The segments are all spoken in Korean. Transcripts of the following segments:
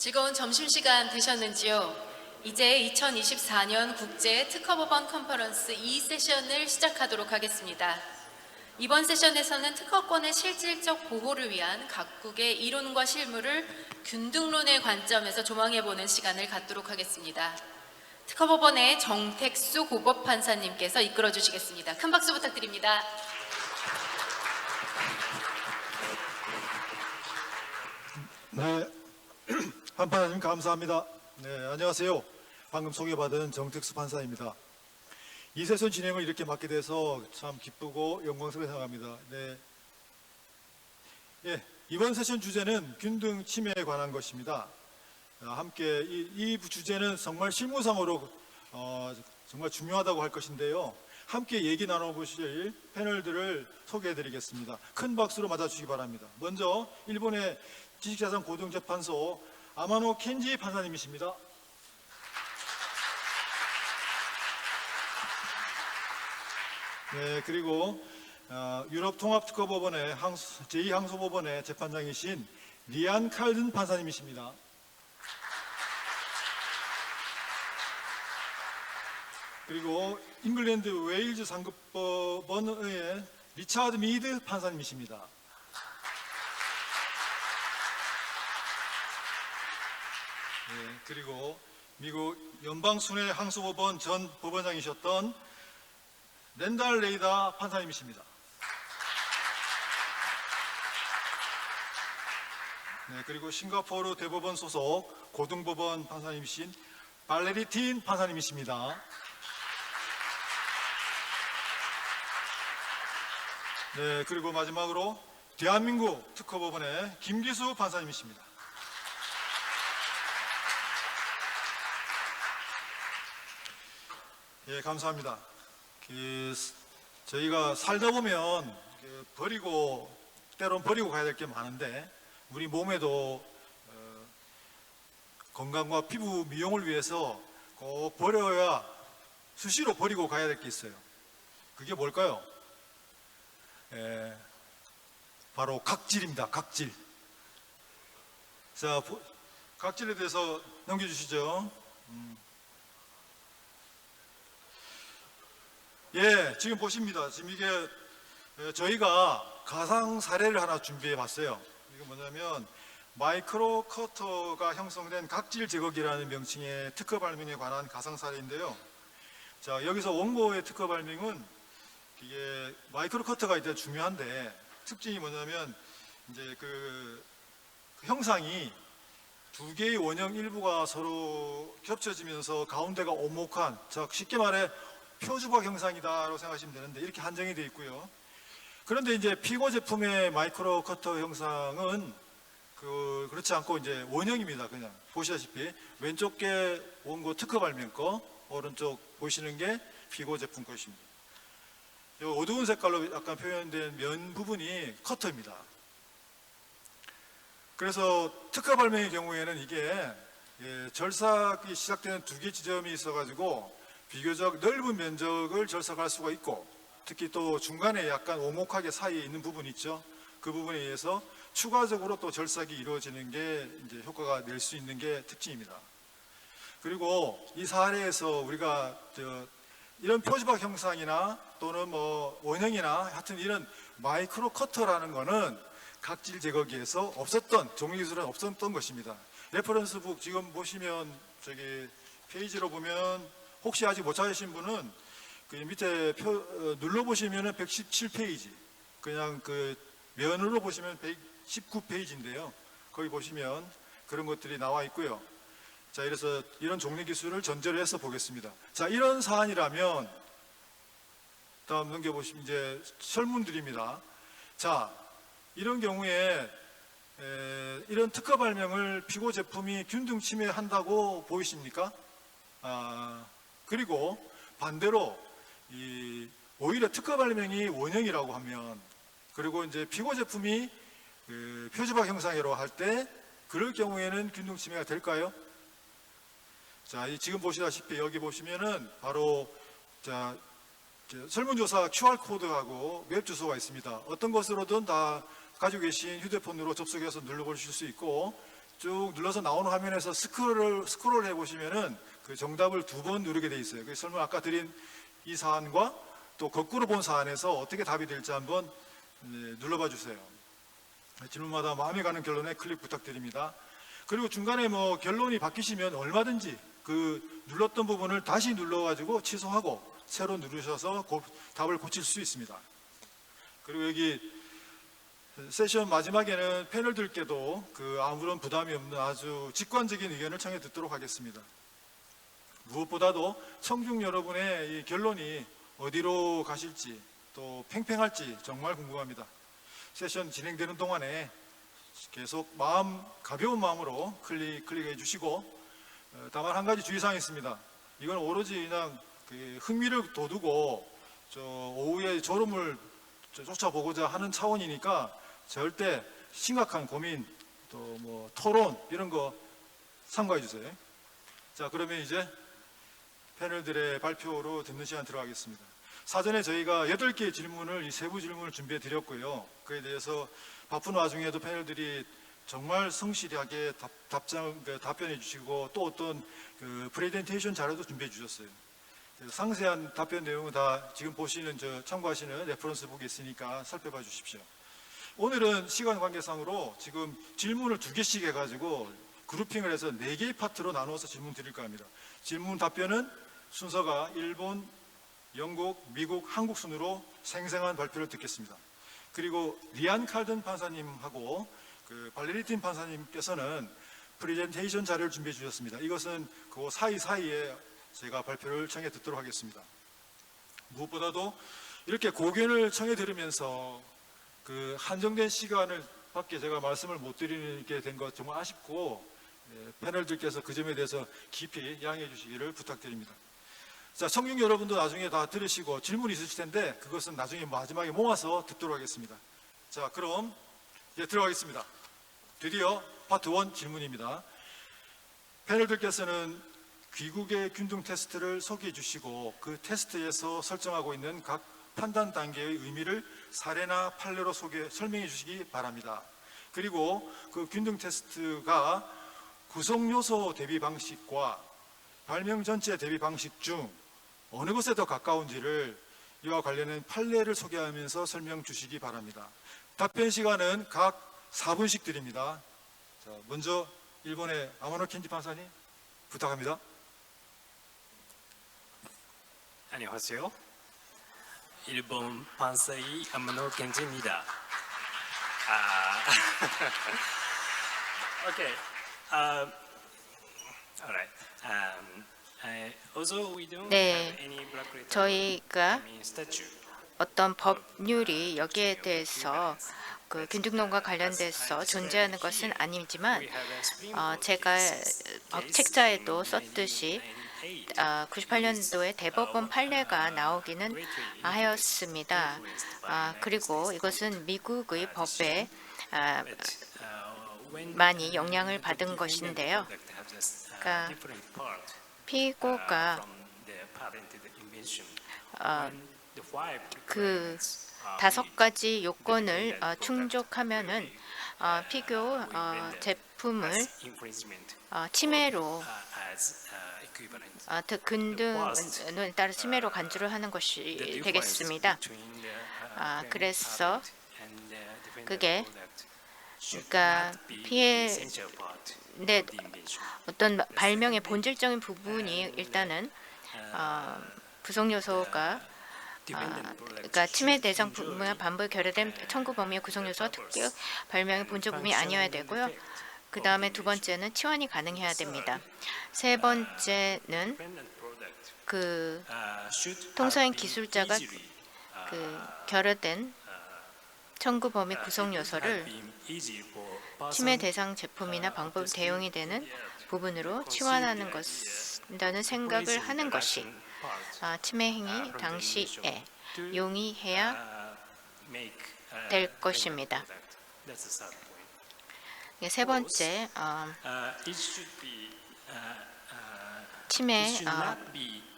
즐거운 점심시간 되셨는지요? 이제 2024년 국제 특허법원 컨퍼런스 2세션을 시작하도록 하겠습니다. 이번 세션에서는 특허권의 실질적 보호를 위한 각국의 이론과 실무를 균등론의 관점에서 조망해보는 시간을 갖도록 하겠습니다. 특허법원의 정택수 고법판사님께서 이끌어 주시겠습니다. 큰 박수 부탁드립니다. 네, 판사님 감사합니다. 네, 안녕하세요. 방금 소개받은 정택수 판사입니다. 이 세션 진행을 이렇게 맡게 돼서 참 기쁘고 영광스럽게 생각합니다. 네, 이번 세션 주제는 균등 침해에 관한 것입니다. 함께 이 주제는 정말 실무상으로 정말 중요하다고 할 것인데요. 함께 얘기 나눠보실 패널들을 소개해드리겠습니다. 큰 박수로 맞아주시기 바랍니다. 먼저 일본의 지식자산 고등재판소 아마노 켄지 판사님이십니다. 네, 그리고 유럽통합특허법원의 제2항소법원의 재판장이신 리안 칼든 판사님이십니다. 그리고 잉글랜드 웨일즈 상급법원의 리차드 미드 판사님이십니다. 네, 그리고 미국 연방순회항소법원 전 법원장이셨던 렌달 레이다 판사님이십니다. 네, 그리고 싱가포르 대법원 소속 고등법원 판사님이신 발레리 틴 판사님이십니다. 네, 그리고 마지막으로 대한민국 특허법원의 김기수 판사님이십니다. 예, 감사합니다. 저희가 살다 보면 때론 버리고 가야 될 게 많은데 우리 몸에도 건강과 피부 미용을 위해서 꼭 버려야 수시로 버리고 가야 될 게 있어요. 그게 뭘까요? 바로 각질입니다. 각질. 자, 각질에 대해서 넘겨주시죠. 예, 지금 보십니다. 지금 이게 저희가 가상 사례를 하나 준비해 봤어요. 이게 뭐냐면 마이크로 커터가 형성된 각질 제거기라는 명칭의 특허 발명에 관한 가상 사례인데요. 자, 여기서 원고의 특허 발명은 이게 마이크로 커터가 일단 중요한데 특징이 뭐냐면 이제 그 형상이 두 개의 원형 일부가 서로 겹쳐지면서 가운데가 오목한, 즉 쉽게 말해 표주박 형상이다라고 생각하시면 되는데 이렇게 한정이 되어 있고요. 그런데 이제 피고 제품의 마이크로 커터 형상은 그렇지 않고 이제 원형입니다. 그냥 보시다시피 왼쪽 게 원고 특허 발명 거, 오른쪽 보시는 게 피고 제품 것입니다. 이 어두운 색깔로 약간 표현된 면 부분이 커터입니다. 그래서 특허 발명의 경우에는 이게 절삭이 시작되는 두 개 지점이 있어가지고 비교적 넓은 면적을 절삭할 수가 있고, 특히 또 중간에 약간 오목하게 사이에 있는 부분이 있죠. 그 부분에 의해서 추가적으로 또 절삭이 이루어지는 게 이제 효과가 낼 수 있는 게 특징입니다. 그리고 이 사례에서 우리가 이런 표주박 형상이나 또는 뭐 원형이나 하여튼 이런 마이크로 커터라는 거는 각질 제거기에서 없었던, 종료기술은 없었던 것입니다. 레퍼런스북 지금 보시면 저기 페이지로 보면 혹시 아직 못 찾으신 분은 그 밑에 눌러보시면 117페이지, 그냥 그 면으로 보시면 119페이지인데요. 거기 보시면 그런 것들이 나와 있고요. 자, 그래서 이런 종료 기술을 전제로 해서 보겠습니다. 자, 이런 사안이라면 다음 넘겨보시면 이제 설문들입니다. 자, 이런 경우에 이런 특허 발명을 피고 제품이 균등 침해한다고 보이십니까? 그리고 반대로 오히려 특허 발명이 원형이라고 하면, 그리고 이제 피고 제품이 표주박 형상이라고 할 때 그럴 경우에는 균등 침해가 될까요? 자, 지금 보시다시피 여기 보시면은 바로 설문조사 QR코드하고 웹 주소가 있습니다. 어떤 것으로든 다 가지고 계신 휴대폰으로 접속해서 눌러보실 수 있고, 쭉 눌러서 나오는 화면에서 스크롤 해보시면은 그 정답을 2번 누르게 돼 있어요. 그래서 설마 아까 드린 이 사안과 또 거꾸로 본 사안에서 어떻게 답이 될지 한번 눌러봐 주세요. 질문마다 마음에 가는 결론에 클릭 부탁드립니다. 그리고 중간에 뭐 결론이 바뀌시면 얼마든지 그 눌렀던 부분을 다시 눌러가지고 취소하고 새로 누르셔서 답을 고칠 수 있습니다. 그리고 여기 세션 마지막에는 패널들께도 그 아무런 부담이 없는 아주 직관적인 의견을 청해 듣도록 하겠습니다. 무엇보다도 청중 여러분의 이 결론이 어디로 가실지 또 팽팽할지 정말 궁금합니다. 세션 진행되는 동안에 계속 가벼운 마음으로 클릭해 주시고, 다만 한 가지 주의사항이 있습니다. 이건 오로지 그냥 그 흥미를 돋우고 오후에 졸음을 쫓아보고자 하는 차원이니까 절대 심각한 고민 또 뭐 토론 이런 거 삼가해 주세요. 자, 그러면 이제 패널들의 발표로 듣는 시간 들어가겠습니다. 사전에 저희가 8개의 질문을, 이 세부 질문을 준비해 드렸고요. 그에 대해서 바쁜 와중에도 패널들이 정말 성실하게 답변해 주시고 또 어떤 그 프레젠테이션 자료도 준비해 주셨어요. 상세한 답변 내용은 다 지금 보시는 참고하시는 레퍼런스북에 있으니까 살펴봐 주십시오. 오늘은 시간 관계상으로 지금 질문을 2개씩 해가지고 그룹핑을 해서 4개의 파트로 나누어서 질문 드릴까 합니다. 질문 답변은 순서가 일본, 영국, 미국, 한국 순으로 생생한 발표를 듣겠습니다. 그리고 리안 칼든 판사님하고 그 발레리틴 판사님께서는 프레젠테이션 자료를 준비해 주셨습니다. 이것은 그 사이사이에 제가 발표를 청해 듣도록 하겠습니다. 무엇보다도 이렇게 고견을 청해 들으면서 그 한정된 시간을 밖에 제가 말씀을 못 드리게 된 것 정말 아쉽고, 패널들께서 그 점에 대해서 깊이 양해해 주시기를 부탁드립니다. 자, 청중 여러분도 나중에 다 들으시고 질문 있으실 텐데 그것은 나중에 마지막에 모아서 듣도록 하겠습니다. 자, 그럼 이제 들어가겠습니다. 드디어 파트 1 질문입니다. 패널들께서는 귀국의 균등 테스트를 소개해 주시고 그 테스트에서 설정하고 있는 각 판단 단계의 의미를 사례나 판례로 설명해 주시기 바랍니다. 그리고 그 균등 테스트가 구성 요소 대비 방식과 발명 전체 대비 방식 중 어느 것에 더 가까운지를 이와 관련된 판례를 소개하면서 설명 주시기 바랍니다. 답변 시간은 각 4분씩 드립니다. 자, 먼저 일본의 아마노 켄지 판사님 부탁합니다. 안녕하세요. 일본 판사의 아마노 켄지입니다. Okay. Alright. Also we don't 네, have any black letter 저희가 statute. 어떤 법률이 여기에 대해서 그 균등론과 관련돼서 존재하는 것은 아니지만 제가 법 책자에도 썼듯이 98년도에 대법원 판례가 나오기는 하였습니다. 그리고 이것은 미국의 법에 많이 영향을 받은 것인데요. 그러니까 피고가 그 5가지 요건을 충족하면은 피교 제품을 침해로 근등에 따라 침해로 간주를 하는 것이 되겠습니다. 그래서 그게 그러니까 네, 어떤 발명의 본질적인 부분이 일단은 부속 요소가 그러니까 침해 대상 부분과 반복 결여된 청구 범위의 구성 요소와 특격 발명의 본질 부분이 아니어야 되고요. 그 다음에 2번째는 치환이 가능해야 됩니다. 3번째는 그 통사인 기술자가 그 결여된 청구 범위 구성 요소를 침해 대상 제품이나 방법 대용이 되는 부분으로 치환하는 것이라는 생각을 하는 것이 침해 행위 당시에 용이해야 될 것입니다. 세 번째, 침해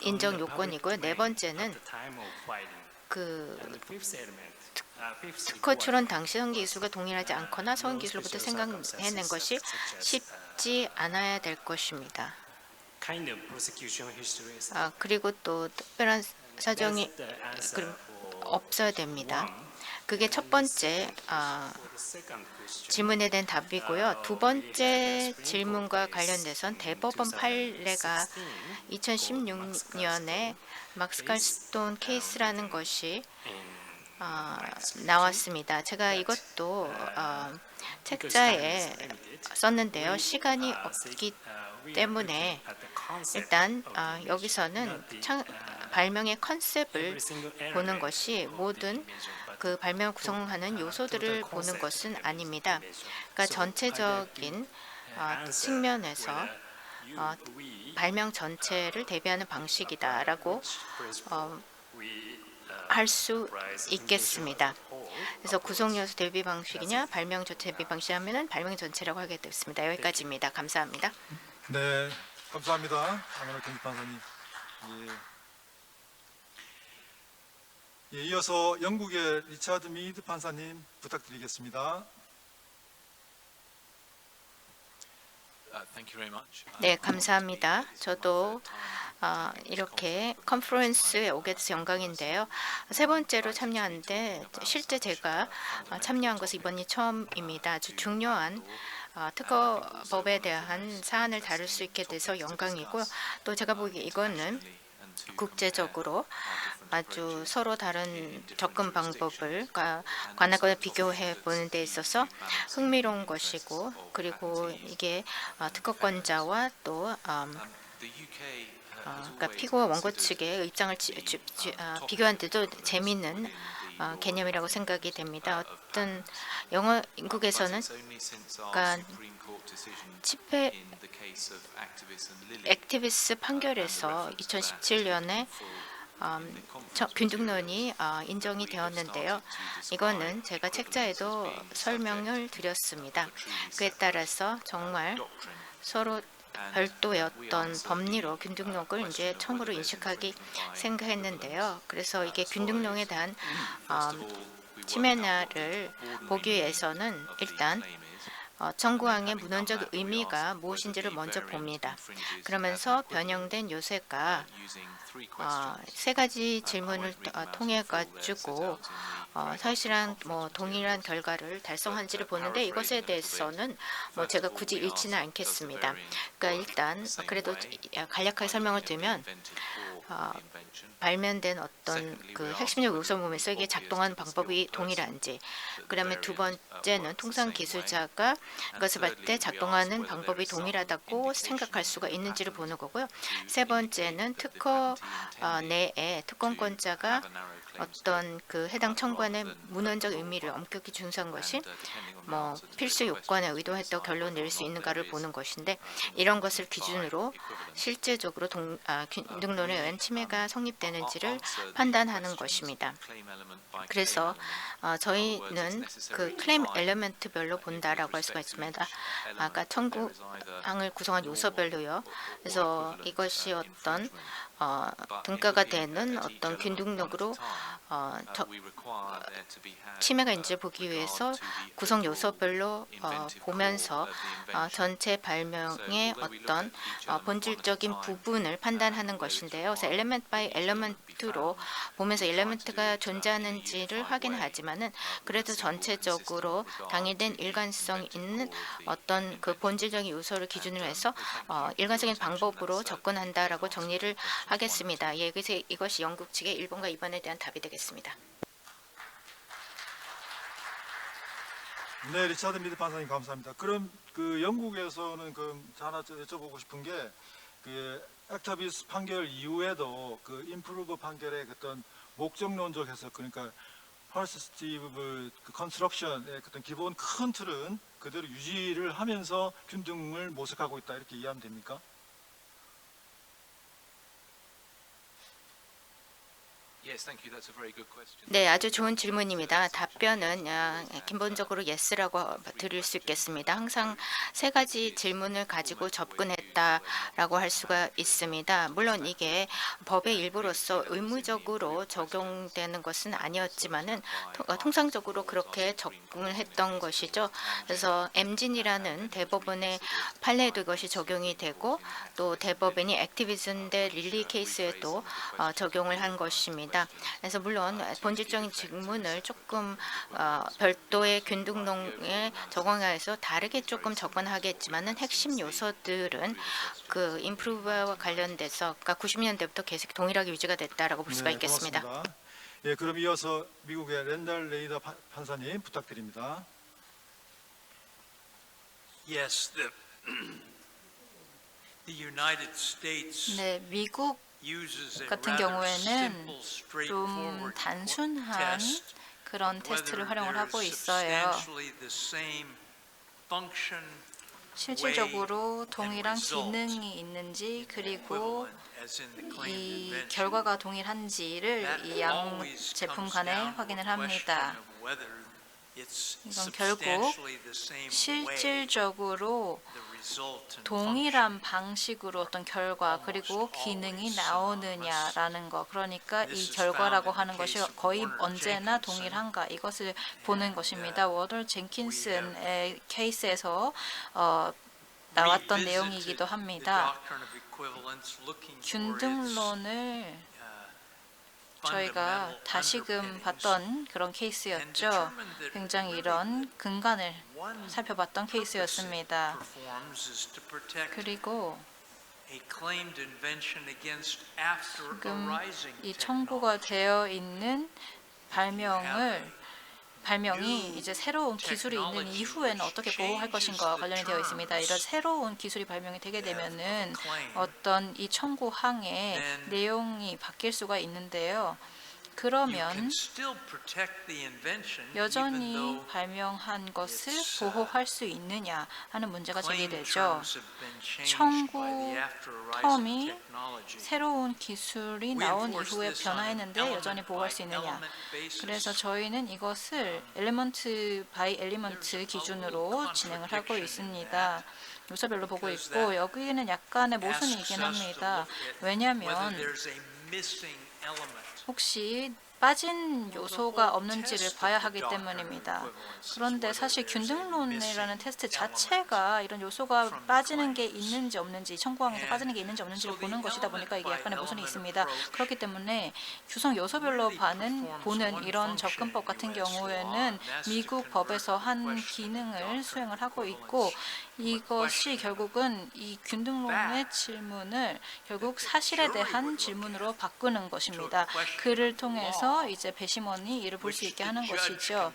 인정 요건이고요. 네 번째는 그 특허 출원 당시 성기 기술과 동일하지 않거나 성기 기술부터 생각해낸 것이 쉽지 않아야 될 것입니다. kind of prosecution histories. 그리고 또 특별한 사정이 That's the answer for 없어야 됩니다. one. 그게 첫 번째 For the second question, 질문에 대한 답이고요. 두 번째 질문과 관련돼선 대법원 판례가 2016년에 막스 칼스톤 케이스라는 것이 나왔습니다. 제가 이것도 책자에 썼는데요. 시간이 없기 때문에 일단 여기서는 발명의 컨셉을 보는 것이 모든 그 발명을 구성하는 요소들을 보는 것은 아닙니다. 그러니까 전체적인 측면에서 발명 전체를 대비하는 방식이다라고 할 수 있겠습니다. 그래서 구성 요소 대비 방식이냐 발명 전체 대비 방식이냐면은 발명 전체라고 하게 됐습니다. 여기까지입니다. 감사합니다. 네, 감사합니다. 아메노 켄지 판사님. 이어서 영국의 리차드 미드 판사님 부탁드리겠습니다. 네, 감사합니다. 저도 이렇게 컨퍼런스에 오게 돼서 영광인데요. 세 번째로 참여하는데 실제 제가 참여한 것은 이번이 처음입니다. 아주 중요한 특허법에 대한 사안을 다룰 수 있게 돼서 영광이고요. 또 제가 보기에 이거는 국제적으로 아주 서로 다른 접근 방법을 관할과 비교해 보는 데 있어서 흥미로운 것이고, 그리고 이게 특허권자와 또 그러니까 피고와 원고 측의 입장을 비교한 데도 재미있는 개념이라고 생각이 됩니다. 어떤 영국에서는 그러니까 집회 액티비스트 판결에서 2017년에 균등론이 인정이 되었는데요. 이거는 제가 책자에도 설명을 드렸습니다. 그에 따라서 정말 서로 별도의 어떤 법리로 균등론을 이제 처음으로 인식하기 생각했는데요. 그래서 이게 균등론에 대한 침해나를 보기 위해서는 일단 청구항의 문헌적 의미가 무엇인지를 먼저 봅니다. 그러면서 변형된 요새가 세 가지 질문을 통해 가지고 사실상 동일한 결과를 달성한지를 보는데, 이것에 대해서는 제가 굳이 읽지는 않겠습니다. 그러니까 일단 그래도 간략하게 설명을 드리면 발명된 어떤 그 핵심적 요소 보면서 이게 작동하는 방법이 동일한지, 그다음에 두 번째는 통상 기술자가 이것을 봤을 때 작동하는 방법이 동일하다고 생각할 수가 있는지를 보는 거고요. 세 번째는 특허 내에 특허권자가 어떤 그 해당 청구안의 문헌적 의미를 엄격히 준수한 것이 필수 요건에 의도했다고 결론 낼 수 있는가를 보는 것인데, 이런 것을 기준으로 실제적으로 균등론에 의한 침해가 성립되는지를 판단하는 것입니다. 그래서 저희는 그 클레임 엘리먼트별로 본다라고 할 수가 있습니다. 아까 청구항을 구성한 요소별로요. 그래서 이것이 어떤 등가가 되는 어떤 균등력으로 침해가 있는지 보기 위해서 구성 요소별로 보면서 전체 발명의 어떤 본질적인 부분을 판단하는 것인데요. 그래서 엘리먼트 바이 엘리먼트로 보면서 엘리먼트가 존재하는지를 확인하지만은 그래도 전체적으로 당일된 일관성 있는 어떤 그 본질적인 요소를 기준으로 해서 일관적인 방법으로 접근한다라고 정리를 하겠습니다. 예, 그래서 이것이 영국 측의 1번과 2번에 대한 답이 되겠습니다. 네, 리차드 미드 판사님 감사합니다. 그럼 그 영국에서는 하나 여쭤보고 싶은 게 그 액타비스 판결 이후에도 그 임프루브 판결의 어떤 목적론적 해석, 그러니까 퍼스티브 컨스트럭션의 어떤 기본 큰 틀은 그대로 유지를 하면서 균등을 모색하고 있다, 이렇게 이해하면 됩니까? 네, 아주 좋은 질문입니다. 답변은 기본적으로 yes라고 드릴 수 있겠습니다. 항상 세 가지 질문을 가지고 접근했다라고 할 수가 있습니다. 물론 이게 법의 일부로서 의무적으로 적용되는 것은 아니었지만은 통상적으로 그렇게 접근을 했던 것이죠. 그래서 엠진이라는 대법원의 판례에도 이것이 적용이 되고 또 대법원이 액티비즘 대 릴리 케이스에도 적용을 한 것입니다. 그래서 물론 본질적인 질문을 조금 별도의 균등론에 적용해서 다르게 조금 접근하겠지만은 핵심 요소들은 그 인프루브와 관련돼서 그러니까 90년대부터 계속 동일하게 유지가 됐다라고 볼 수가 있겠습니다. 고맙습니다. 예, 그럼 이어서 미국의 랜달 레이더 판사님 부탁드립니다. Yes, the United States 네, 미국 uses a 같은 rather 경우에는 simple, 좀 straightforward 단순한 test 그런 whether 테스트를 활용을 there 하고 is 있어요. substantially the same function, 실질적으로 동일한 result 기능이 있는지 그리고 equivalent as in the claimed 이 invention. 결과가 동일한지를 That 이 양 always 제품 comes 간에 down to 확인을 a question 합니다. of whether it's 이건 결국 substantially the same way 실질적으로 the result and 동일한 방식으로 어떤 결과 그리고 기능이 나오느냐라는 거, 그러니까 이 결과라고 하는 것이 거의 언제나 동일한가 이것을 보는 것입니다. 워더 젠킨슨의 케이스에서 나왔던 revisited 내용이기도 the 합니다. doctrine of equivalence, looking for its 균등론을 저희가 다시금 봤던 그런 케이스였죠. 굉장히 이런 근간을 살펴봤던 케이스였습니다. 그리고 지금 이 청구가 되어 있는 발명이 이제 새로운 기술이 있는 이후에는 어떻게 보호할 것인가와 관련이 되어 있습니다. 이런 새로운 기술이 발명이 되게 되면은 어떤 이 청구항의 내용이 바뀔 수가 있는데요. 그러면 여전히 발명한 것을 보호할 수 있느냐 하는 문제가 제기되죠. 청구 텀이 새로운 기술이 나온 이후에 변화했는데 여전히 보호할 수 있느냐. 그래서 저희는 이것을 엘리먼트 바이 엘리먼트 기준으로 진행을 하고 있습니다. 요소별로 보고 있고 여기에는 약간의 모순이긴 합니다. 왜냐하면 혹시 빠진 요소가 없는지를 봐야 하기 때문입니다. 그런데 사실 균등론이라는 테스트 자체가 이런 요소가 빠지는 게 있는지 없는지, 청구항에서 빠지는 게 있는지 없는지를 보는 것이다 보니까 이게 약간의 모순이 있습니다. 그렇기 때문에 구성 요소별로 보는 이런 접근법 같은 경우에는 미국 법에서 한 기능을 수행을 하고 있고 이것이 결국은 이 균등론의 질문을 결국 사실에 대한 질문으로 바꾸는 것입니다. 그를 통해서 이제 배심원이 이를 볼 수 있게 하는 것이죠.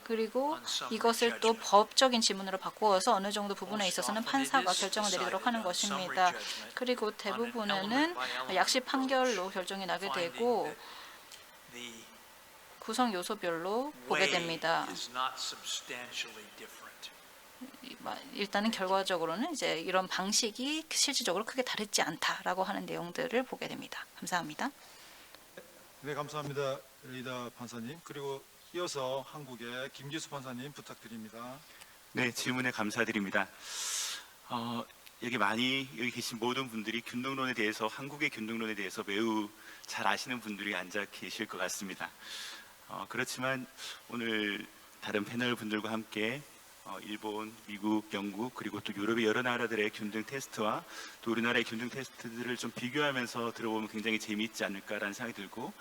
그리고 이것을 또 법적인 질문으로 바꾸어서 어느 정도 부분에 있어서는 판사가 결정을 내리도록 하는 것입니다. 그리고 대부분은 약식 판결로 결정이 나게 되고 구성 요소별로 보게 됩니다. 일단은 결과적으로는 이제 이런 방식이 실질적으로 크게 다르지 않다라고 하는 내용들을 보게 됩니다. 감사합니다. 네, 감사합니다. 레이더 판사님. 그리고 이어서 한국의 김기수 판사님 부탁드립니다. 네, 질문에 감사드립니다. 여기 계신 모든 분들이 균등론에 대해서, 한국의 균등론에 대해서 매우 잘 아시는 분들이 앉아 계실 것 같습니다. 그렇지만 오늘 다른 패널 분들과 함께 일본, 미국, 영국 그리고 또 유럽의 여러 나라들의 균등 테스트와 또 우리나라의 균등 테스트들을 좀 비교하면서 들어보면 굉장히 재미있지 않을까라는 생각이 들고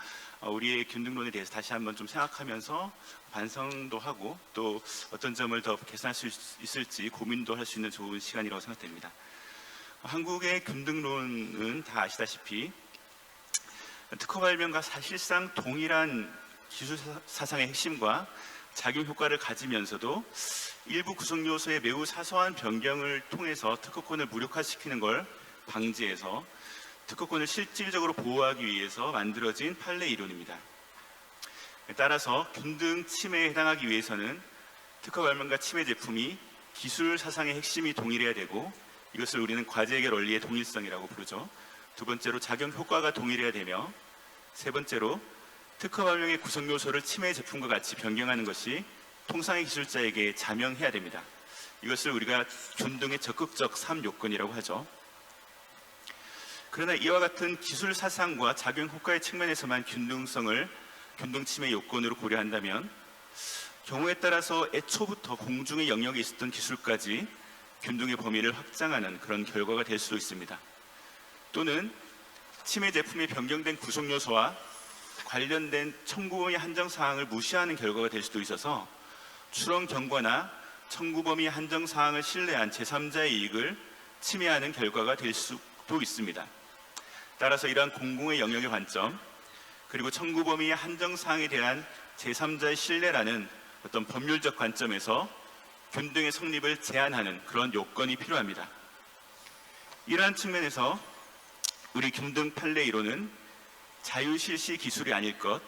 우리의 균등론에 대해서 다시 한번 좀 생각하면서 반성도 하고 또 어떤 점을 더 개선할 수 있을지 고민도 할 수 있는 좋은 시간이라고 생각됩니다. 한국의 균등론은 다 아시다시피 특허 발명과 사실상 동일한 기술 사상의 핵심과 작용 효과를 가지면서도 일부 구성 요소의 매우 사소한 변경을 통해서 특허권을 무력화시키는 걸 방지해서 특허권을 실질적으로 보호하기 위해서 만들어진 판례 이론입니다. 따라서 균등 침해에 해당하기 위해서는 특허 발명과 침해 제품이 기술 사상의 핵심이 동일해야 되고 이것을 우리는 과제 해결 원리의 동일성이라고 부르죠. 두 번째로 작용 효과가 동일해야 되며 세 번째로 특허 발명의 구성 요소를 침해 제품과 같이 변경하는 것이 통상의 기술자에게 자명해야 됩니다. 이것을 우리가 균등의 적극적 3요건이라고 하죠. 그러나 이와 같은 기술 사상과 작용 효과의 측면에서만 균등 침해 요건으로 고려한다면 경우에 따라서 애초부터 공중의 영역에 있었던 기술까지 균등의 범위를 확장하는 그런 결과가 될 수도 있습니다. 또는 침해 제품의 변경된 구성 요소와 관련된 청구 범위 한정 사항을 무시하는 결과가 될 수도 있어서 출원 경과나 청구 범위 한정 사항을 신뢰한 제3자의 이익을 침해하는 결과가 될 수도 있습니다. 따라서 이러한 공공의 영역의 관점 그리고 청구 범위의 한정 사항에 대한 제3자의 신뢰라는 어떤 법률적 관점에서 균등의 성립을 제한하는 그런 요건이 필요합니다. 이러한 측면에서 우리 균등 판례 이론은 자유실시 기술이 아닐 것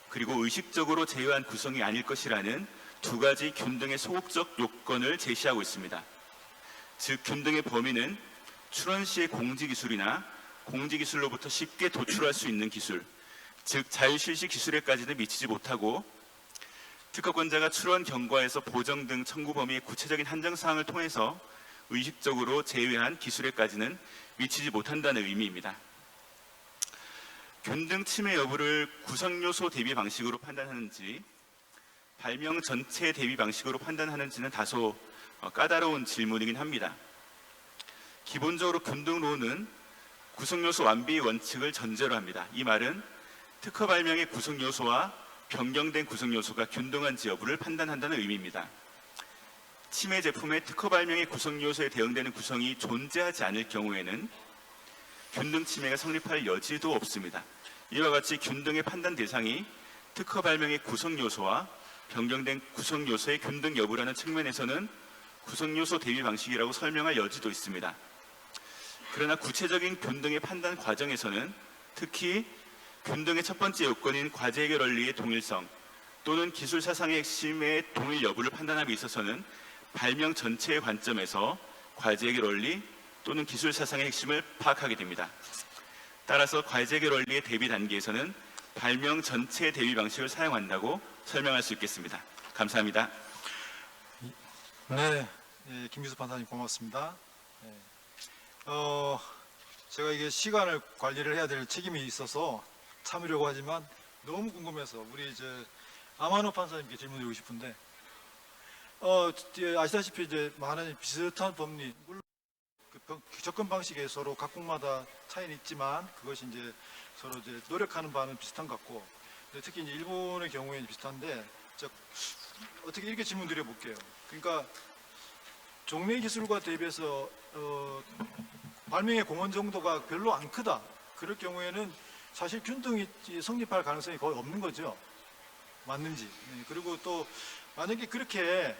그리고 의식적으로 제외한 구성이 아닐 것이라는 두 가지 균등의 소극적 요건을 제시하고 있습니다. 즉 균등의 범위는 출원 시의 공지기술이나 공지기술로부터 쉽게 도출할 수 있는 기술, 즉 자유실시 기술에까지는 미치지 못하고 특허권자가 출원 경과에서 보정 등 청구 범위의 구체적인 한정사항을 통해서 의식적으로 제외한 기술에까지는 미치지 못한다는 의미입니다. 균등 침해 여부를 구성요소 대비 방식으로 판단하는지 발명 전체 대비 방식으로 판단하는지는 다소 까다로운 질문이긴 합니다. 기본적으로 균등론은 구성요소 완비의 원칙을 전제로 합니다. 이 말은 특허 발명의 구성요소와 변경된 구성요소가 균등한지 여부를 판단한다는 의미입니다. 침해 제품의 특허 발명의 구성요소에 대응되는 구성이 존재하지 않을 경우에는 균등 침해가 성립할 여지도 없습니다. 이와 같이 균등의 판단 대상이 특허 발명의 구성요소와 변경된 구성요소의 균등 여부라는 측면에서는 구성요소 대비 방식이라고 설명할 여지도 있습니다. 그러나 구체적인 균등의 판단 과정에서는 특히 균등의 첫 번째 요건인 과제 해결 원리의 동일성 또는 기술 사상의 핵심의 동일 여부를 판단함에 있어서는 발명 전체의 관점에서 과제 해결 원리 또는 기술 사상의 핵심을 파악하게 됩니다. 따라서 과제 해결 원리의 대비 단계에서는 발명 전체의 대비 방식을 사용한다고 설명할 수 있겠습니다. 감사합니다. 네, 김규수 판사님 고맙습니다. 제가 이게 시간을 관리를 해야 될 책임이 있어서 참으려고 하지만 너무 궁금해서 우리 이제 아마노 판사님께 질문드리고 싶은데 아시다시피 이제 많은 비슷한 법리 물론 그 접근 방식에 서로 각국마다 차이는 있지만 그것이 이제 서로 이제 노력하는 바는 비슷한 것 같고 특히 이제 일본의 경우에는 비슷한데 어떻게 이렇게 질문드려 볼게요. 그러니까 종래 기술과 대비해서 발명의 공헌 정도가 별로 안 크다. 그럴 경우에는 사실 균등이 성립할 가능성이 거의 없는 거죠. 맞는지. 그리고 또 만약에 그렇게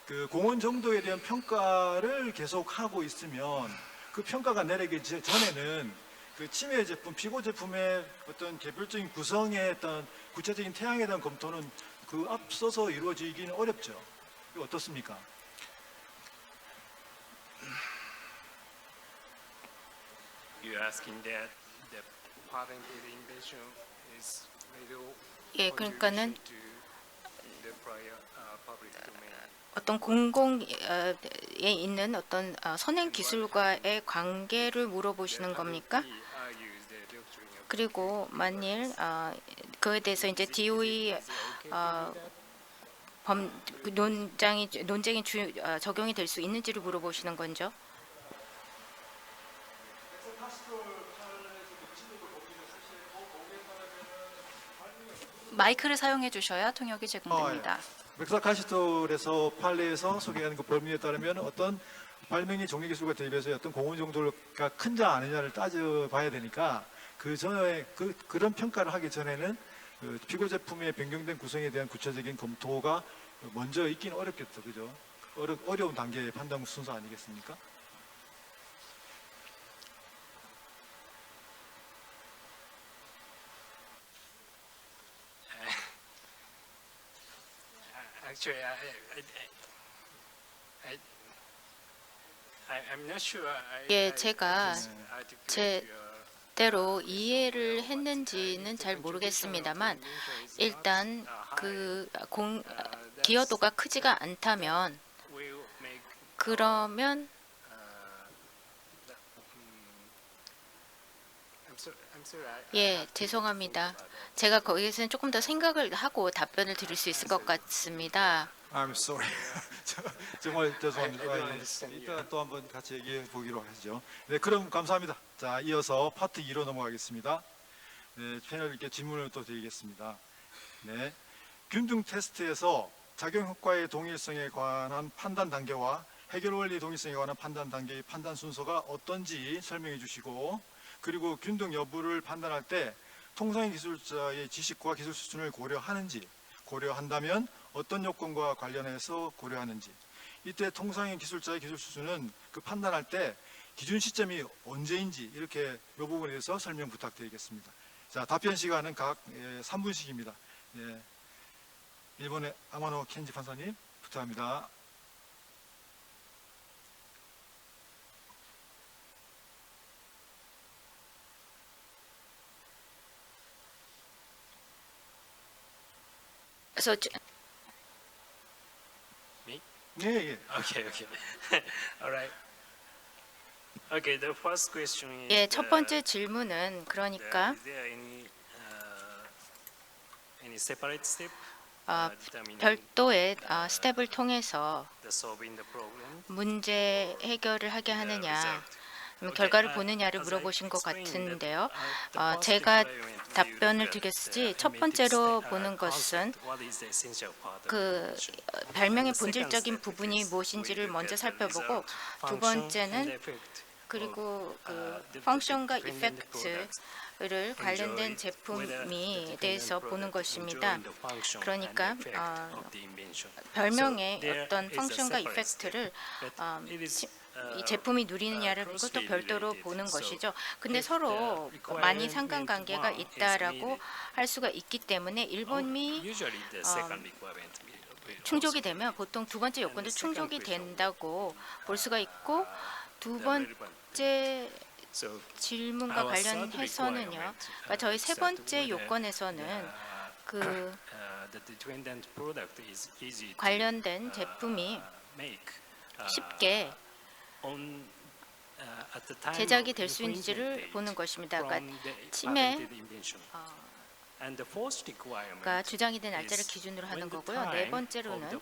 그 공헌 정도에 대한 평가를 계속 하고 있으면 그 평가가 내리기 전에는 그 침해 제품, 피고 제품의 어떤 개별적인 구성의 어떤 구체적인 태양에 대한 검토는 그 앞서서 이루어지기는 어렵죠. 이거 어떻습니까? You're asking that the patent invention is little 예, 그러니까는 contribution to the prior public domain. 어떤 공공에 있는 어떤 선행 기술과의 관계를 물어보시는 겁니까? 그리고 만일 그에 대해서 이제 DOE 논쟁이 적용이 될 수 있는지를 물어보시는 건죠? 마이크를 사용해 주셔야 통역이 제공됩니다. 멕사카시톨에서 판례에서 소개하는 그 범위에 따르면 어떤 발명의 종료기술과 대비해서 어떤 공헌 정도가 큰자 아니냐를 따져봐야 되니까 그 전에 그런 평가를 하기 전에는 그 피고 제품의 변경된 구성에 대한 구체적인 검토가 먼저 있기는 어렵겠죠, 그죠? 어려운 단계의 판단 순서 아니겠습니까? Actually, I'm not sure. 예, 제가 제 제대로 이해를 했는지는 잘 모르겠습니다만 일단 기여도가 크지가 않다면 will make 그러면 I'm sorry. 예, 죄송합니다. 제가 거기에서는 조금 더 생각을 하고 답변을 드릴 수 있을 것 같습니다. I'm sorry. 정말 죄송합니다. I don't 예, understand you. 이따 또 한번 같이 얘기해 보기로 하죠. 네, 그럼 감사합니다. 자, 이어서 파트 2로 넘어가겠습니다. 네, 패널께 질문을 또 드리겠습니다. 네, 균등 테스트에서 작용 효과의 동일성에 관한 판단 단계와 해결 원리 동일성에 관한 판단 단계의 판단 순서가 어떤지 설명해 주시고, 그리고 균등 여부를 판단할 때 통상의 기술자의 지식과 기술 수준을 고려하는지, 고려한다면 어떤 요건과 관련해서 고려하는지, 이때 통상의 기술자의 기술 수준은 그 판단할 때 기준 시점이 언제인지 이렇게 이 부분에 대해서 설명 부탁드리겠습니다. 자, 답변 시간은 각 3분씩입니다. 예, 일본의 아마노 켄지 판사님 부탁합니다. 그래서 예, 예. Okay. All right. Okay. The first question is. 예, 첫 번째 질문은 그러니까 Is there any separate step determining 별도의 스텝을 통해서 the solving the problem? 문제 해결을 하게 하느냐, result. 결과를 보느냐를 물어보신 것 같은데요. 제가 답변을 드렸지 첫 번째로 보는 것은 그 발명의 본질적인 부분이 무엇인지를 먼저 살펴보고, 두 번째는 그리고 그 펑션과 이펙트를 관련된 제품이 대해서 보는 것입니다. 그러니까 별명의 어떤 펑션과 이펙트를 이 제품이 누리느냐를 그것도 별도로 보는 것이죠. 근데 서로 많이 상관관계가 있다라고 할 수가 있기 때문에 일본이 충족이 되면 보통 두 번째 요건도 충족이 된다고 볼 수가 있고, 두 번째 질문과 관련해서는요. 그러니까 저희 세 번째 요건에서는 그 관련된 제품이 쉽게 제작이 될 수 있는지를 보는 것입니다. 그러니까 치매가 주장이 된 날짜를 기준으로 하는 거고요. 네 번째로는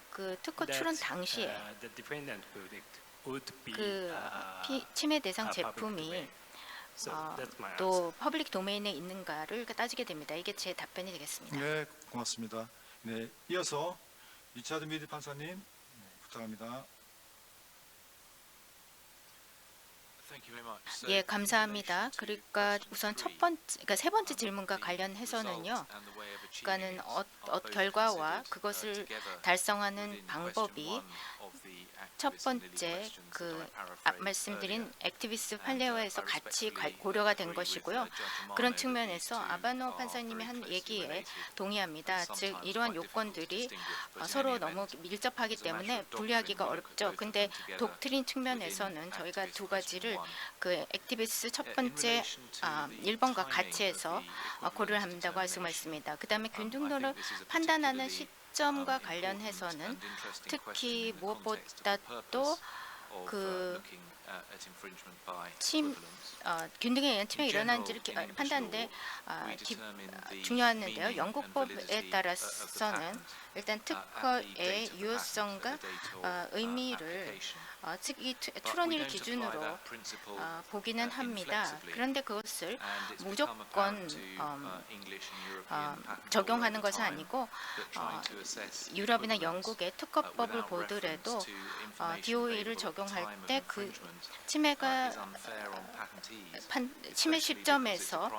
그 특허 출원 당시에 그 치매 대상 제품이 또 퍼블릭 도메인에 있는가를 따지게 됩니다. 이게 제 답변이 되겠습니다. 네, 고맙습니다. 네, 이어서 리차드 미드 판사님 부탁합니다. 예, 감사합니다. 그러니까 우선 그러니까 세 번째 질문과 관련해서는요. 그러니까는 결과와 그것을 달성하는 방법이 첫 번째 말씀드린 액티비스트 판례어에서 같이 고려가 된 것이고요. 그런 측면에서 아바노 판사님이 한 얘기에 동의합니다. 즉 이러한 요건들이 서로 너무 밀접하기 때문에 분리하기가 어렵죠. 근데 독트린 측면에서는 저희가 두 가지를 그 액티비스트 첫 번째 1번과 같이 해서 고려를 한다고 할 수가 있습니다. 그 다음에 균등도를 판단하는 시점과 관련해서는 특히 무엇보다도 그 균등에 의한 침해가 일어난지를 판단하는데 중요한데요. 영국법에 따라서는 일단 특허의 유효성과 의미를 즉 이 출원일 기준으로 보기는 합니다. 그런데 그것을 무조건 적용하는 것은 아니고 유럽이나 영국의 특허법을 보더라도 DOE를 적용할 때 그 침해 시점에서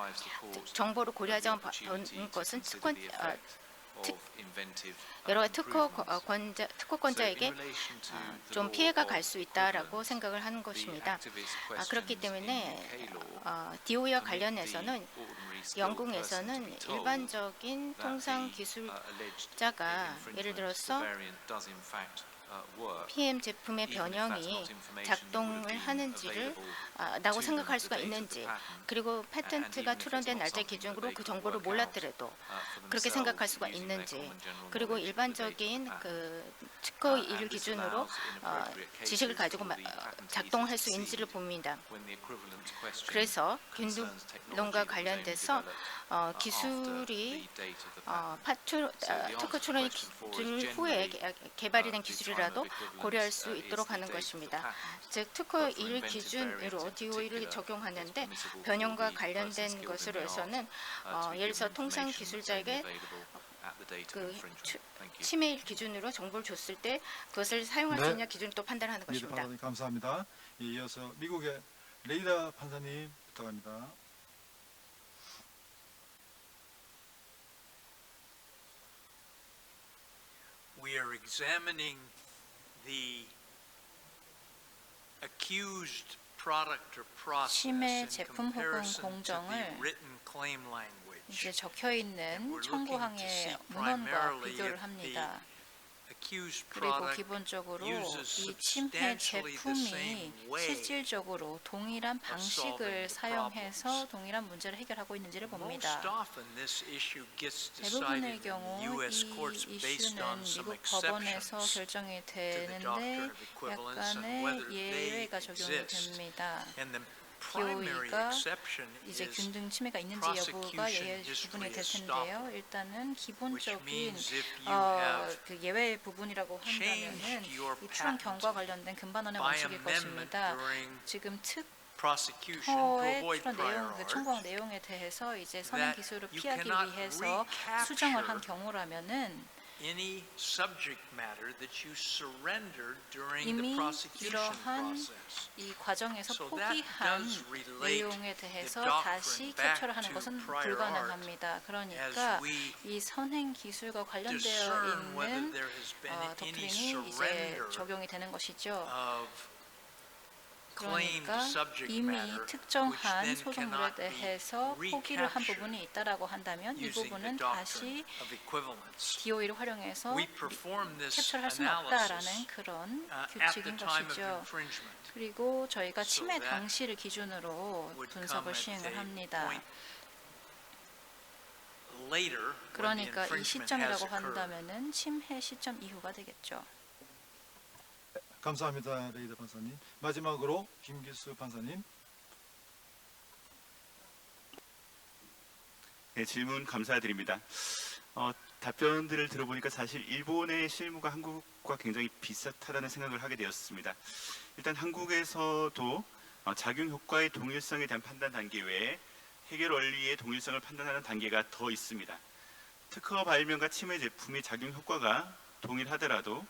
정보를 고려하지 않은 것은 여러 가지 특허권자에게 좀 피해가 갈 수 있다라고 생각을 하는 것입니다. 그렇기 때문에 DOE와 관련해서는 영국에서는 일반적인 통상 기술자가 예를 들어서 PM 제품의 변형이 작동을 하는지를 라고 생각할 수가 있는지, 그리고 패턴트가 출원된 날짜 기준으로 그 정보를 몰랐더라도 그렇게 생각할 수가 있는지, 그리고 일반적인 그 특허 일 기준으로 지식을 가지고 작동할 수 있는지를 봅니다. 그래서 균등론과 관련돼서 기술이 특허 출원 기준 후에 개발이 된 기술이라도 고려할 수 있도록 하는 것입니다. 즉 특허 일 기준으로 DOE를 적용하는데 변형과 관련된 것으로 해서는 예를 들어서 통상 기술자에게 그 침해일 기준으로 정보를 줬을 때 그것을 사용할 수 있냐 기준을 또 판단하는 리더 것입니다. 판사님 감사합니다. 이어서 미국의 레이다 판사님 부탁합니다. We are examining the accused product or process 침해 in 제품 혹은 comparison to the 공정을 written claim 이제 language. 적혀 있는 We're looking to 청구항의 see 문헌과 primarily 비교를 if 합니다. accused 그리고 product 기본적으로 uses 이 침해 substantially the 제품이 same way 실질적으로 동일한 solving 방식을 the 사용해서 problems. 동일한 문제를 해결하고 있는지를 Most 봅니다. often this issue gets 대부분의 decided in 경우 the US 이 courts based 이슈는 on some 미국 법원에서 exceptions 결정이 to the 되는데 doctrine of equivalence and 약간의 whether they 예외가 적용이 exist. 됩니다. And the primary DOE가 exception 이제 is 균등 침해가 있는지 여부가 예외 부분이 될 텐데요. 일단은 which 기본적인 means if you have 그 예외 부분이라고 한다면은 changed your 이 출원 경과 patent 관련된 근반원의 by 원칙일 amendment 것입니다. during 지금 prosecution to 특허의 avoid 출원 prior 내용, 그 art, 청구항 내용에 대해서 이제 선행 that 기술을 you 피하기 cannot 위해서 recapture 수정을 한 경우라면은 any subject matter that you surrendered during the 이미 prosecution 이러한 process. 이 과정에서 So that 포기한 does relate 내용에 대해서 the 다시 doctrine back 캡처를 하는 to 것은 prior 불가능합니다. as 그러니까 we 이 선행 기술과 관련되어 discern whether 있는 there has been any 독트린이 이제 surrender 적용이 되는 것이죠. of claimed 그러니까 subject 이미 matter, which 특정한 then 소송물에 cannot be 대해서 포기를 한 recaptured 부분이 있다라고 한다면 이 using the 부분은 doctrine 다시 of equivalence. DOE를 활용해서 We perform this 캡처를 할 수는 analysis 없다라는 그런 at the 규칙인 time of 것이죠. infringement. 그리고 저희가 So 침해 that 당시를 기준으로 would come 분석을 at 시행을 the 합니다. point later when the 그러니까 이 infringement has 시점이라고 occurred. 한다면은 침해 시점 이후가 되겠죠. 감사합니다. 레이더 판사님. 마지막으로 김기수 판사님. 네, 질문 감사드립니다. 답변들을 들어보니까 사실 일본의 실무가 한국과 굉장히 비슷하다는 생각을 하게 되었습니다. 일단 한국에서도 작용 효과의 동일성에 대한 판단 단계 외에 해결 원리의 동일성을 판단하는 단계가 더 있습니다. 특허 발명과 침해 제품의 작용 효과가 동일하더라도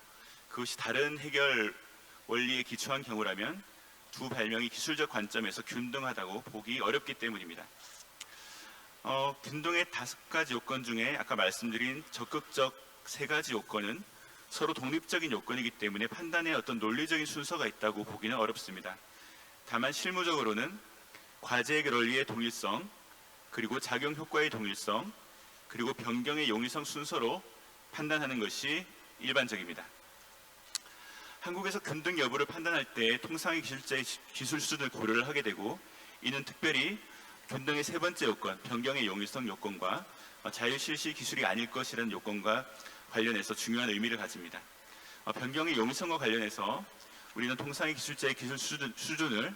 그것이 다른 해결 원리에 기초한 경우라면 두 발명이 기술적 관점에서 균등하다고 보기 어렵기 때문입니다. 균등의 5가지 요건 중에 아까 말씀드린 적극적 3가지 요건은 서로 독립적인 요건이기 때문에 판단에 어떤 논리적인 순서가 있다고 보기는 어렵습니다. 다만 실무적으로는 과제 해결 원리의 동일성, 그리고 작용 효과의 동일성, 그리고 변경의 용이성 순서로 판단하는 것이 일반적입니다. 한국에서 균등 여부를 판단할 때 통상의 기술자의 기술 수준을 고려를 하게 되고, 이는 특별히 균등의 3번째 요건, 변경의 용이성 요건과 자유실시 기술이 아닐 것이라는 요건과 관련해서 중요한 의미를 가집니다. 변경의 용이성과 관련해서 우리는 통상의 기술자의 기술 수준을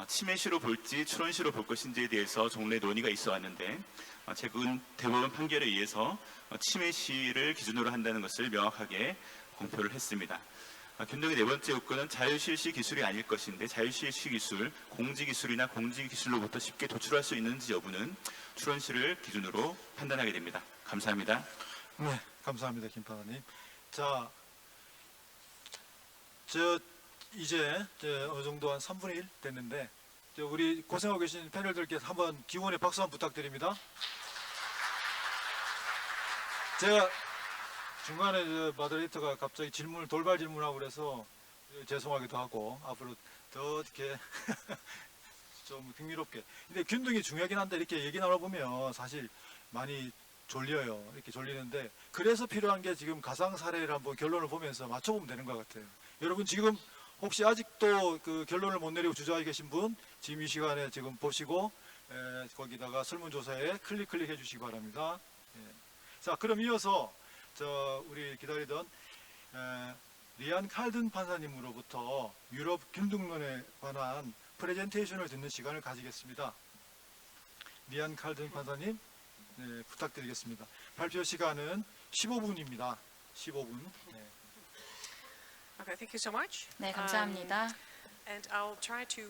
침해시로 볼지 출원시로 볼 것인지에 대해서 종래 논의가 있어 왔는데, 최근 대법원 판결에 의해서 침해시를 기준으로 한다는 것을 명확하게 공표를 했습니다. 균등의 4번째 요건은 자유실시 기술이 아닐 것인데, 자유실시 기술, 공지기술이나 공지기술로부터 쉽게 도출할 수 있는지 여부는 출원시를 기준으로 판단하게 됩니다. 감사합니다. 네, 감사합니다, 김 판사님. 자, 이제 어느 정도 한 3분의 1 됐는데, 우리 고생하고 계신 패널들께서 한번 기원의 박수 한번 부탁드립니다. 제가 중간에 마더레이터가 갑자기 돌발 질문하고 그래서 죄송하기도 하고, 앞으로 더 이렇게 좀 흥미롭게. 근데 균등이 중요하긴 한데, 이렇게 얘기 나눠보면 사실 많이 졸려요. 이렇게 졸리는데 그래서 필요한 게 지금 가상 사례를 한번 결론을 보면서 맞춰보면 되는 것 같아요. 여러분 지금 혹시 아직도 그 결론을 못 내리고 주저하고 계신 분 지금 이 시간에 지금 보시고 거기다가 설문조사에 클릭해 주시기 바랍니다. 예. 자, 그럼 이어서 우리 기다리던 리안 칼든 판사님으로부터 유럽 균등론에 관한 프레젠테이션을 듣는 시간을 가지겠습니다. 리안 칼든 판사님, 네, 부탁드리겠습니다. 발표 시간은 15분입니다. 15분. 네. Okay, thank you so much. 네, 감사합니다. And I'll try to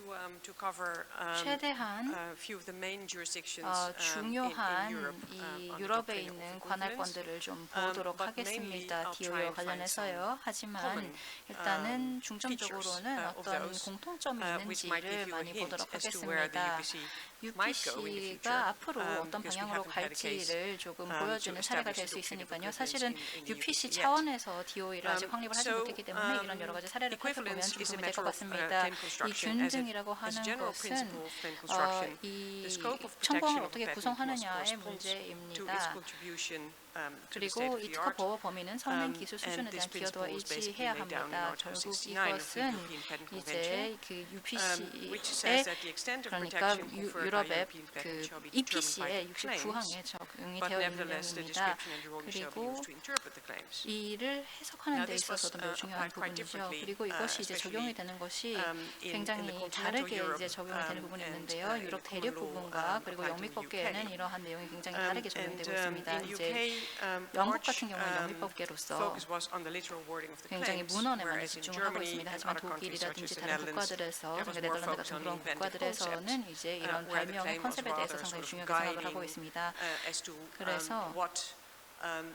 cover 최대한 a few of the main jurisdictions 중요한 in Europe 이 on the 유럽에 doctrine of 있는 the 관할권들을 좀 보도록 but mainly 하겠습니다. I'll try DOE와 and find 관련해서요. 하지만 common, 일단은 features, 중점적으로는 of 어떤 those, 공통점이 which might 있는지를 give you a 많이 hint 보도록 as to where the 하겠습니다. UPC might go in the future. UPC가 앞으로 어떤 because we 방향으로 haven't had a case, 갈지를 조금 to 보여주는 사례가 될 establish 수 the doctrine of 있으니까요. equivalence 사실은 in the UPC yet. 차원에서 DOE를 아직 확립을 하지 So, 못했기 때문에 이런 여러 가지 사례를 살펴보면 equivalence 좀 is a 도움이 될 것 matter of 같습니다. claim 이 construction 균등이라고 as a 하는 general 것은 principle of claim construction. 이 The scope of 청구항을 protection of 어떻게 a patent must 구성하느냐의 correspond to 문제입니다. its contribution to the state 그리고 of 이 the 특허 art. 보호 범위는 성능 기술 수준에 And 대한 this 기여도와 principle is basically 일치해야 laid down in 합니다. Article 결국 69 of the 이것은 European Patent 이제 Convention, 그 which UPC의 says that the extent of 그러니까 protection conferred by 유럽의 European 그 patent shall be determined by EPC의 the claims, 69항에 적용이 but 되어 있는 nevertheless the 내용입니다. description and drawing shall be 그리고 used to interpret the claims. 이를 해석하는 Now, 데 this was, 있어서도 매우 중요한 applied quite 부분이죠. differently, 그리고 이것이 이제 적용이 especially, 되는 것이 in 굉장히 the continental 다르게 Europe, 이제 적용이 되는 부분이 and, 있는데요. in 유럽 the 대륙 common law, 부분과 그리고 applied in 영미법계에는 UK. 이러한 내용이 굉장히 다르게 적용되고 있습니다. in 이제 UK, 영국 much, 같은 경우는 영미법계로서 focus was on the literal wording of the 굉장히 claims, 문헌에 많이 whereas in 집중을 하고 Germany 있습니다. and 하지만 other countries such 독일이라든지 as the 다른 Netherlands, 국가들에서 there was more 네덜란드 focus 같은 on 그런 inventive 국가들에서는 concept, 이제 이런 where the 발명의 claim was 컨셉에 대해서 rather 상당히 sort of 중요하게 생각을 하고 guiding, 있습니다. as to 그래서 what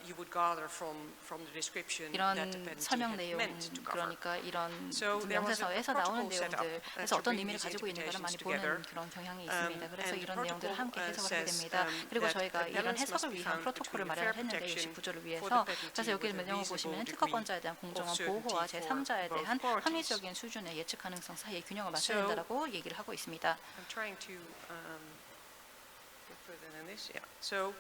you would gather from the description 이런 that the patentee 설명 had 내용, meant to cover. 그러니까 이런 So there was a 명세서에서 나오는 protocol set up, 내용들, 그래서 to 어떤 bring 의미를 these 가지고 있는 것을 많이 interpretations 보는 together. 그런 경향이 있습니다. 그래서 And 이런 the 내용들을 함께 protocol 해석을 하게 says 됩니다. 그리고 that 저희가 a 이런 balance must 해석을 be 위한 found 프로토콜을 between fair 마련을 했는데 이 protection 구조를 for 위해서 the patentee 그래서 여기 with a 내용을 reasonable 보시면 degree 특허권자에 대한 공정한 of 보호와 certainty for 제3자에 both 대한 parties. 합리적인 수준의 예측 가능성 사이의 균형을 맞춰야 So, 된다고 얘기를 하고 있습니다. I'm trying to go further than this. Yeah. So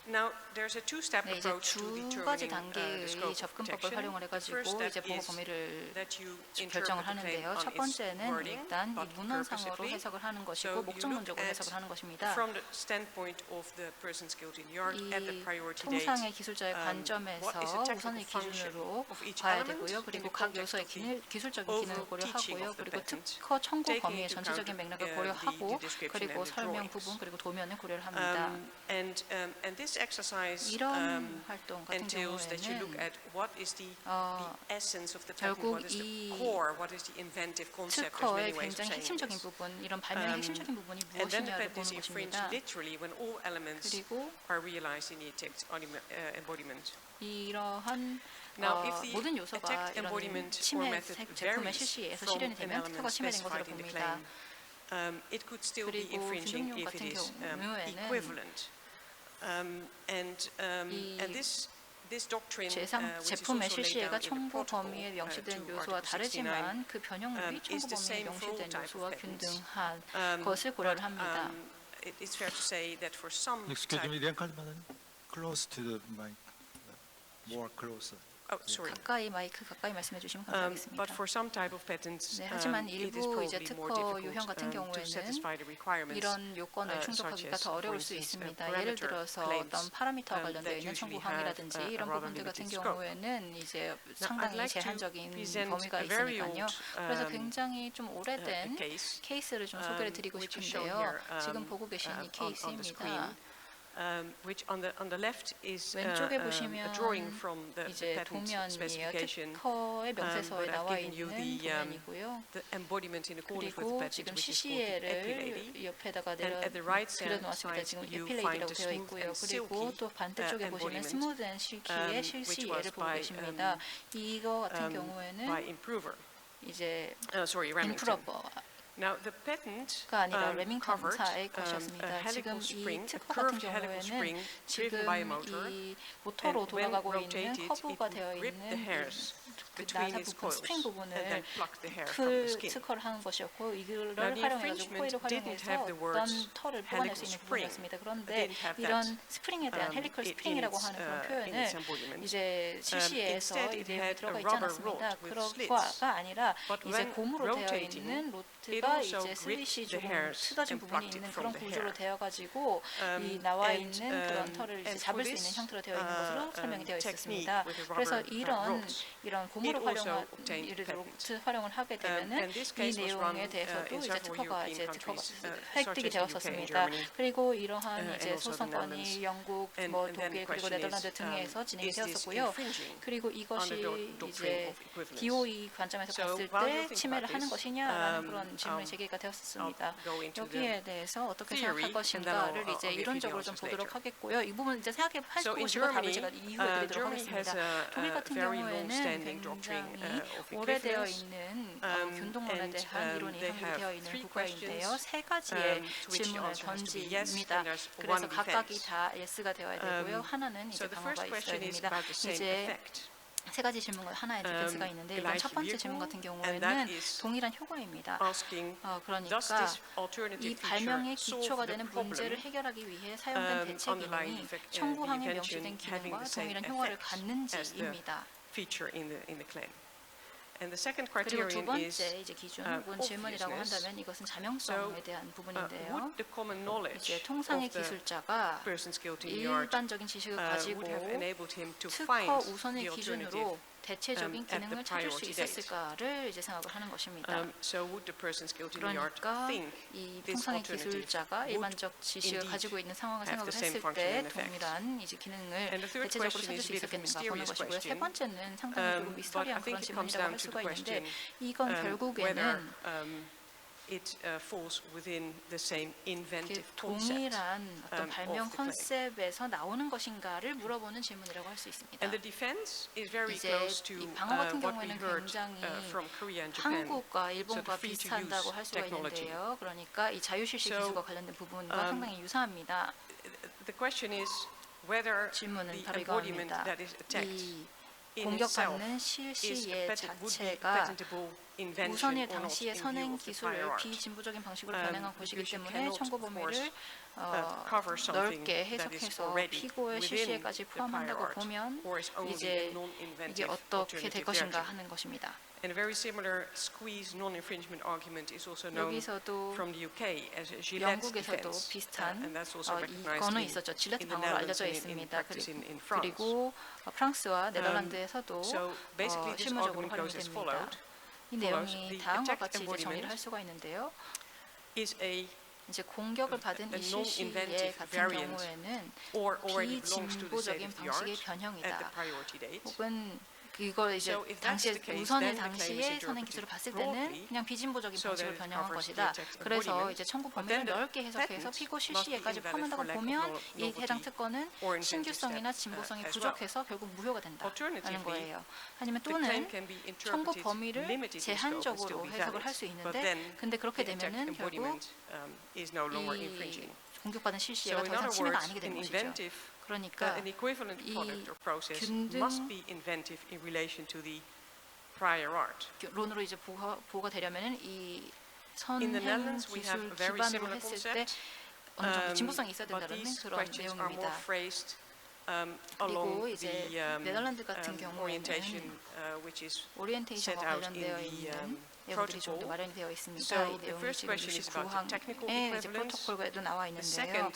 now there's a two-step 네, 이제 approach to 두 가지 determining the 단계의 scope of 접근법을 protection. 활용을 The 해가지고 first step 이제 보호 is 범위를 that you 결정을 interpret the claim 하는데요. on 첫 its 번째는 wording, 일단 이 but 문헌상으로 purposively. 해석을 하는 So 것이고 you 목적문적으로 look 해석을 at 하는 것입니다. from the standpoint of the person skilled in the art at the 이 priority date. 통상의 기술자의 what is 관점에서 the technical 우선의 function 기준으로 of each 봐야 element 되고요. in 그리고 the 각 context 요소의 of the 기술적인 기능을 overall teaching 고려하고요. of the 그리고 patent, 특허 청구 taking 범위의 into 전체적인 account, 맥락을 the 고려하고 description 그리고 and the 설명 drawings. 부분 그리고 도면을 고려를 합니다. And this exercise 이런 활동 같은 entails that you look 경우에는 at what is the essence of the patent, 결국 what is the 이 core, what is the inventive concept. There's 특허의 many ways of 굉장히 saying 핵심적인 this. 부분, 이런 발명의 핵심적인 부분이 And then the 무엇이냐를 patent is 보는 infringed 것입니다. literally when all elements 그리고 are realized in the attacked embodiment. 이러한 Now, if the 모든 요소가 attacked 이런 embodiment or 침해 method 제품의 varies 실시에서 from 실현이 an 되면 element 특허가 침해된 것으로 specified in the 봅니다. claim, it could still be 그리고 infringing 균등용 if it 같은 is 경우에는 equivalent. And this doctrine, which is 제품의 also laid 실시에가 down in the 청구 protocol 범위에 명시된 to 요소와 Article 69, 다르지만 그 변형물이 is 청구 the 범위에 same for all 명시된 type of 요소와 patents. 균등한 것을 고려를 합니다. It's fair to say that for some Excuse type, me, 리안 칼든 판사님. Close to the mic. More closer. oh sorry. 마이크 가까이 말씀해 주시면 But 감사하겠습니다. for some type of patents, 네, 하지만 it is 일부 이제 probably more 특허 유형 difficult 같은 to 경우에는 satisfy the requirements. 이런 요건을 such 충족하기가 as, 더 어려울 for 수 instance, 있습니다. parameter 예를 들어서 claims, 어떤 파라미터와 관련되어 that 있는 usually 청구항이라든지 have a 이런 rather 부분들 같은 limited scope. 경우에는 이제 Now, I'd 상당히 like to 제한적인 present 범위가 a very 있으니까요. old, 그래서 굉장히 좀 오래된 case, 케이스를 좀 소개를 드리고 which is shown 싶은데요. here, 지금 보고 계신 이 on the screen. 케이스입니다. Which on the left is 왼쪽에 a 보시면 drawing from the 이제 patent 도면이에요. specification. 특허의 명세서에 but I've 나와 given you 있는 the, 도면이고요. the embodiment in accordance with the 그리고 patent, 지금 which is called the CCL을 EpiLady. 옆에다가 And at the right 그려놓았습니다. side, 지금 you 에필레이드라고 find the 되어 smooth 있고요. and 그리고 silky, 또 반대쪽에 보시면 embodiment, 스무드 앤 실키의 which 실시 was 예를 보고 by, 계십니다. 이거 같은 by 경우에는 Improver. 이제 Sorry, Remington. 인프로버 Now the patent 가 아니라 레밍턴 covered 사의 a 것이었습니다. 지금 helical 이 spring, a 특허 같은 curved helical 경우에는 spring driven by a motor, 지금 이 모터로 and when 돌아가고 있는 rotated, 커브가 it 되어 would grip the 있는 hairs 그 between 나사 its 부분, coils 스프링 and 부분을 then pluck the hair from the skin. 특허를 하는 것이었고 이거를 Now, the 활용해가지고 코일을 infringement didn't 활용해서 have the 어떤 words 털을 뽑아낼 수 helical 있는 spring. 부분이었습니다. 그런데 It didn't have 이런 that, 스프링에 대한 헬리컬 in 스프링이라고 its, 하는 그런 in 표현을 its embodiment. 이제 실시에서 Instead, 이 it 내용이 had 들어가 a 있지 rubber 않았습니다. rod with slits. 그거가 아니라 But 이제 when 고무로 되어 rotating, 있는 it 로트가 also 이제 슬릿이 gripped the 조금 hairs 틀어진 and 부분이 plucked it 있는 from 그런 the 구조로 hair. 되어가지고 이 나와 있는 그런 털을 이제 and 잡을 for 수 있는 this, 형태로 되어 있는 것으로 설명이 되어 technique 있었습니다. with the 그래서 rubber, 이런 rods, 고무를 it also 활용한 obtained 예를 들어 patent. 로트 활용을 하게 되면은 And this 이 case was run 내용에 대해서도 in 이제 several 특허가 European 이제 특허가 countries, such 획득이 as the UK and 되었었습니다. Germany, 그리고 이러한 이제 and also the Netherlands. 소송권이 영국, And 뭐 then the 독일 그리고 question 네덜란드 is, 등에서 진행이 is this 되었었고요. infringing 그리고 이것이 under the doctrine 이제 of equivalence? DOE 관점에서 So 봤을 while you 때 think 침해를 about 하는 this, 것이냐라는 그런 질문이 I'll 제기가 되었었습니다. go into the 여기에 대해서 어떻게 theory, 생각할 and then I'll 것인가를 이제 give you the 이론적으로 좀 answers 보도록 later. 하겠고요. 이 부분 이제 생각해 So 하시고 in 싶은 답을 Germany, 제가 이후에 드리도록 Germany has 하겠습니다. 독일 a 같은 very 경우에는 long-standing doctrine 굉장히 of 오래되어 equivalence. 있는 균등론에 And, 대한 이론이 they 한국에 되어 have 있는 three 국가인데요. questions, 세 가지의 to which the 질문을 answer has to be yes, 던집니다. and there's 그래서 one 각각이 defense. 다 예스가 되어야 되고요. 하나는 이제 So the 방어가 first 있어야 question is 됩니다. about the same 이제 effect. 세 가지 질문과 하나의 디펜스가 있는데 이건 첫 번째 질문 같은 경우에는 동일한 효과입니다. Asking, does 그러니까 this 이 alternative 발명의 feature 기초가 solve the 되는 problem? 문제를 해결하기 위해 사용된 대체 underlying 기능이 effect, 청구항에 the 명시된 invention having 기능과 the same 동일한 효과를 effect as the 갖는지입니다. feature in the claim. And the second 그리고 두 criterion is 번째 이제 기준 혹은 질문이라고 obviousness. 한다면 이것은 자명성에 대한 부분인데요. would the common knowledge 이제 통상의 of the 기술자가 person skilled in the art 일반적인 지식을 가지고 would have enabled him to 특허 find 우선의 the 기준으로 alternative. 대체적인 at the 기능을 찾을 수 priority date. 있었을까를 이제 생각을 하는 것입니다. So would the person skilled in the art 그러니까 think 이 this 통상의 alternative 기술자가 would 일반적 지식을 indeed 가지고 있는 상황을 have 생각을 the same 했을 function 때 and effect? 동일한 이제 기능을 And the third 대체적으로 question 찾을 is 수 a bit of a 있었겠는가 보는 mysterious 것이고요. 세 question. 번째는 상당히 조금 But I 미스터리한 think 그런 it comes 질문이라고 down 할 to 수가 the 있는데 question 이건 whether 결국에는 it falls within the same 이렇게 inventive concept. 동일한 어떤 발명 of the claim. 컨셉에서 나오는 것인가를 물어보는 질문이라고 할 수 있습니다. And the defense is very 이제 close to 이 방어 같은 what we 경우에는 heard 굉장히 from Korea and Japan. 한국과 일본과 free to 비슷하다고 use 할 수가 technology. 있는데요. 그러니까 이 자유실시 So, 기술과 관련된 부분과 상당히 유사합니다. The question is whether 질문은 the 바로 embodiment 이거입니다. that is attacked 이 in itself 공격받는 is 실시의 would be 자체가 patentable invention 우선일 or not 당시의 in view 선행 of the prior 기술을 art. 비진부적인 방식으로 변형한 것이기 because you 때문에 cannot, 청구 of 범위를 course, cover something 넓게 that is 해석해서 already 피고의 within 실시에까지 the prior 포함한다고 art, 보면 or is only a 이제 이게 non-inventive 어떻게 될 alternative 것인가 version. 하는 것입니다. And a very similar squeeze non-infringement argument is also known 여기서도 from the UK as a Gillette 영국에서도 defense, 비슷한 and that's also recognized 이거는 in, 있었죠. 질레트 in the 방어로 Netherlands 알려져 and in 있습니다. practice in France. 그리고 프랑스와 네덜란드에서도 So basically, this 실무적으로 argument goes as 활용됩니다. followed. 이 내용이 The 다음과 attacked 같이 이제 정리를 embodiment 할 수가 있는데요. is a 이제 공격을 받은 a 이 실시의 non-inventive 같은 variant 경우에는 or already belongs to the state 비진보적인 of the 방식의 art at the 변형이다. priority date. 혹은 이걸 이제 So if that's 당시에 the case, 우선의 then the claim is 당시의 선행 interpreted 기술을 봤을 broadly 때는 그냥 비진보적인 so that 방식으로 it 변형한 covers the 것이다. attacked 그래서 embodiment. 이제 청구 But 범위를 then the 넓게 해석해서 patent 피고 must be 실시에까지 invalid 포함한다고 for lack of 보면 이 novelty 해당 특권은 or 신규성이나 inventive step, 진보성이 as well. 부족해서 결국 무효가 된다는 Alternatively, 거예요. 아니면 The claim 또는 can be 청구 interpreted 범위를 limited in scope and still 제한적으로 be 해석을 valid. 할 수 But 있는데 then 근데 그렇게 the attacked 되면은 결국 embodiment is no longer 이 infringing. 공격받는 So 실시가 더 in 이상 other 침해가 words, 아니게 되는 an 것이죠. inventive, 그러니까 an equivalent 이 product or process 균등- must be inventive in relation to the prior art. 론으로 이제 보호가 되려면은 이 In the 선행 Netherlands, we have 기술 a very 기반으로 similar 했을 때 concept. 어느 정도 진보성이 있어야 But 된다는 these 그런 questions are more 내용입니다. phrased 그리고 along 이제 the 네덜란드 같은 orientation 경우에는 which is 오리엔테이션과 set out in 관련되어 the 있는 내용들이 좀 더 protocol. 마련이 되어 있습니다. So 이 the 내용이 first 지금 question is about the technical 69항의 이제 equivalence. 프로토콜에도 나와 The 있는데요. second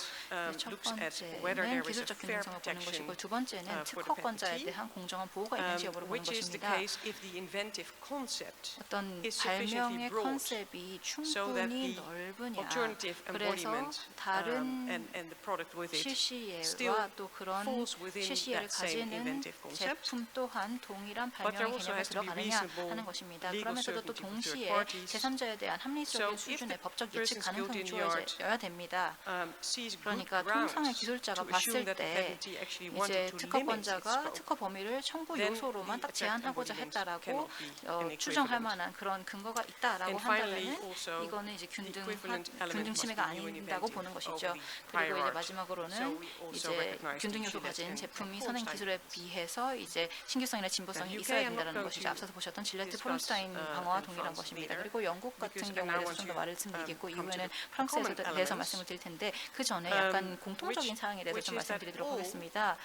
첫 looks at whether 번째는 there is a 기술적 fair 균등성을 보는 protection 것이고 두 번째는 for the 특허권자에 patentee, 대한 공정한 보호가 있는지 여부를 보는 which is the 것입니다. case if the inventive concept 어떤 is sufficiently 발명의 broad 컨셉이 so that 충분히 the 넓으냐. alternative 그래서 embodiment 다른 and the product with it 실시예와 still 또 그런 falls within 실시예를 that same 가지는 inventive concept. 제품 또한 동일한 But there 발명의 also 개념에 has to be 들어가느냐 reasonable 하는 것입니다. legal 그러면서도 또 certainty with 시에 parties. 제3자에 대한 합리적인 So if 수준의 the 법적 예측 person's 가능성이 guilty in yard, 주어져야 됩니다. sees good 그러니까 grounds 통상의 to 기술자가 assume 봤을 that the 때 patentee actually 이제 wanted to limit its 특허권자가 scope, 특허 범위를 청구 then 요소로만 the 딱 제한하고자 effect 했다라고 cannot be an 추정할 equivalent. 만한 그런 근거가 있다라고 And finally, 한다면은 also, 이거는 이제 the equivalent element 균등 침해가 must be new and 아닌다고 inventive 보는 over 것이죠. the 그리고 prior 이제 art. So 마지막으로는 we also 이제 recognize 균등 the 요소 issue that 가진 can 제품이 have 선행 false 기술에 비해서 이제 신규성이나 진보성이 UK, 있어야 I'm not 된다는 going 것이죠. to 앞서서 보셨던 질레트 discuss, 폴스타인 방어와 in 동일한 France 것입니다. neither, 그리고 영국 같은 because I now 경우에 대해서 want 좀 더 to, 말씀드리겠고 come to 이후에는 the 프랑스에 common 대해서 elements, 말씀을 드릴 텐데 그 전에 약간 공통적인 사항에 대해서 좀 which is that 말씀드리도록 all, 하겠습니다.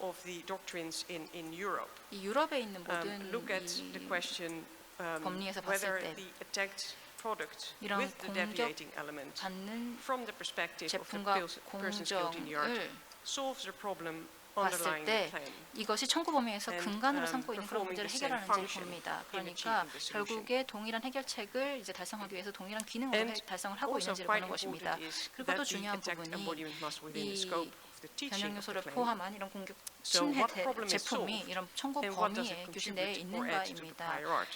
of the doctrines in Europe 이 유럽에 있는 모든 look at the 이 question 법리에서 whether 봤을 때 the attacked product 이런 with the deviating element 받는 from the perspective of the 제품과 person's guilty in yard 공정을 solves the problem 봤을 underlying the 때 claim. 이것이 청구 범위에서 And, 근간으로 삼고 있는 그런 performing 문제를 the same 해결하는지를 function 봅니다. in 그러니까 achieving the solution. 결국에 동일한 해결책을 이제 달성하기 위해서 동일한 기능으로 And 달성을 하고 also 있는지를 quite 보는 것입니다. important is 그리고 또 that the 중요한 attacked 부분이 embodiment must within the 이 scope of the teaching 변형 of the 요소를 claim. 포함한 이런 공격 So 침해 what problem is 제품이 solved 이런 청구 and what does it 범위의 규칙 내에 contribute or add to the 있는가입니다. prior art?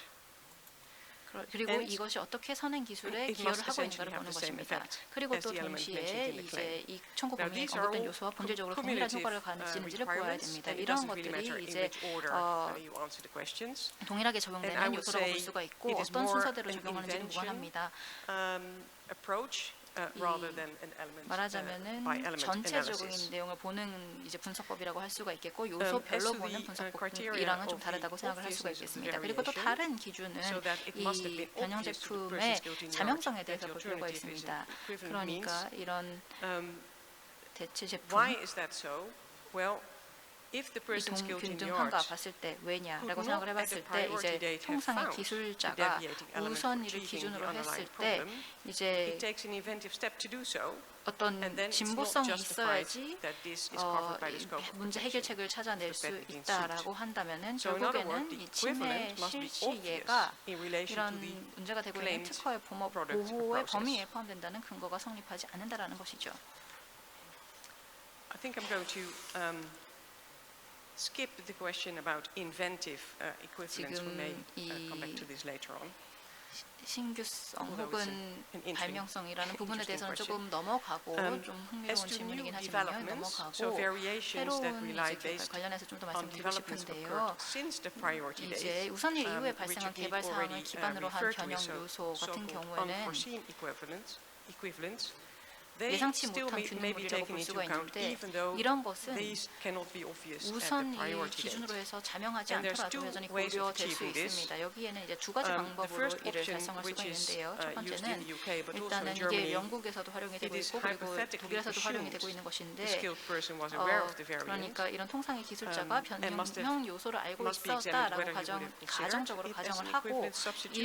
그리고 And 이것이 어떻게 선행 기술에 it 기여를 must 하고 essentially 있는가를 have 보는 the same 것입니다. effect 그리고 as 또 the element 동시에 mentioned in the 이제 claim. 이 청구 Now, 범위에 these are 언급된 all 요소와 본질적으로 동일한 cumulative, 효과를 가지는지를 보아야 requirements, 됩니다. and it 이런 doesn't really matter 것들이 in 이제 which order you answer the questions. 동일하게 And I 적용되는 would 요소라고 볼 say 수가 있고 it is 어떤 more 순서대로 an 적용하는지는 invention, 무관합니다. approach rather than an element 말하자면은 by element 전체적인 analysis. 내용을 보는 이제 분석법이라고 할 수가 있겠고 요소별로 as to 보는 the, 분석법이랑은 좀 criteria 다르다고 of the 생각을 할 수가 obviousness of the 있겠습니다. 그리고 또 variation, 다른 기준은 so that it must have 이 been 변형 obvious to the 제품의 person's guilty in 자명성에 yard 대해서 that 볼 the 필요가 alternative is 있습니다. an equivalent 그러니까 means. 이런 Um, 대체 제품 why is that so? Well, if the person's guilty in 균등한가 yard 봤을 때 왜냐라고 could 생각을 not at the 해봤을 때 priority 이제 date have 통상의 found the 기술자가 deviating element for 우선위를 achieving the 기준으로 했을 underlying 때 problem, 이제 it takes an inventive step to do so, 어떤 and then it's not 진보성이 justified 있어야지 that this is covered by the 이 scope of 문제 protection. 해결책을 찾아낼 수 patent in 있다라고 한다면은 So in other 결국에는 words, the 이 침해 equivalent must be 실시예가 obvious in relation 이런 to the 문제가 되고 있는 claimed 특허의 product 보호의 process. 범위에 포함된다는 근거가 성립하지 않는다라는 것이죠. I think I'm going to skip the question about inventive equivalence. We may come back to this later on. 신규성 Although 혹은 it's an 발명성이라는 부분에 interesting 대해서는 question. 조금 넘어가고 좀 흥미로운 As to new 질문이긴 하지만요. developments, 넘어가고 so variations that 새로운 rely 이제 개발 based 관련해서 좀 더 on 말씀드리고 developments 싶은데요. occurred since the priority 이제 date, 우선일 이후에 which 발생한 we 개발 사항을 already 기반으로 한 referred to 변형 as 요소 같은 so-called 경우에는 unforeseen equivalents. They 예상치 still 못한 may be 균등물이라고 taken 볼 into 수가 account, 있는데 even though 이런 것은 these cannot be obvious at the 우선일 priority 기준으로 date. 해서 자명하지 And there's 않더라도 two 여전히 ways of 고려될 수 achieving this. 있습니다. 여기에는 이제 두 가지 The 방법으로 first 이를 option, 달성할 수가 which is 있는데요. 첫 used in 번째는 the UK, but also 일단은 in 이게 Germany, 영국에서도 활용이 되고 it is 있고 그리고 hypothetically 독일에서도 활용이 assumed 되고 있는 the 것인데 skilled person was aware of the variant. 그러니까 이런 통상의 기술자가 and must 변형 요소를 알고 must be examined 있었다라고 whether he would have considered 가정적으로 it as 가정을 an 하고 equivalent substitute.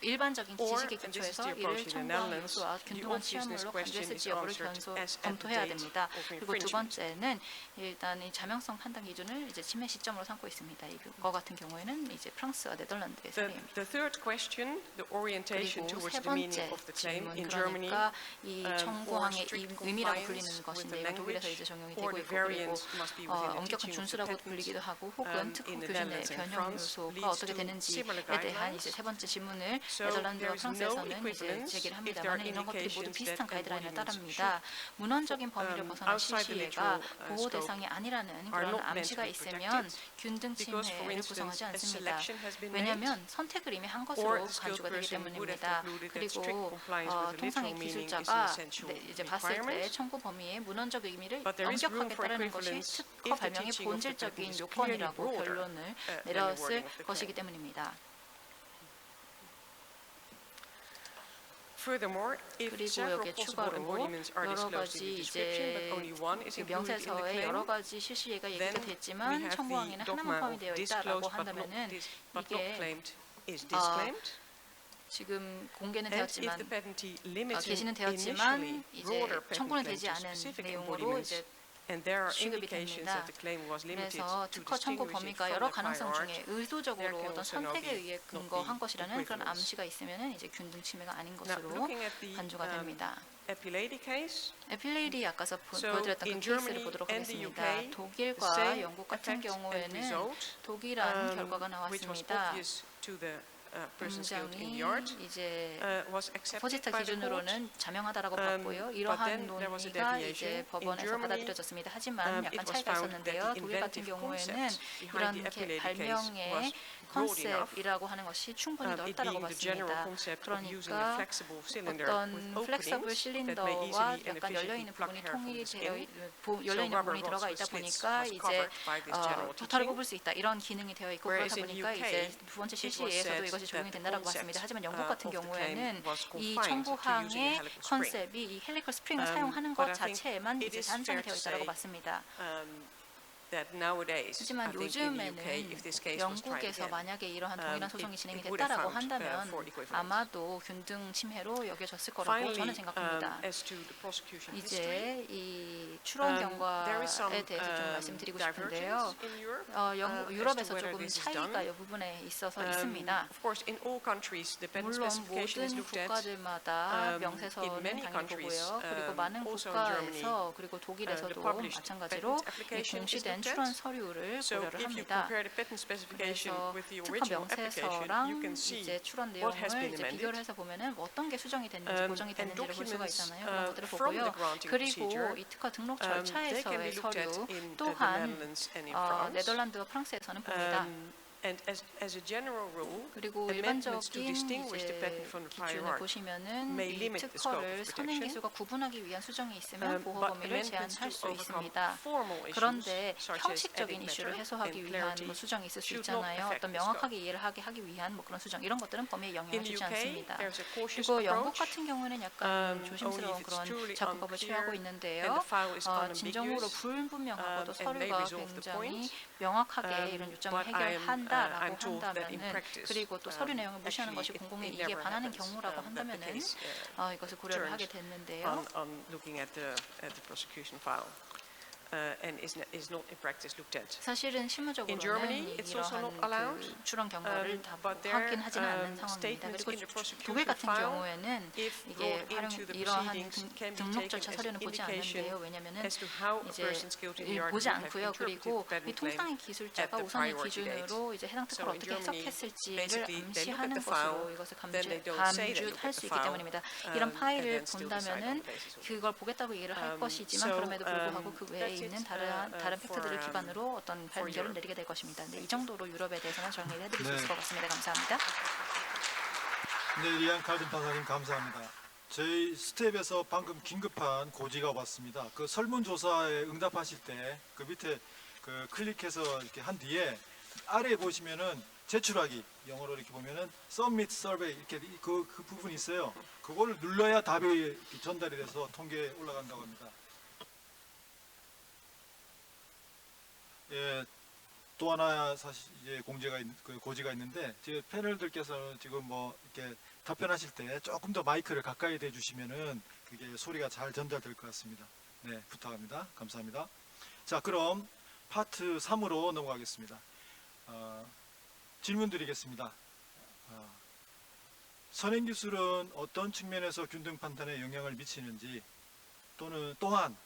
일반적인 Or, 지식에 and this is 기초해서 the 이를 approach in the 청구한 Netherlands, 요소와 the 균등한 obviousness 시험물로 question 간주했을지 is 여부를 answered as at the 검토해야 date 됩니다. of 그리고 두 infringement. 번째는 일단 이 자명성 판단 기준을 이제 침해 시점으로 삼고 있습니다. 이거 같은 경우에는 이제 프랑스와 네덜란드의 사례입니다. The third question, the orientation 그리고 towards 세 the meaning 번째 of the claim 질문 in Germany, 그러니까 이 or 청구항의 strict 의미라고 compliance 불리는 with 것인데 the 이거 독일에서 language, 이제 적용이 or 되고 the 있고 그리고 variance must be within the 엄격한 teaching of the 준수라고 patent, 불리기도 하고 혹은 특허 in the 교준의 Netherlands and 변형 France 요소가 leads 어떻게 to 되는지에 similar 대한 guidelines. 이제 세 번째 질문을 So 네덜란드와 there is no 프랑스에서는 이제 equivalence 제기를 if there are 합니다만 이런 것들이 모두 indications 비슷한 that 가이드라인을 embodiments 따릅니다. 문헌적인 범위를 벗어난 outside the 실시가 literal, 보호 scope 대상이 아니라는 are 그런 not meant 암시가 to be 있으면 protected 균등 because, for 침해를 instance, 구성하지 a 않습니다. selection has been made, 왜냐하면 선택을 이미 한 or 것으로 a skilled 간주가 되기 person would have 때문입니다. concluded that strict 그리고 compliance with the 통상의 literal meaning is an 기술자가 essential 이제 봤을 때 requirement. 청구 범위의 문헌적 의미를 But there is room 엄격하게 for 따르는 것이 equivalence 특허 if the 발명의 teaching of the patent 본질적인 is clearly 요건이라고 broader 결론을 than the 내렸을 wording of the 것이기 claim. 때문입니다. Furthermore, if 그리고 several 여기에 possible 추가로 embodiments are 여러 disclosed 가지 in the description, but 이제 only one is 그 included in the 명세서에 claim, 여러 가지 실시예가 얘기가 then we 됐지만 have the 청구항에는 하나만 dogma 포함이 of 되어 있다라고 disclosed 한다면은 but not 이게 claimed is disclaimed. 지금 공개는 And if the 되었지만 patentee limits 게시는 initially 되었지만 이제 broader patent 청구는 claim 되지 to 않은 specific 내용으로 embodiments, 이제 and there are 취급이 indications 됩니다. that the claim was limited 그래서 to 특허 청구 distinguish it 범위가 from 여러 the prior 가능성 art, 중에 의도적으로 there can 어떤 also now 선택에 be 의해 not 근거한 be 것이라는 그런 equivalence. 암시가 있으면은 이제 균등 침해가 아닌 Now, 것으로 looking at the 간주가 됩니다. Epilady case, 에필레이리 아까서 So, 보여드렸던 그 in 케이스를 Germany 보도록 and the 하겠습니다. UK, the 독일과 same 영국 같은 effect and 경우에는 result, 독일한 결과가 which was 나왔습니다. obvious to the persons killed in the 굉장히 yard 이제 was accepted 포지타 by the court. 기준으로는 자명하다라고 but 봤고요. 이러한 then there was a 논의가 deviation. 이제 In 법원에서 Germany, 받아들여졌습니다. 하지만 it 약간 was 차이가 found that 있었는데요. the 독일 같은 inventive 경우에는 concept behind 이런 the epileptic case 발명의 was broad enough. 컨셉이라고 하는 것이 충분히 It 넓다라고 being the general 봤습니다. concept of using a 그러니까 flexible cylinder 어떤 with 플렉서블 openings that may 실린더와 easily and 약간 열려 있는 efficiently pluck 부분이 hair from the 통일되어 skin. 열려 있는 So 부분이 rubber 들어가 rods 있다 with slits 보니까 was 이제 covered by this general 털을 teaching. 뽑을 수 있다 이런 기능이 되어 있고 Whereas 그렇다 in 보니까 UK, 이제 두 번째 it was 실시에서도 said 이것이 적용이 that the 된다라고 concept, 봤습니다. 하지만 영국 같은 of the claim 경우에는 was 이 confined to using a 청구항의 helical spring. 컨셉이 이 헬리컬 스프링을 사용하는 but 것 I think 자체에만 it 이제 is 한정이 fair 되어 to 있다라고 say, 봤습니다. that nowadays, I 하지만 think in the 요즘에는 UK, if this case was tried 영국에서 again, 만약에 이러한 동일한 소송이 진행이 it would have 됐다라고 found, 한다면 for equivalence. 아마도 균등 침해로 여겨졌을 거라고 Finally, 저는 생각합니다. as to the prosecution history, 이제 이 추론 there is some 경과에 대해서 좀 말씀드리고 싶은데요. divergence in Europe. 유럽에서 whether 조금 this is 차이가 done. 이 부분에 있어서 있습니다. Of course, in all countries, the patent 물론 specification is 모든 looked at. 국가들마다 in 명세서는 many 당연히 countries, 보고요. 그리고 많은 also in Germany, 국가에서 그리고 독일에서도 published 마찬가지로 patent application 이 is 공시된 looked at. 출원 서류를 So 고려를 if you 합니다. compare the patent specification 그래서 with the 특허 original application, you 명세서랑 can see 이제 출원 what has 내용을 been 이제 amended. 비교를 해서 보면은 어떤 게 수정이 됐는지 보정이 and 됐는지를 볼 수가 documents, 있잖아요. 그런 것들을 from the 보고요. granting 그리고 procedure, 이 특허 등록 they can be 절차에서의 looked at 서류 in the 또한 Netherlands and in France. 네덜란드와 프랑스에서는 봅니다. And as a general rule, 그리고 amendments to 일반적인 distinguish the 이제 patent from the prior 기준을 art 보시면은 may 이 limit the scope 특허를 of 선행 protection. 기술과 구분하기 위한 수정이 있으면 보호 But 범위를 amendments 제한할 to 수 overcome 있습니다. formal issues, 그런데 such as 형식적인 ethic 이슈를 matter 해소하기 and 위한 clarity, 뭐 수정이 있을 수 should not 있잖아요. affect 어떤 the 명확하게 이해를 하게 하기 위한 뭐 그런 수정 이런 것들은 범위에 In 영향을 the 주지 UK, 않습니다. there's a cautious 그리고 영국 approach. 같은 경우는 약간 only 조심스러운 if it's 그런 truly 작업법을 취하고 unclear 있는데요. and the file is 진정으로 unambiguous, 불분명하고도 and they 서류가 resolve the 굉장히 point. 명확하게 이런 요점을 But I'm 해결한다라고 told that in 한다면은 practice, 그리고 또 서류 내용을 무시하는 것이 actually 공공의 it 이익에 never 반하는 happens, 경우라고 that the 한다면은 case, 이것을 고려를 하게 turns 됐는데요. on looking at the prosecution file, and is not in practice looked at. 사실은 실무적으로는 In Germany, it's also not allowed. 그 출원 경과를 다 But there, 확인하지는 않는 상황입니다. statements 그리고 in the prosecution 독일 같은 file, 경우에는 if 이게 brought into the 이러한 proceedings, can be 등록 taken 절차 as 서류는 보지 indication 않는데요. 왜냐하면은 as to how a 이제 person's guilty in the art 보지 would have 않고요. interpreted 그리고 the patent 이 통상의 claim 기술자가 at the 우선의 priority date. 기준으로 이제 해당 특허를 So in 어떻게 Germany, 해석했을지를 basically, they look at 암시하는 the file, 것으로 이것을 then they don't say they look 감주할 at 수 the 있기 file, 때문입니다. 이런 and 파일을 then still decide on 본다면은 the basis of it. 그걸 보겠다고 얘기를 할 것이지만 so, 그럼에도 불구하고 그 외에 that's it, 있는 다른 for, 팩트들을 기반으로 어떤 for 판결을 Europe. 내리게 될 것입니다. 네, 이 정도로 유럽에 대해서는 정리를 해드릴 수 네. 있을 것 같습니다. 감사합니다. 네, 리안 칼빈 판사님 감사합니다. 저희 스텝에서 방금 긴급한 고지가 왔습니다. 그 설문조사에 응답하실 때 그 밑에 그 클릭해서 이렇게 한 뒤에 아래에 보시면은 제출하기 영어로 이렇게 보면은 submit survey 이렇게 그 부분이 있어요. 그거를 눌러야 답이 이렇게 전달이 돼서 통계에 올라간다고 합니다. 예, 또 하나 사실 이제 고지가 있는데 지금 패널들께서는 지금 뭐 이렇게 답변하실 때 조금 더 마이크를 가까이 대주시면은 그게 소리가 잘 전달될 것 같습니다. 네, 부탁합니다. 감사합니다. 자, 그럼 파트 3으로 넘어가겠습니다. 질문 드리겠습니다. 선행기술은 어떤 측면에서 균등 판단에 영향을 미치는지 또한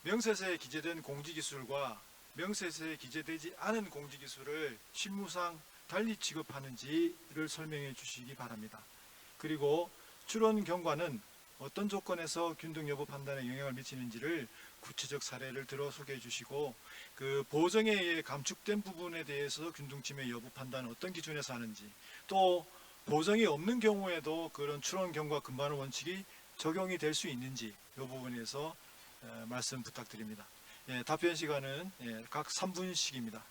명세서에 기재된 공지기술과 명세서에 기재되지 않은 공지기술을 실무상 달리 취급하는지를 설명해 주시기 바랍니다. 그리고 출원 경과는 어떤 조건에서 균등 여부 판단에 영향을 미치는지를 구체적 사례를 들어 소개해 주시고 그 보정에 의해 감축된 부분에 대해서 균등침해 여부 판단은 어떤 기준에서 하는지 또 보정이 없는 경우에도 그런 출원 경과 근반의 원칙이 적용이 될 수 있는지 이 부분에서 말씀 부탁드립니다. 예, 답변 시간은 각 3분씩입니다.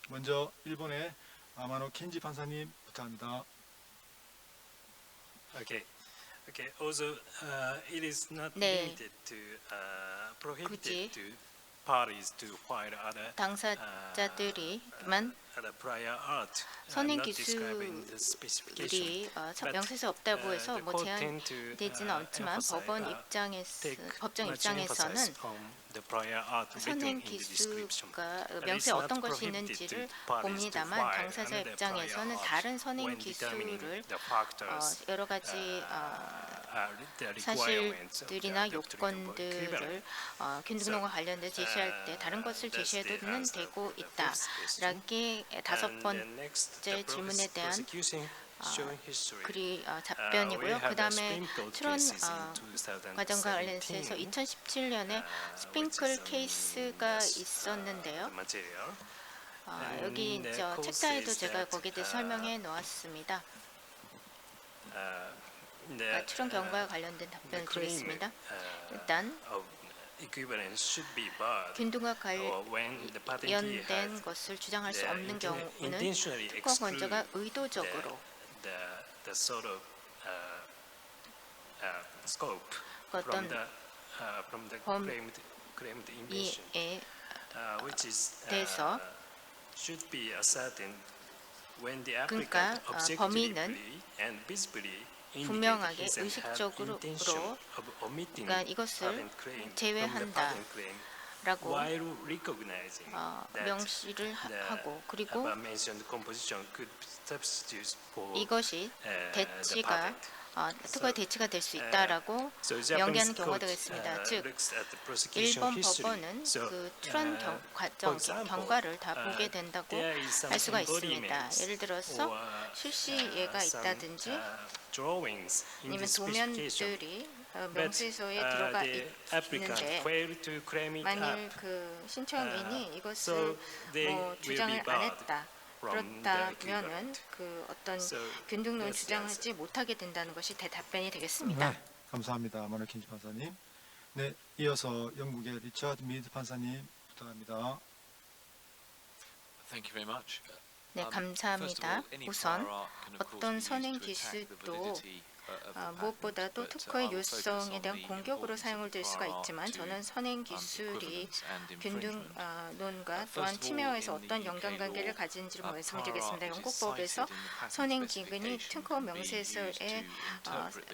먼저 일본의 아마노 켄지 판사님 부탁합니다. Okay. Also, it is not 네. limited to prohibited 굳이 to parties to file 당사자들이만 other prior art, 선행 not describing the specification. 기술이 명세서 없다고 해서 The 뭐 court tend to 제한되지는 않지만 법정 입장에서는 선행 기술과 명세 어떤 것이 있는지를 봅니다만 당사자 입장에서는 다른 선행 기술을 여러 가지 사실들이나 요건들을 균등론과 관련돼 제시할 때 다른 것을 제시해도는 되고 있다. 라는 게 다섯 번째 질문에 대한 showing history. 답변이고요. We had 그 다음에 sprinkle 트론 cases in 과정과 관련해서 2017, 2017년에 스핑클 케이스가 있었는데요. material. 여기 And 이제 the 책자에도 causes 제가 that, 거기에 대해 설명해 놓았습니다. The, 트론 경과와 관련된 the 답변을 claim 드리겠습니다. 일단 of equivalence should be barred 균등과 when the patentee 관련된 has 것을 주장할 수 the 없는 경우는 intentionally 특허 권자가 exclude 의도적으로 the sort of scope 어떤 from the 범- claimed invention, 이에 which is 대해서 should be ascertained when the 그러니까, applicant 범인은 objectively and visibly 분명하게 indicate his and her 의식적으로 intention of omitting 그러니까 이것을 patent claim from the 제외한다. patent claim 라고 while recognizing that 명시를 the 하고 그리고 above mentioned composition could substitute for 이것이 the 대치가 patent. 특허의 대치가 될 수 있다라고 So 명기하는 Japanese 경우가 court, 되겠습니다. 즉 looks at the prosecution 일본 history. 법원은 So, 그 트론 과정 for example, 경과를 다 보게 된다고 there is some 할 수가 있습니다. embodiments 예를 들어서 or, 실시예가 some, 있다든지 drawings in 아니면 the specification. 도면들이 But, 명시서에 들어가 the applicant 있는데 failed to claim it 만일 up. 그 신청인이 이것을 So they 뭐 will 주장을 be 안 barred 했다. from the 그렇다면은 equivalent. 그 어떤 So 균등론을 that's the 주장하지 못하게 된다는 것이 대답변이 되겠습니다. 네, 감사합니다. 마너킨지 판사님. 네, 이어서 영국의 리처드 미드 판사님 부탁합니다. Thank you very much. 네, 감사합니다. 우선 어떤 선행 기술도 무엇보다도 특허의 유효성에 대한 공격으로 사용을 될 수가 있지만 저는 선행 기술이 균등론과 또한 침해와에서 어떤 연관관계를 가지는지를 말씀을 드리겠습니다. 영국법에서 선행 기근이 특허 명세서에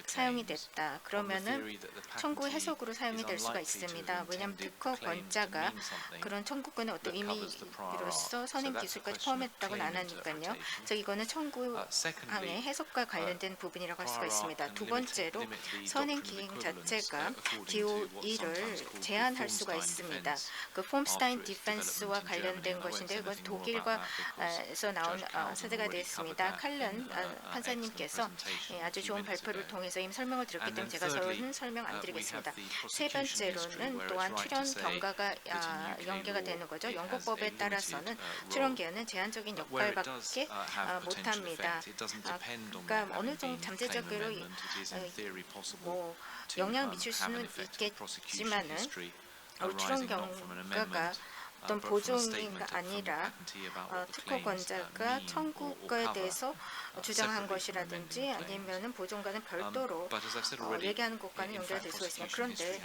사용이 됐다. 그러면은 청구 해석으로 사용이 될 수가 있습니다. 왜냐하면 특허 권자가 그런 청구권의 어떤 의미로서 선행 기술까지 포함했다고는 안 하니까요. 즉 이거는 청구항의 해석과 관련된 부분이라고 할 수가 있습니다. 두 번째로 선행 기행 자체가 DOE를 제한할 수가 있습니다. 그 폼스타인 디펜스와 관련된 것인데 이건 독일과에서 나온 사례가 되었습니다. 칼른 판사님께서 아주 좋은 발표를 통해서 이미 설명을 드렸기 때문에 제가 저는 설명 안 드리겠습니다. 세 번째로는 또한 출연 경과가 연계가 되는 거죠. 영국법에 따라서는 출연계는 제한적인 역할밖에 못합니다. 그러니까 어느 정도 잠재적으로 뭐 영향을 미칠 수는 있겠지만은 출연 경과가 어떤 보존이 아니라 특허권자가 청구가에 대해서 주장한 것이라든지 아니면은 보존과는 별도로 얘기하는 것과는 연결될 수가 있습니다. 그런데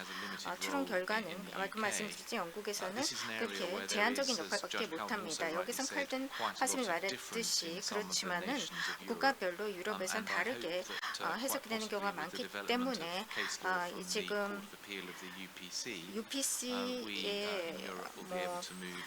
추론 결과는 그 말씀드렸지 영국에서는 그렇게 제한적인 역할밖에 못합니다. 여기선 칼든 하심이 말했듯이 그렇지만은 국가별로 유럽에선 다르게 해석이 되는 경우가 많기 때문에 지금 UPC의 뭐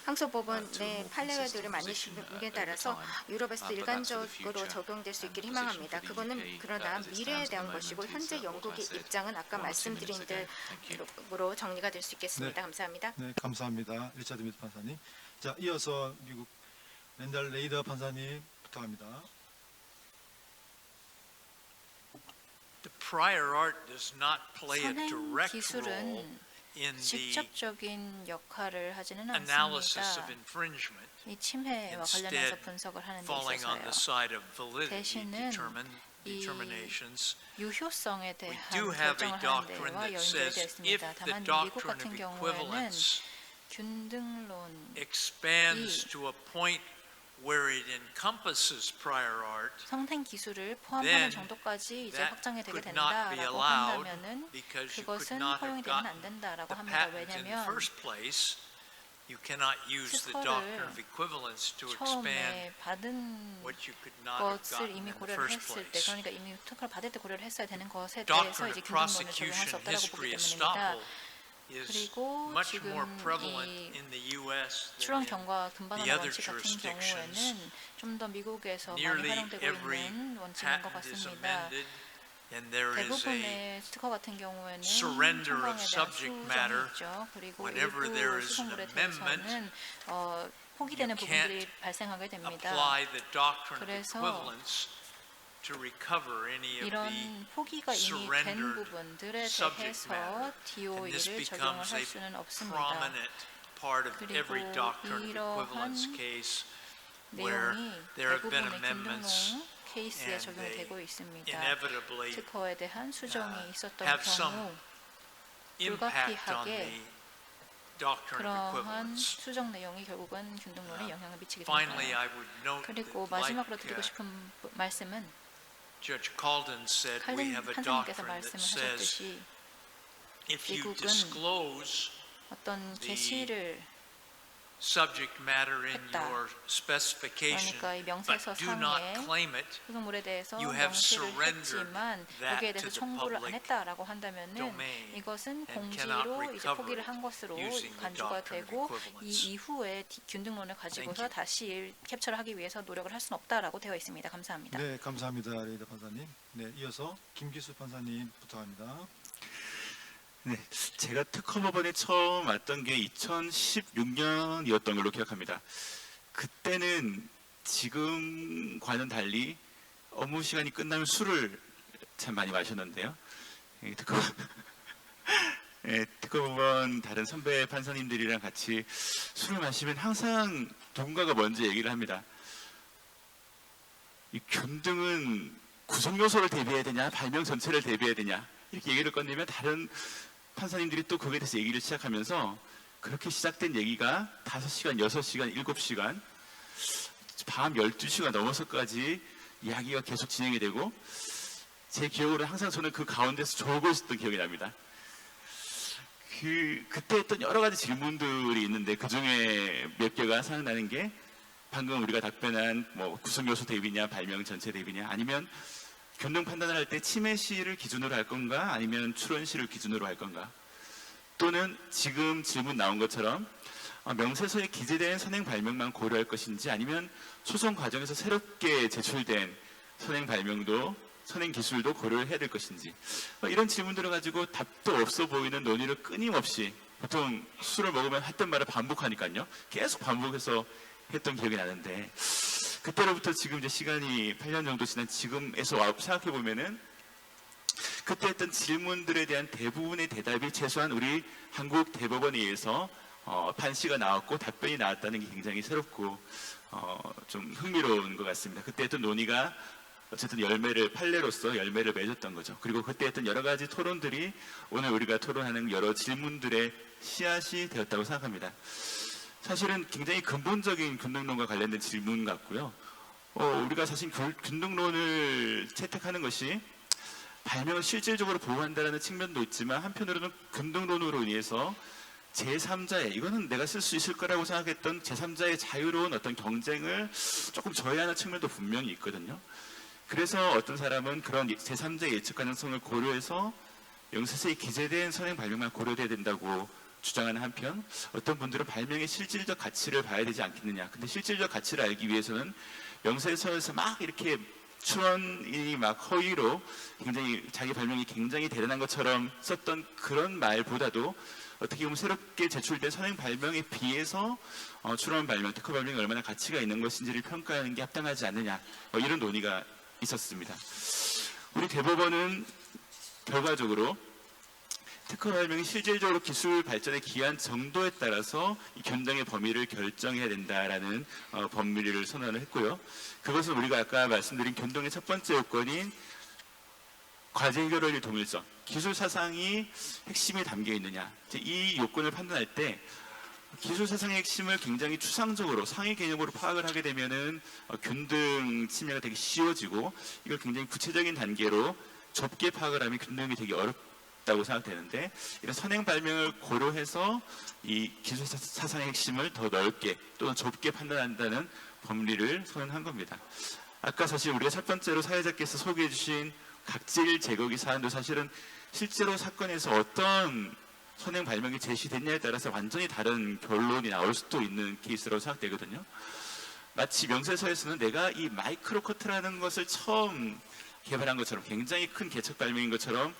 항소법원의 판례들을 만드심에 따라서 유럽에서 일반적으로 적용될 수 있기를 희망합니다. 그거는 그러나 미래에 대한 것이고 현재 영국의 입장은 아까 말씀드린 대로 정리가 될 수 있겠습니다. 네. 감사합니다. 네, 감사합니다. 리처드 미드 판사님. 자, 이어서 미국 랜달 레이더 판사님 부탁합니다. The prior art does not play a 선행 direct role 기술은 in the 직접적인 역할을 하지는 analysis 않습니다. of infringement, 이 침해와 관련해서 instead 분석을 하는 데 falling on the 있어서요. side of validity 대신은 determinations. 유효성에 대한 do have a 결정을 하는 doctrine 데와 that 연결되어 says if 있습니다. the 다만 미국 doctrine 같은 of 경우에는 equivalence 균등론 expands to a point where it encompasses prior art, 선행 기술을 포함하는 then 정도까지 이제 that 확장이 되게 could not be 된다라고 allowed 한다면은 because you could 그것은 not 허용이 have 되면 안 gotten 된다라고 the 합니다. patent in the 왜냐하면 first place. You cannot use the 특허를 doctrine of equivalence to expand 처음에 받은 what you could not have 것을 gotten 이미 in the 고려를 first 했을 때, place. 그러니까 이미 특허를 받을 때 고려를 했어야 되는 것에 대해서 Doctrine 이제 of 균등론을 적용할 수 prosecution 없다라고 history 보기 때문입니다. estoppel is 그리고 much more 지금 prevalent 이 in the U.S. 출원 than in 경과 금반원 the other 원칙 같은 jurisdictions. 경우에는 좀 더 미국에서 많이 Nearly 활용되고 every 있는 원칙인 것 patent is 같습니다. amended, and there is a 대부분의 특허 같은 경우에는 surrender of 청구에 대한 subject matter 수정이 있죠. 그리고 whenever there 일부 is 수송물에 an amendment. 대해서는 포기되는 You 부분들이 can't 발생하게 됩니다. apply the doctrine of 그래서 equivalence to recover any of the 이런 포기가 이미 된 surrendered 부분들에 subject 대해서 matter. And this DOE를 적용을 becomes 할 a 수는 없습니다. prominent part of every 그리고 doctrine of 이러한 equivalence case where 내용이 there have been 대부분의 amendments 균등론 케이스에 and 적용이 they 되고 있습니다. inevitably 특허에 대한 수정이 있었던 have some 경우 impact on 불가피하게 the doctrine of 그러한 equivalence. 수정 내용이 결국은 균등론에 영향을 미치게 Finally, 됩니다. I would note 그리고 that 마지막으로 like 드리고 싶은 말씀은 Judge Calden said, we 칼든 have a 판사님께서 doctrine that 말씀을 says 하셨듯이 if you 미국은 disclose 어떤 the 게시를 subject matter in 했다. your specification, 그러니까 이 명세서 but do not 상에 claim it, 소송물에 대해서 you have 명시를 surrendered 했지만 that 여기에 to 대해서 the 청구를 안 public 했다라고 한다면은 domain 이것은 and cannot 공지로 이제 recover 포기를 한 것으로 using the 간주가 doctrine of 되고 equivalence. 이 이후에 균등론을 가지고서 you. 다시 캡처를 하기 위해서 노력을 할 수는 없다라고 되어 있습니다. 감사합니다. 네, 감사합니다, 레이더 판사님. 네, 이어서 김기수 판사님 부탁합니다. 네, 제가 특허법원에 처음 왔던 게 2016년이었던 걸로 기억합니다. 그때는 지금과는 달리 업무 시간이 끝나면 술을 참 많이 마셨는데요. 특허법원 다른 선배 판사님들이랑 같이 술을 마시면 항상 누군가가 먼저 얘기를 합니다. 이 균등은 구성 요소를 대비해야 되냐, 발명 전체를 대비해야 되냐, 이렇게 얘기를 꺼내면 다른 판사님들이 또 거기에 대해서 얘기를 시작하면서 그렇게 시작된 얘기가 5시간, 6시간, 7시간, 밤 12시가 넘어서까지 이야기가 계속 진행이 되고 제 기억으로는 항상 저는 그 가운데서 졸고 있었던 기억이 납니다. 그때 했던 여러 가지 질문들이 있는데 그 중에 몇 개가 생각나는 게 방금 우리가 답변한 뭐 구성 요소 대비냐, 발명 전체 대비냐, 아니면 균등 판단을 할 때 침해 시를 기준으로 할 건가, 아니면 출원 시를 기준으로 할 건가, 또는 지금 질문 나온 것처럼 명세서에 기재된 선행 발명만 고려할 것인지, 아니면 소송 과정에서 새롭게 제출된 선행 발명도 선행 기술도 고려를 해야 될 것인지, 이런 질문들을 가지고 답도 없어 보이는 논의를 끊임없이 보통 술을 먹으면 했던 말을 반복하니까요. 계속 반복해서 했던 기억이 나는데 그때로부터 지금 이제 시간이 8년 정도 지난 지금에서 생각해 보면은 그때 했던 질문들에 대한 대부분의 대답이 최소한 우리 한국 대법원에 의해서 판시가 나왔고 답변이 나왔다는 게 굉장히 새롭고 좀 흥미로운 것 같습니다. 그때 했던 논의가 어쨌든 판례로서 열매를 맺었던 거죠. 그리고 그때 했던 여러 가지 토론들이 오늘 우리가 토론하는 여러 질문들의 씨앗이 되었다고 생각합니다. 사실은 굉장히 근본적인 균등론과 관련된 질문 같고요. 우리가 사실 균등론을 채택하는 것이 발명을 실질적으로 보호한다는 측면도 있지만 한편으로는 균등론으로 인해서 제3자의, 이거는 내가 쓸 수 있을 거라고 생각했던 제3자의 자유로운 어떤 경쟁을 조금 저해하는 측면도 분명히 있거든요. 그래서 어떤 사람은 그런 제3자의 예측 가능성을 고려해서 명세서에 기재된 선행 발명만 고려돼야 된다고 주장하는 한편, 어떤 분들은 발명의 실질적 가치를 봐야 되지 않겠느냐. 근데 실질적 가치를 알기 위해서는 명세서에서 막 이렇게 추론이 막 허위로 굉장히 자기 발명이 굉장히 대단한 것처럼 썼던 그런 말보다도 어떻게 보면 새롭게 제출된 선행 발명에 비해서 추론 발명, 특허 발명이 얼마나 가치가 있는 것인지를 평가하는 게 합당하지 않느냐, 이런 논의가 있었습니다. 우리 대법원은 결과적으로 특허 발명이 실질적으로 기술 발전에 기여한 정도에 따라서 이 균등의 범위를 결정해야 된다라는 법률을 선언을 했고요. 그것은 우리가 아까 말씀드린 균등의 첫 번째 요건인 과제 해결 원리 동일성, 기술 사상이 핵심에 담겨 있느냐, 이 요건을 판단할 때 기술 사상의 핵심을 굉장히 추상적으로 상위 개념으로 파악을 하게 되면은 균등 침해가 되게 쉬워지고, 이걸 굉장히 구체적인 단계로 좁게 파악을 하면 균등이 되게 어렵다고 생각되는데, 이런 선행 발명을 고려해서 이 기술 사상의 핵심을 더 넓게 또는 좁게 판단한다는 법리를 선언한 겁니다. 아까 사실 우리가 첫 번째로 사회자께서 소개해 주신 각질 제거기 사안도 사실은 실제로 사건에서 어떤 선행 발명이 제시됐냐에 따라서 완전히 다른 결론이 나올 수도 있는 케이스라고 생각되거든요. 마치 명세서에서는 내가 이 마이크로 커트라는 것을 처음 개발한 것처럼, 굉장히 큰 개척 발명인 것처럼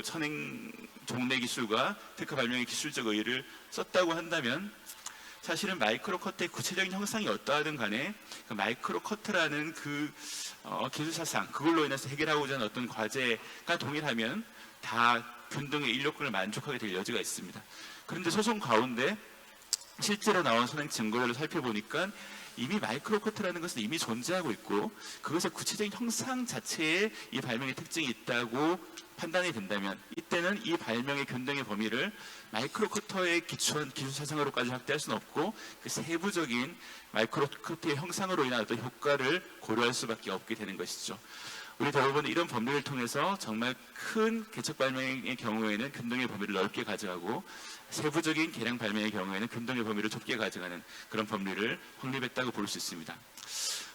선행 종래 기술과 특허 발명의 기술적 의의를 썼다고 한다면, 사실은 마이크로 커트의 구체적인 형상이 어떠하든 간에 그 마이크로 커트라는 그 기술 사상, 그걸로 인해서 해결하고자 하는 어떤 과제가 동일하면 다 균등의 인력권을 만족하게 될 여지가 있습니다. 그런데 소송 가운데 실제로 나온 선행 증거들을 살펴보니까 이미 마이크로 커트라는 것은 이미 존재하고 있고 그것의 구체적인 형상 자체에 이 발명의 특징이 있다고 판단이 된다면 이때는 이 발명의 균등의 범위를 마이크로 커터에 기초한 기술 사상으로까지 확대할 수는 없고 그 세부적인 마이크로 커터의 형상으로 인한 어떤 효과를 고려할 수밖에 없게 되는 것이죠. 우리 대법원은 이런 법률을 통해서 정말 큰 개척 발명의 경우에는 균등의 범위를 넓게 가져가고 세부적인 개량 발명의 경우에는 균등의 범위를 좁게 가져가는 그런 법률을 확립했다고 볼 수 있습니다.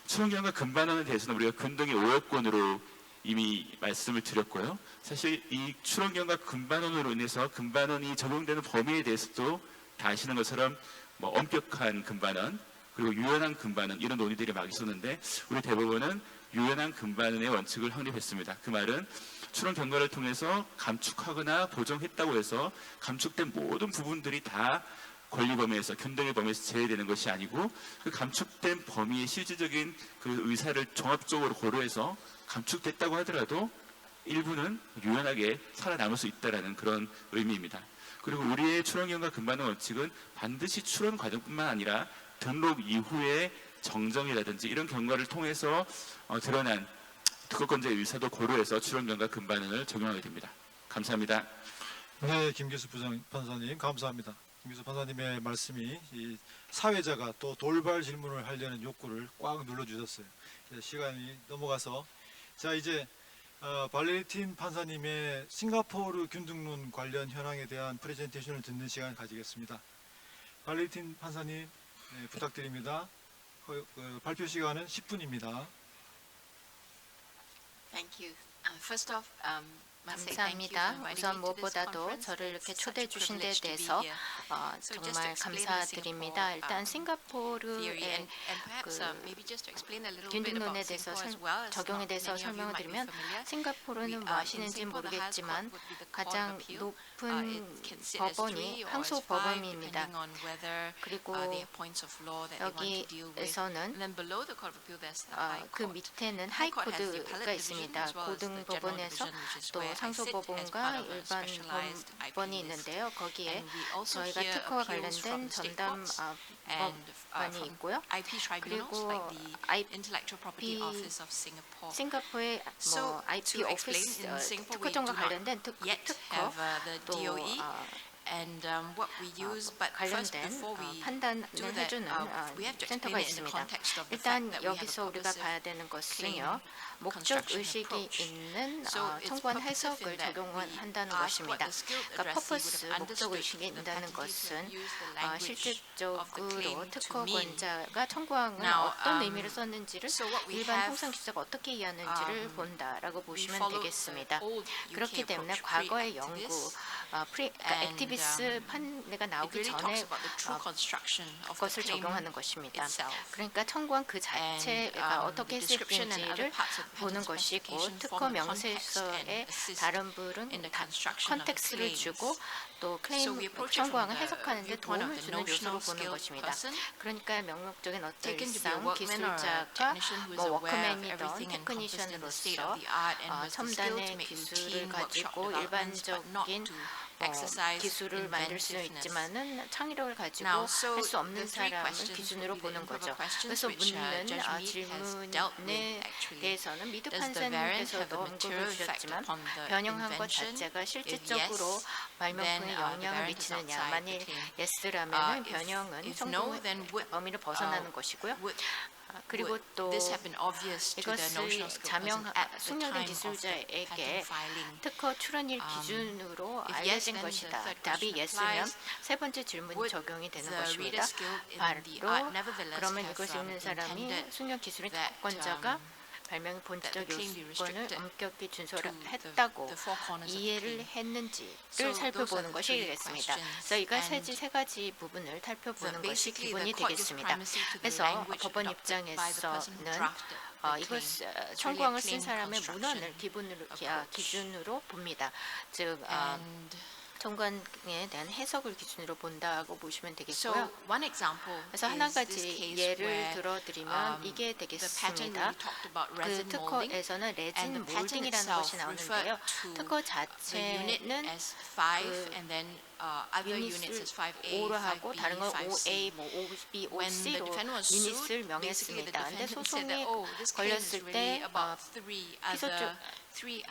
추론경과 금반원에 대해서는 우리가 균등의 5여권으로 이미 말씀을 드렸고요. 사실 이 추론경과 금반원으로 인해서 금반원이 적용되는 범위에 대해서도 다 아시는 것처럼 뭐 엄격한 금반원 그리고 유연한 금반원 이런 논의들이 막 있었는데 우리 대법원은 유연한 금반원의 원칙을 확립했습니다. 그 말은 추론 경과를 통해서 감축하거나 보정했다고 해서 감축된 모든 부분들이 다 권리 범위에서 균등의 범위에서 제외되는 것이 아니고 그 감축된 범위의 실질적인 그 의사를 종합적으로 고려해서 감축됐다고 하더라도 일부는 유연하게 살아남을 수 있다는 그런 의미입니다. 그리고 우리의 추론 경과 금반원 원칙은 반드시 추론 과정뿐만 아니라 등록 이후에 정정이라든지 이런 경과를 통해서 드러난 특허권자의 의사도 고려해서 추론 경과 금반원을 적용하게 됩니다. 감사합니다. 네, 김기수 판사님 감사합니다. 김기수 판사님의 말씀이 이 사회자가 또 돌발 질문을 하려는 욕구를 꽉 눌러주셨어요. 시간이 넘어가서 자 이제 발레리틴 판사님의 싱가포르 균등론 관련 현황에 대한 프레젠테이션을 듣는 시간 가지겠습니다. 발레리틴 판사님 네, 부탁드립니다. 발표 시간은 10분입니다. Thank you. First off, 감사합니다. 우선 무엇보다도 저를 이렇게 초대해 주신 데 대해서 정말 감사드립니다. 일단 싱가포르의 균등론에 대해서 적용에 대해서 설명을 드리면 싱가포르는 뭐 아시는지 모르겠지만 가장 높은 법원이 항소 법원입니다. 그리고 여기에서는 그 밑에는 하이코드가 있습니다. 고등법원에서 또 상소법원과 일반 법원이 있는데요. 거기에 저희가 특허와 관련된 전담 법원이 있고요. 그리고 싱가포르의 뭐 IP 오피스 특허청과 관련된 특허 또 관련된 판단을 해주는 센터가 있습니다. 일단 여기서 우리가 봐야 되는 것은요. 목적 의식이 있는 청구한 해석을 적용한다는 것입니다. 그러니까 퍼포스, 목적 의식이 있다는 것은 실질적으로 특허권자가 청구항을 어떤 의미를 썼는지를 일반 통상 기자가 어떻게 이해하는지를 본다라고 보시면 되겠습니다. 그렇기 때문에 과거의 연구, 액티비스 판례가 나오기 전에 것을 적용하는 것입니다. 그러니까 청구한 그 자체가 어떻게 했을지를 보는 것이고 특허 명세서의 다른 부분 컨텍스트를 주고 또 클레임 청구항을 해석하는 데 도움을 주는 요소로 보는 것입니다. 그러니까 명목적인 어떤 일상 기술자가 뭐 워크맨이든 테크니션으로서 첨단의 기술을 가지고 일반적인 기술을 만들 수는 있지만은 창의력을 가지고 할 수 없는 사람을 기준으로 보는 거죠. 그래서 묻는 질문에 대해서는 미드 판사님께서도 언급을 주셨지만 변형한 것 자체가 실질적으로 발명품에 영향을 미치느냐. 만일 예스라면 변형은 성공 범위를 벗어나는 것이고요. 그리고 또 이것을 숙련된 기술자에게 특허 출원일 기준으로 알려진 것이다. 답이 예스면 세 번째 질문이 적용이 되는 것입니다. 바로 그러면 이것을 읽는 사람이 숙련 기술의 특허권자가 발명의 본질적 요건을 엄격히 준수를 했다고 이해를 했는지를 살펴보는 것이 되겠습니다. 저희가 세 가지 부분을 살펴보는 것이 기본이 되겠습니다. 그래서 법원 입장에서는 이것 청구항을 쓴 사람의 문헌을 기준으로 봅니다. 즉 청구안에 대한 해석을 기준으로 본다고 보시면 So 되겠고요. one example 그래서 하나 is this 가지 case 예를 where 들어드리면 이게 the pattern 되겠습니다. really talked about 그 resin molding, 특허에서는 and 레진 the pattern 몰딩이라는 itself 것이 referred 나오는데요. to 특허 the unit 자체는 as 5 그 and then other units 유닛을 as 5A, 5로 하고 5B, 다른 건 5C. 5A, 뭐 5B, When the 5C로 defendant was 유닛을 sued, basically the 명했습니다. 근데 defendant said that, 소송이 oh, this case is 걸렸을 really 때 about three 피소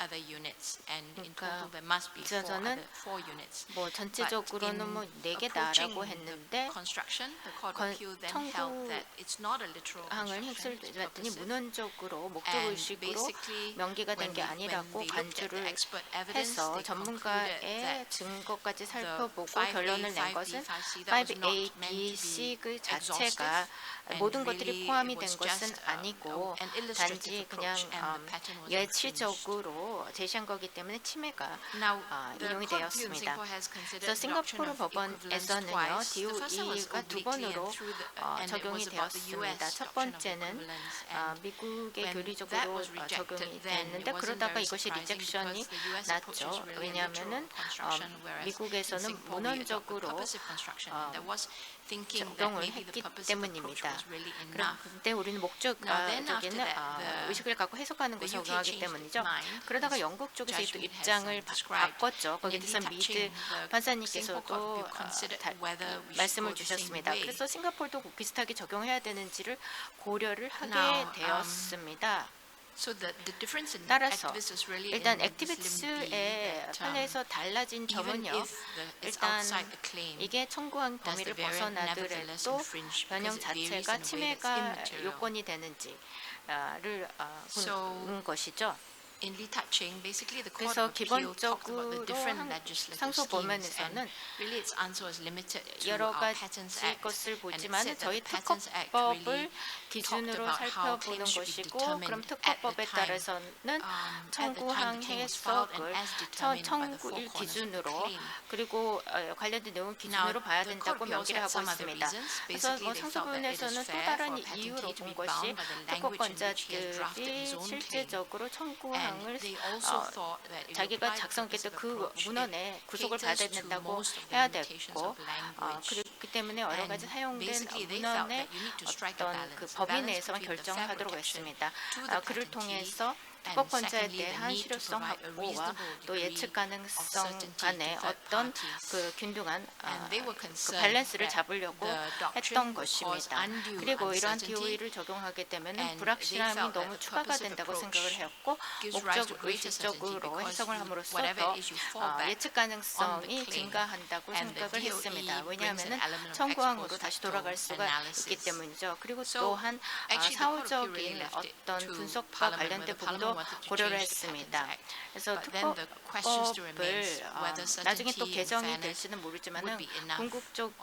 other units, and in 그러니까 total there must be 있어서는 four units. 뭐 전체적으로는 뭐 4개다라고 했는데 construction, the Court 건- of Appeal then held that it's not a literal 항을 construction, it's 획설했더니 purposive. 문헌적으로 And 목적의식으로 basically, 명기가 된 게 when 아니라고 they looked at the 간주를 expert evidence, 해서 they concluded 전문가의 that 증거까지 the 살펴보고 5A, 결론을 낸 5B, 것은 5C, that was 5A, not meant B, to C be 그 exhaustive, 자체가 and 모든 really 것들이 it 포함이 된 was 것은 just 아니고 an illustrative 단지 그냥 approach, and the pattern was infringed. 예치적으로 제시한 거기 때문에 침해가 Now, the 인용이 Court of Appeal in 되었습니다. Singapore has considered 그래서 the doctrine 싱가포르 of equivalence 법원에서는요, twice. The first time was DOE가 두 obliquely 번으로 and through the, and it 적용이 was about the 되었습니다. US 첫 doctrine of 번째는 equivalence. And 미국의 when that 교리적으로 was rejected, 적용이 then 됐는데 it wasn't 그러다가 very 이것이 surprising 리젝션이 because the US approach 났죠. is really a 왜냐하면은 literal construction, whereas in 미국에서는 Singapore we adopt a 문헌적으로 purposive construction. And there was thinking that 적용을 maybe the 했기 purposive approach 때문입니다. was really enough. 그런데 우리는 Now then after 목적적인 that, the 의식을 갖고 해석하는 것을 UK 적용하기 changed its 때문이죠. mind. 그러다가 영국 쪽에서 또 Judgment has 입장을 described. 바꿨죠. 거기에 And 대해서 in 미드 touching the 판사님께서도 Singapore Court of Appeal considered whether we should 말씀을 go the same 주셨습니다. way. 그래서 싱가포르도 비슷하게 적용해야 되는지를 고려를 하게 Now, 되었습니다. So the difference in 따라서 activists is really 일단 in this limit 액티비스의 that, 판례에서 달라진 even 점은요. if it's 일단 outside the claim, 이게 청구한 does 범위를 the variant nevertheless 벗어나더라도 infringe 변형 because it varies 자체가 in a way that's 침해가 immaterial. 요건이 되는지를 So, 보는 것이죠. In Lee Touching, basically the Court 그래서 of Appeal talked about the 기본적으로 different legislative 상소 schemes, and 법안에서는 really its answer was limited to 여러 our Patents 가지 Act. 것을 And it 보지만 said that 저희 the Patents Act 특허법을 really 기준으로 talked about how 살펴보는 claims should be 것이고 그럼 determined at the 특허법에 time. 따라서는 At the 청구한 time the claim was filed and 해석을 as determined by the 청구일 four corners of the 기준으로 claim. 그리고 관련된 내용 기준으로 봐야 the 된다고 court also 명기를 had 하고 some other 있습니다. reasons. 그래서 Basically, they 상소 felt that it is 부분에서는 또 fair 다른 for a 이유로 patentee to 본 be 것이 bound by the language in which he has drafted his 특허권자들이 own claim. 실제적으로 And 청구항을 they also thought that if you 자기가 apply the 작성했던 purposive 그 approach, 문헌에 it 구속을 받아야 caters to 된다고 most of the 해야 limitations 됐고 of language. 그렇기 때문에 여러 가지 And 사용된 basically they felt 문헌의 that you need to strike a 어떤 balance, 그 a 법인 balance 내에서만 between the fair 결정하도록 protection 했습니다. to the 그를 patentee 통해서 and 특허권자에 secondly, the 대한 need to 실효성 provide a 확보와 reasonable 또 degree 예측 of 가능성 certainty to 간의 third 어떤 parties. 그 균등한 And they were 그 concerned 밸런스를 that 잡으려고 the 했던 doctrine would cause 것입니다. undue 그리고 이러한 uncertainty, DOE를 적용하게 되면 and they 불확실함이 felt that 너무 the 추가가 purposive 된다고 approach 생각을 했고 gives rise to 목적 greater certainty 의식적으로 because 해석을 you, 함으로써 whatever 더 it is you fall back 예측 on the 가능성이 claim. 증가한다고 And the 생각을 DOE 했습니다. brings an 왜냐하면 element of 청구항으로 ex post 다시 facto 돌아갈 수가 있기 analysis. 때문이죠. 그리고 So, 또한 actually, the Court of Appeal really 사후적인 left it 어떤 to 분석과 Parliament, 관련된 whether 부분도 Parliament wanted to 고려를 change the 했습니다. Patents Act. 그래서 But then the question still remains 특허법을 whether 나중에 또 certainty and 개정이 fairness 될지는 모르지만 would be enough or not.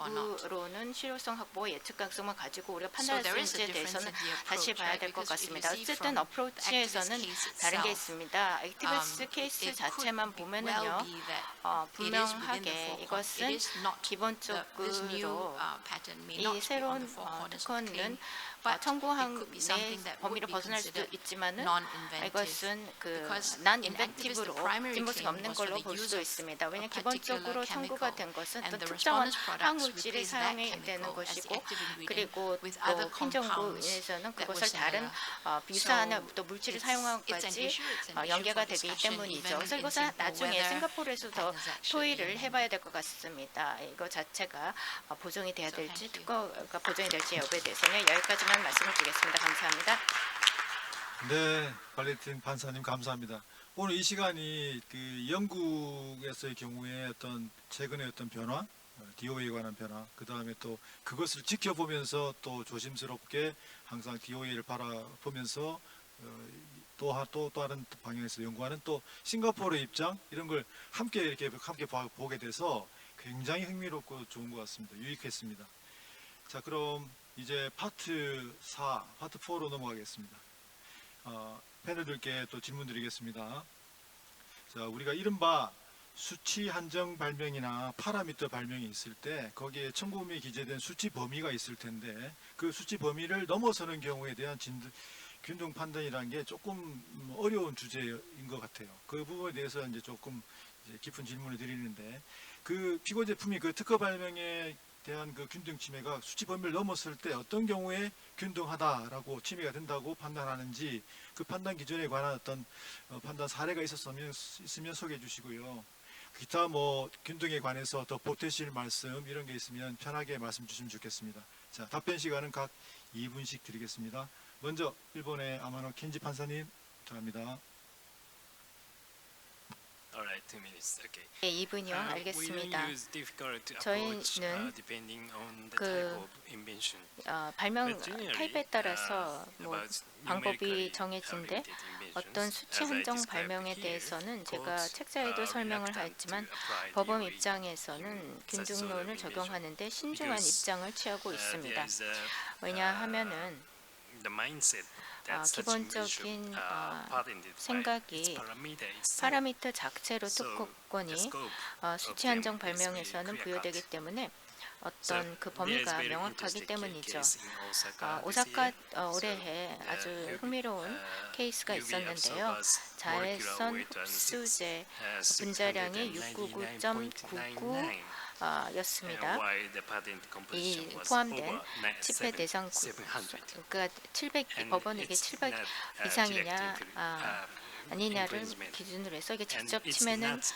궁극적으로는 실효성 확보와 예측 가능성만 가지고 우리가 So 판단할 there 수 is a 있는지에 difference 대해서는 in the 다시 approach, 봐야 right? 될 것 Because if you 같습니다. see 어쨌든 from the 어프로치에서는 activist case 다른 게 itself, 있습니다. 액티비스트 케이스 it could 자체만 well 보면은요, be that it is within the 분명하게 four corners. It 이것은 is not this new 기본적으로 pattern may 이 not be on 새로운 the four corners of the claim, 특허는 but it 청구항의 could be something that would 범위를 be 벗어날 수도 considered 있지만은 non-inventive. 이것은 그 Because 난 in activists, the 인벤티브로 primary 뒷모습이 claim 없는 was for 걸로 the 볼 use 수도 of 있습니다. a 왜냐하면 particular 기본적으로 청구가 chemical, 된 것은 and 어떤 the 특정한 respondent's products 항물질이 replace that 사용이 되는 chemical as the 것이고 active ingredient 그리고 with 또 other 행정부에서는 compounds that 그것을 were 다른 similar. 비슷한 So 또 물질을 it's an 사용함까지 issue, it's an issue 연계가 for 되기 discussion 때문이죠. even 그래서 in 이것은 Singapore 나중에 whether 싱가포르에서 더 patents actually 토의를 해봐야 될 것 같습니다. 이거 자체가 보정이 돼야 So 될지 thank you. 특허가 보정이 될지 여부에 대해서는 여기까지만 말씀을 드리겠습니다. 감사합니다. 네, 관리팀 판사님 감사합니다. 오늘 이 시간이 그 영국에서의 경우에 어떤 최근의 어떤 변화, DOA에 관한 변화, 그 다음에 또 그것을 지켜보면서 또 조심스럽게 항상 DOA를 바라보면서 또 다른 방향에서 연구하는 또 싱가포르의 입장 이런 걸 함께 보게 돼서 굉장히 흥미롭고 좋은 것 같습니다. 유익했습니다. 자, 그럼 이제 파트 4, 파트 4로 넘어가겠습니다. 패널들께 또 질문 드리겠습니다. 자, 우리가 이른바 수치 한정 발명이나 파라미터 발명이 있을 때 거기에 청구금이 기재된 수치 범위가 있을 텐데 그 수치 범위를 넘어서는 경우에 대한 균등 판단이라는 게 조금 어려운 주제인 것 같아요. 그 부분에 대해서 이제 조금 이제 깊은 질문을 드리는데 그 피고 제품이 그 특허 발명에 대한 그 균등 침해가 수치 범위를 넘었을 때 어떤 경우에 균등하다라고 침해가 된다고 판단하는지 그 판단 기준에 관한 어떤 판단 사례가 있으면 소개해 주시고요. 기타 뭐 균등에 관해서 더 보태실 말씀 이런 게 있으면 편하게 말씀 주시면 좋겠습니다. 자, 답변 시간은 각 2분씩 드리겠습니다. 먼저 일본의 아마노 켄지 판사님 부탁합니다. Alright, 2 minutes. Okay. 네, 2분이요. 알겠습니다. We use difficult 저희는 approach depending on the 그, type of invention. 발명 But generally, 타입에 따라서 뭐 about 방법이 numerically 정해진데 validated 어떤 inventions, 수치 as I 한정 described 발명에 here, 대해서는 제가 courts 책자에도 are 설명을 reluctant 했지만 to apply 법원 the 입장에서는 such sort of 균등론을 invention 적용하는데 신중한 because, 입장을 취하고 있습니다. there is a, 왜냐하면은 the mindset that such 기본적인 invention, patented by 생각이 its parameter itself. 파라미터 자체로 So, 특허권이 the scope 수치 of 한정 them is very 발명에서는 clear-cut. 부여되기 때문에 So, 어떤 그 there is 범위가 very 명확하기 interesting 때문이죠. case in Osaka this 오사카 year. 올해에 So, 아주 the 케이스가 UV 있었는데요. absorbers 자외선 molecular weight 흡수제 has 분자량이 699.99 였습니다. while the patent 이 composition was 포함된 over 집회 대상 700. 그러니까 700 And 법원 이게 it's 700 not, 이상이냐 directly, 아니냐를 infringement. 기준으로 해서 이게 And 직접 it's 침해는 not,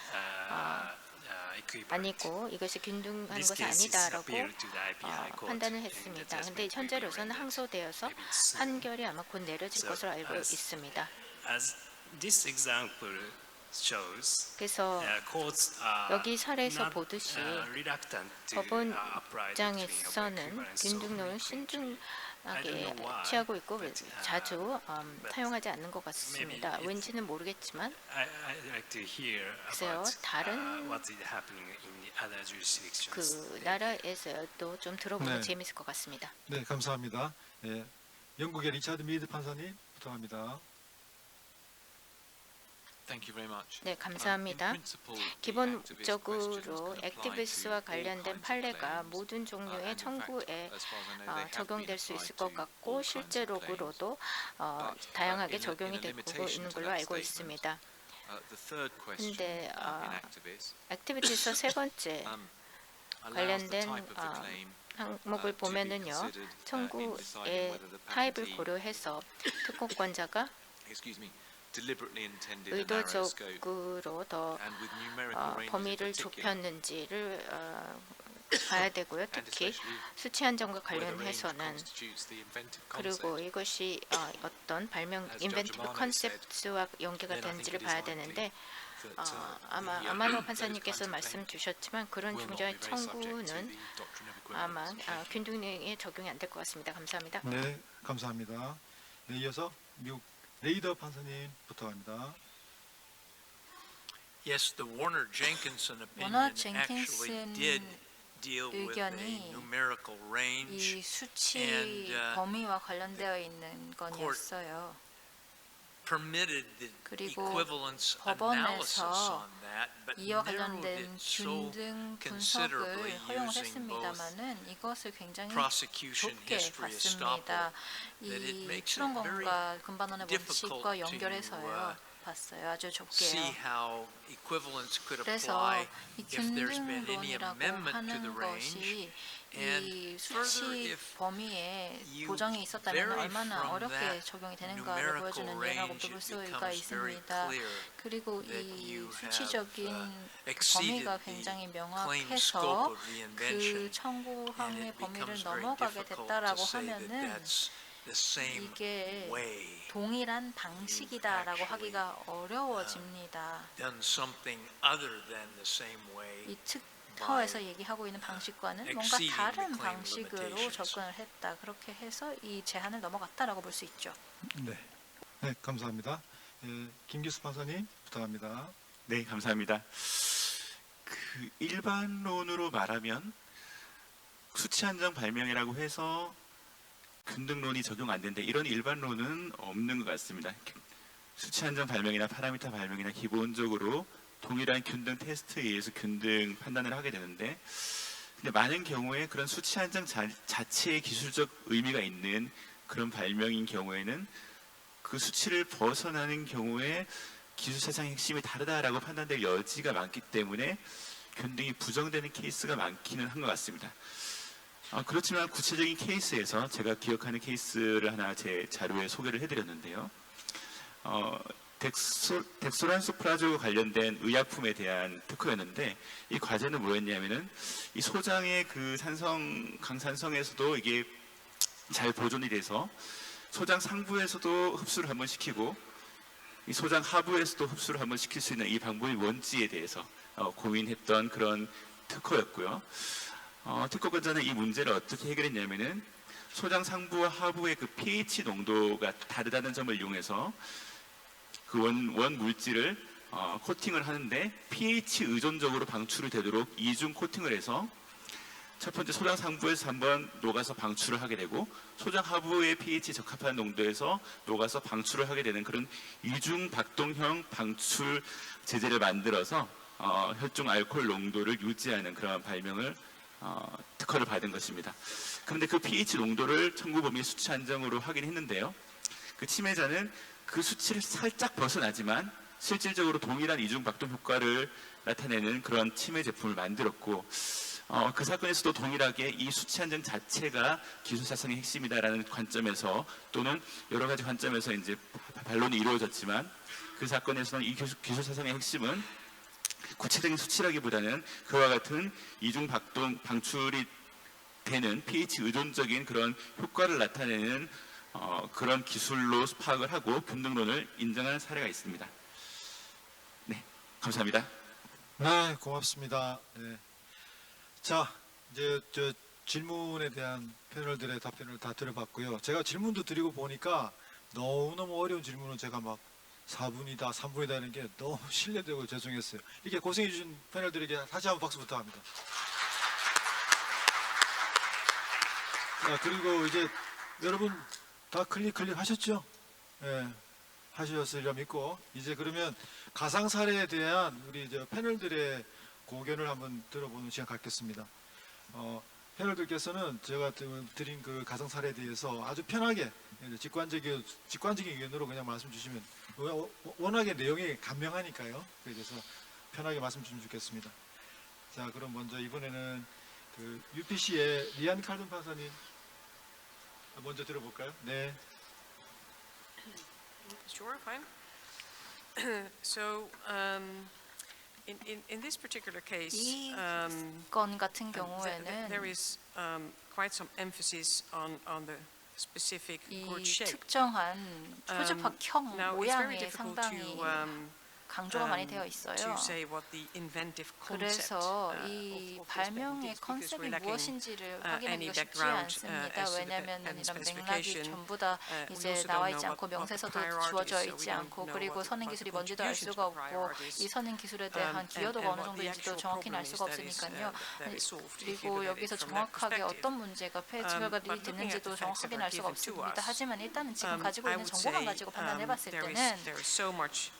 equivalent. 아니고 이것이 균등한 This 것은 case is 아니다라고 appealed to the IPI court, 판단을 and 했습니다. the 근데 judgment 현재로서는 will be 항소되어서 rendered maybe soon. 판결이 아마 곧 내려질 So, 것으로 알고 as- 있습니다. As this example shows, 그래서 courts are 여기 사례에서 not, 보듯이 reluctant to, 법원 apply the doctrine of 입장에서는 equivalence of 균등론을 infringement. I 신중하게 don't know why, 취하고 있고 but, 자주 but 사용하지 않는 것 같습니다. maybe 왠지는 모르겠지만 I'd like to hear 글쎄요, about 다른 what is happening in the other jurisdictions. 그 나라에서도 좀 들어보면 네. 재미있을 것 같습니다. 네, 감사합니다. 예, 영국의 리차드 미드 판사님 부탁합니다. 네, 감사합니다. 기본적으로 액티비스트와 관련된 판례가 모든 종류의 청구에 적용될 수 있을 것 같고 실제로도 다양하게 적용이 되고 있는 걸로 알고 있습니다. 근데 액티비티에서 세 번째 관련된 항목을 보면은요, 청구의 타입을 고려해서 특허권자가 의도적으로 더 범위를 좁혔는지를 봐야 되고요. 특히 수치 한정과 관련해서는 그리고 이것이 어떤 발명 인벤티브 컨셉트와 연계가 되는지를 봐야 되는데 아마 아마노 판사님께서 말씀 주셨지만 그런 종류의 청구는 아마 균등에 적용이 안 될 것 같습니다. 감사합니다. 네, 감사합니다. 네, 이어서 미국 레이더 판사님 부탁합니다. Yes, the Warner Jenkinson 워너 opinion actually 젠킨슨 did deal with a 의견이 numerical range. 이 수치 and, 범위와 관련되어 있는 건이었어요. Permitted the 그리고 equivalence 법원에서 analysis on that, but 이와 narrowed 관련된 it so 균등 considerably 분석을 허용을 using both 했습니다마는 이것을 굉장히 prosecution 좁게 history estoppel 봤습니다. that it 이 makes it 출원권과 근반원의 difficult 원칙과 to, 연결해서요. 봤어요. 아주 see 좁게요. how equivalence could 그래서 apply 이 if there's been any 균등론이라고 amendment to the 하는 range. 것이 And 이 further, 수치 if 범위에 you 보정이 있었다면 vary 얼마나 from 어렵게 that 적용이 되는가를 numerical 보여주는 range, 예라고도 볼 it 수가 becomes very 있습니다. clear 그리고 that 이 you 수치적인 have exceeded 범위가 the 굉장히 claimed 명확해서 scope of the 그 invention, 청구항의 and it 범위를 becomes very 넘어가게 difficult to 됐다라고 say that 하면은 that's the same 이게 way. 동일한 방식이다라고 actually, 하기가 어려워집니다. Done something other than the same way. 이 특허에서 얘기하고 있는 방식과는 뭔가 exceeding the 다른 claim 방식으로 limitations. 접근을 했다. 그렇게 해서 이 제한을 넘어갔다라고 볼 수 있죠. 네, 네, 감사합니다. 예, 김기수 판사님 부탁합니다. 네, 감사합니다. 그 일반론으로 말하면 수치 한정 발명이라고 해서 균등론이 적용 안 된다. 이런 일반론은 없는 것 같습니다. 수치 한정 발명이나 파라미터 발명이나 기본적으로 동일한 균등 테스트에 의해서 균등 판단을 하게 되는데, 근데 많은 경우에 그런 수치 한정 자체의 기술적 의미가 있는 그런 발명인 경우에는 그 수치를 벗어나는 경우에 기술 사상의 핵심이 다르다라고 판단될 여지가 많기 때문에 균등이 부정되는 케이스가 많기는 한 것 같습니다. 그렇지만 구체적인 케이스에서 제가 기억하는 케이스를 하나 제 자료에 소개를 해드렸는데요. 덱소란소프라조 관련된 의약품에 대한 특허였는데 이 과제는 뭐였냐면은 이 소장의 그 강산성에서도 이게 잘 보존이 돼서 소장 상부에서도 흡수를 한번 시키고 이 소장 하부에서도 흡수를 한번 시킬 수 있는 이 방법이 뭔지에 대해서 고민했던 그런 특허였고요. 특허권자는 이 문제를 어떻게 해결했냐면은 소장 상부와 하부의 그 pH 농도가 다르다는 점을 이용해서 그 원 물질을 코팅을 하는데 pH 의존적으로 방출이 되도록 이중 코팅을 해서 첫 번째 소장 상부에서 한번 녹아서 방출을 하게 되고 소장 하부의 pH 적합한 농도에서 녹아서 방출을 하게 되는 그런 이중 박동형 방출 제제를 만들어서 혈중 알코올 농도를 유지하는 그런 발명을 특허를 받은 것입니다. 그런데 그 pH 농도를 청구범위 수치 한정으로 확인했는데요. 그 침해자는 그 수치를 살짝 벗어나지만 실질적으로 동일한 이중 박동 효과를 나타내는 그런 침해 제품을 만들었고 그 사건에서도 동일하게 이 수치 한정 자체가 기술 사상의 핵심이다라는 관점에서 또는 여러 가지 관점에서 이제 반론이 이루어졌지만 그 사건에서는 이 기술 사상의 핵심은 구체적인 수치라기보다는 그와 같은 이중 박동 방출이 되는 pH 의존적인 그런 효과를 나타내는 그런 기술로 파악을 하고 균등론을 인정하는 사례가 있습니다. 네, 감사합니다. 네, 고맙습니다. 네. 자, 이제 저 질문에 대한 패널들의 답변을 다 들어봤고요. 제가 질문도 드리고 보니까 너무너무 어려운 질문은 제가 막 4분이다, 3분이다 하는 게 너무 실례되고 죄송했어요. 이렇게 고생해 주신 패널들에게 다시 한번 박수 부탁합니다. 자, 그리고 이제 여러분 다 클릭 하셨죠? 예, 하셨으리라 믿고 이제 그러면 가상 사례에 대한 우리 저 패널들의 고견을 한번 들어보는 시간 갖겠습니다. 패널들께서는 제가 드린 그 가상 사례에 대해서 아주 편하게 직관적인 의견으로 그냥 말씀 주시면 워낙에 내용이 간명하니까요. 그래서 편하게 말씀 주시면 좋겠습니다. 자, 그럼 먼저 이번에는 그 UPC의 리안 칼든 판사님 먼저 들어볼까요? 네. Sure, fine. So, in this particular case, 이 건 같은 there 경우에는 is quite some emphasis on the specific 이 gourd shape. 특정한 표주박형 Now, it's very 모양에 difficult 상당히 to 강조가 많이 되어 있어요. to say what the inventive concept 그래서 of 이 this 발명의 patent is, because 컨셉이 we're lacking 무엇인지를 any 확인하기가 쉽지 background 않습니다. as to the 왜냐하면 patent 이런 맥락이 specification. 전부 다 We 이제 also 나와 don't 있지 know 않고 what the 명세서도 prior art 주어져 is, so 있지 we don't 않고 know 그리고 what 선행 the 기술이 뭔지도 알 contribution 수가 to the prior 없고 art is. 이 선행 기술에 대한 And 기여도가 어느 what the 정도인지도 actual 정확히는 알 problem 수가 is that is, 없으니까요. that is solved if you 그리고 look at it 여기서 from that 정확하게 perspective. 어떤 문제가 해결이 But looking at 됐는지도 the facts that 정확하게 are 알 수가 given to 없습니다. us, 하지만 일단은 지금 가지고 I 있는 would 정보만 say 가지고 판단해 봤을 there 때는 is so much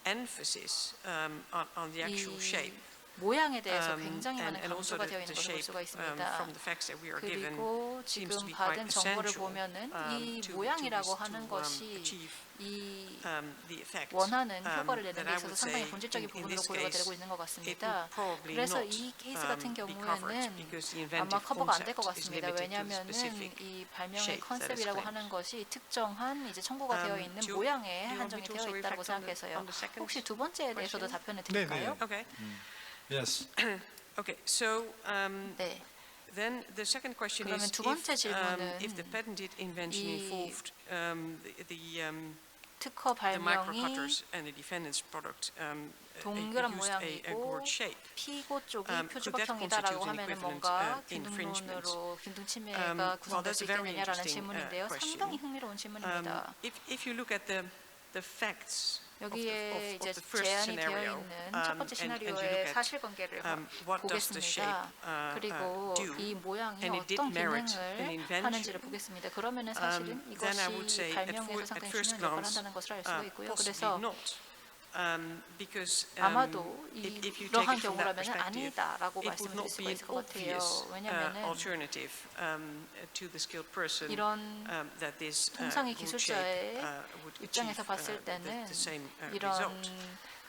emphasis on the actual shape. 모양에 대해서 굉장히 많은 and also 강조가 the 되어 있는 것을 볼 수가 shape 있습니다. from the facts that we are given 그리고 seems to 지금 be quite 받은 정보를 essential 보면은 이 to 모양이라고 하는 것이 achieve 이 the effect 원하는 효과를 내는 that 데 I 있어서 would 상당히 say 본질적인 in 부분으로 this 고려가 case 되고 있는 것 it 같습니다. would probably 그래서 not 이 케이스 같은 be covered 경우에는 because the 아마 inventive 커버가 안 될 것 concept is 같습니다. limited to the 왜냐하면은 specific 이 발명의 shape that is 컨셉이라고 claimed. 하는 것이 특정한 이제 청구가 되어 있는 do you 모양에 want me 한정이 to 되어 also 있다고 reflect on 생각해서요. the second 혹시 두 번째에 대해서도 question? 답변을 네, 네. 드릴까요? Okay. Yes. Okay. So 네. then the second question 그러면 is 두 번째 if the patented invention 이 involved 특허 the 발명이 microcutters and the defendant's product 동그란 used a 모양이고 gourd shape. 피고 쪽이 could that 표주박형이다라고 constitute an 하면은 equivalent, 뭔가 infringement? 균등론으로 균등 침해가 Well, 구성될 that's 수 a very 있겠느냐라는 interesting, 질문인데요. question. 상당히 흥미로운 질문입니다. If you look at the facts 여기에 이제 of the first 제안이 되어 scenario, 있는 첫 번째 and you look 시나리오의 at 사실관계를 what does the shape 보겠습니다. 그리고 do, 이 모양이 and it did 어떤 merit 기능을 an invention, 하는지를 보겠습니다. 그러면은 사실은 then I would say 이것이 발명에서 at 상당히 first 중요한 역할을 glance, 한다는 것을 알 수가 있고요. possibly 그래서 not. Because 아마도 if you take 이러한 it from that 경우라면 perspective, 아니다라고 it would 말씀을 드릴 not 수가 be an 있을 것 같아요. obvious 왜냐하면은 alternative to the skilled person 이런 that this 통상의 gourd shape 기술자의 입장에서 봤을 the 때는 same 이런 result.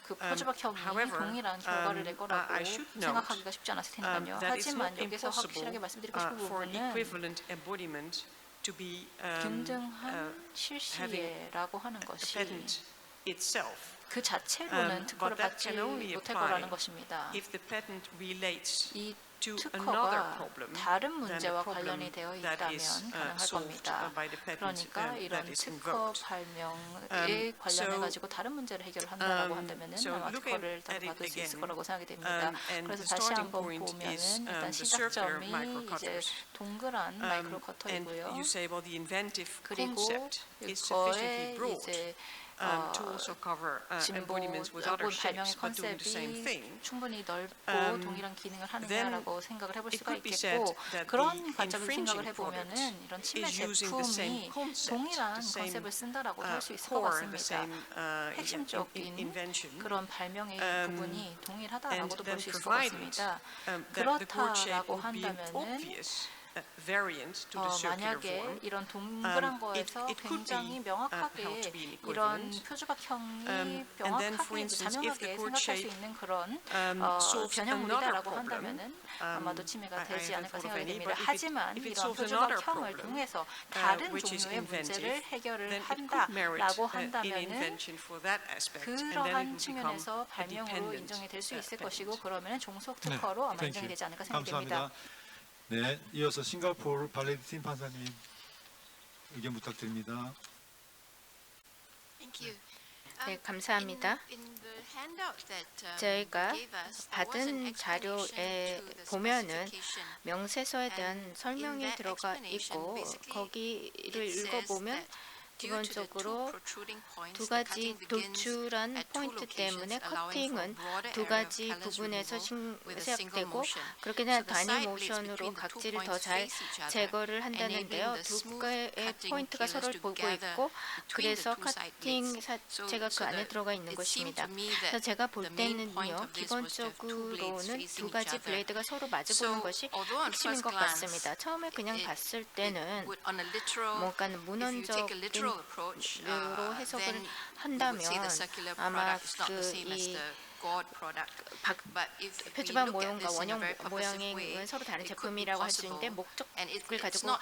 그 표주박형이 however, 동일한 결과를 낼 거라고 I should note, 생각하기가 쉽지 않았을 테니까요. that it's 하지만 not 여기서 확실하게 impossible 말씀드리고 싶은 for an 부분은 equivalent embodiment to be 균등한 실시라고 하는 a 것이 patent itself. 그 자체로는 특허를 but that 받지 can only 못할 apply 거라는 것입니다. if the patent relates 이 to another 특허가 problem 다른 than the 문제와 problem 관련이 되어 that is 있다면 가능할 solved 겁니다. by the patent 그러니까 that 이런 is 특허 invoked. 발명에 관련해 가지고 다른 문제를 해결한다라고 한다면은 so 아마 looking 특허를 at it 받을 수 있을 again, 거라고 생각이 됩니다. and 그래서 the 다시 starting 한번 point is, 보면은 일단 the circular 시작점이 이제 microcutters. 동그란 마이크로 And 커터이고요. you say, well, the inventive 그리고 concept is sufficiently 이거에 broad 이제 to also cover embodiments with 진보 other 발명의 shapes, but doing the same 컨셉이 thing. 충분히 넓고 동일한 기능을 then 하느냐라고 생각을 해볼 it 수가 could be said 있겠고 that 그런 the 관점에서 생각을 infringing 해보면은 product 이런 침해 is using the same 제품이 concept, 동일한 the same 컨셉을 쓴다라고도 할 수 있을 것 core, the 같습니다. same 핵심적인 invention. 그런 발명의 부분이 and 동일하다라고도 볼 then 수 있을 것 provided 같습니다. that the chord shape 그렇다라고 would be an 한다면은 obvious variant to the circular 만약에 form. 이런 동그란 거에서 it could 굉장히 be, 명확하게 held to be an 이런 equivalent. 표주박형이 and then, for 명확하게 instance, if the 자명하게 chord 생각할 수 shape 있는 그런 solves 변형물이다라고 another problem, 한다면은 아마도 침해가 I 되지 haven't 않을까 thought of 생각이 any, 됩니다. but 하지만 if it 이런 solves another 표주박형을 problem, 통해서 다른 which is 종류의 문제를 inventive, 해결을 then it could merit 한다라고 an 한다면은 invention for that aspect, and then it 그러한 would become 측면에서 a 발명으로 dependent 인정이 될 수 있을 patent. 것이고 그러면은 종속 특허로 아마 땡큐. 인정이 되지 않을까 생각이 됩니다. 감사합니다. 네, 이어서 싱가포르 발레디팀 판사님 의견 부탁드립니다. 네, 감사합니다. 저희가 받은 자료에 보면은 명세서에 대한 설명이 들어가 있고 거기를 읽어보면 기본적으로 두 가지 도출한 포인트 때문에 커팅은 두 가지 부분에서 시작되고 그렇게 되면 단위 모션으로 각질을 더 잘 제거를 한다는데요. 두 개의 포인트가 서로를 보고 있고 그래서 커팅 자체가 그 안에 들어가 있는 것입니다. 그래서 제가 볼 때는요. 기본적으로는 두 가지 블레이드가 서로 마주보는 것이 핵심인 것 같습니다. 처음에 그냥 봤을 때는 뭔가 문헌적인 로 해석을 한다면 아마 이 표주박 모형과 원형 모형은 서로 다른 제품이라고 할 수 있는데 목적을 가지고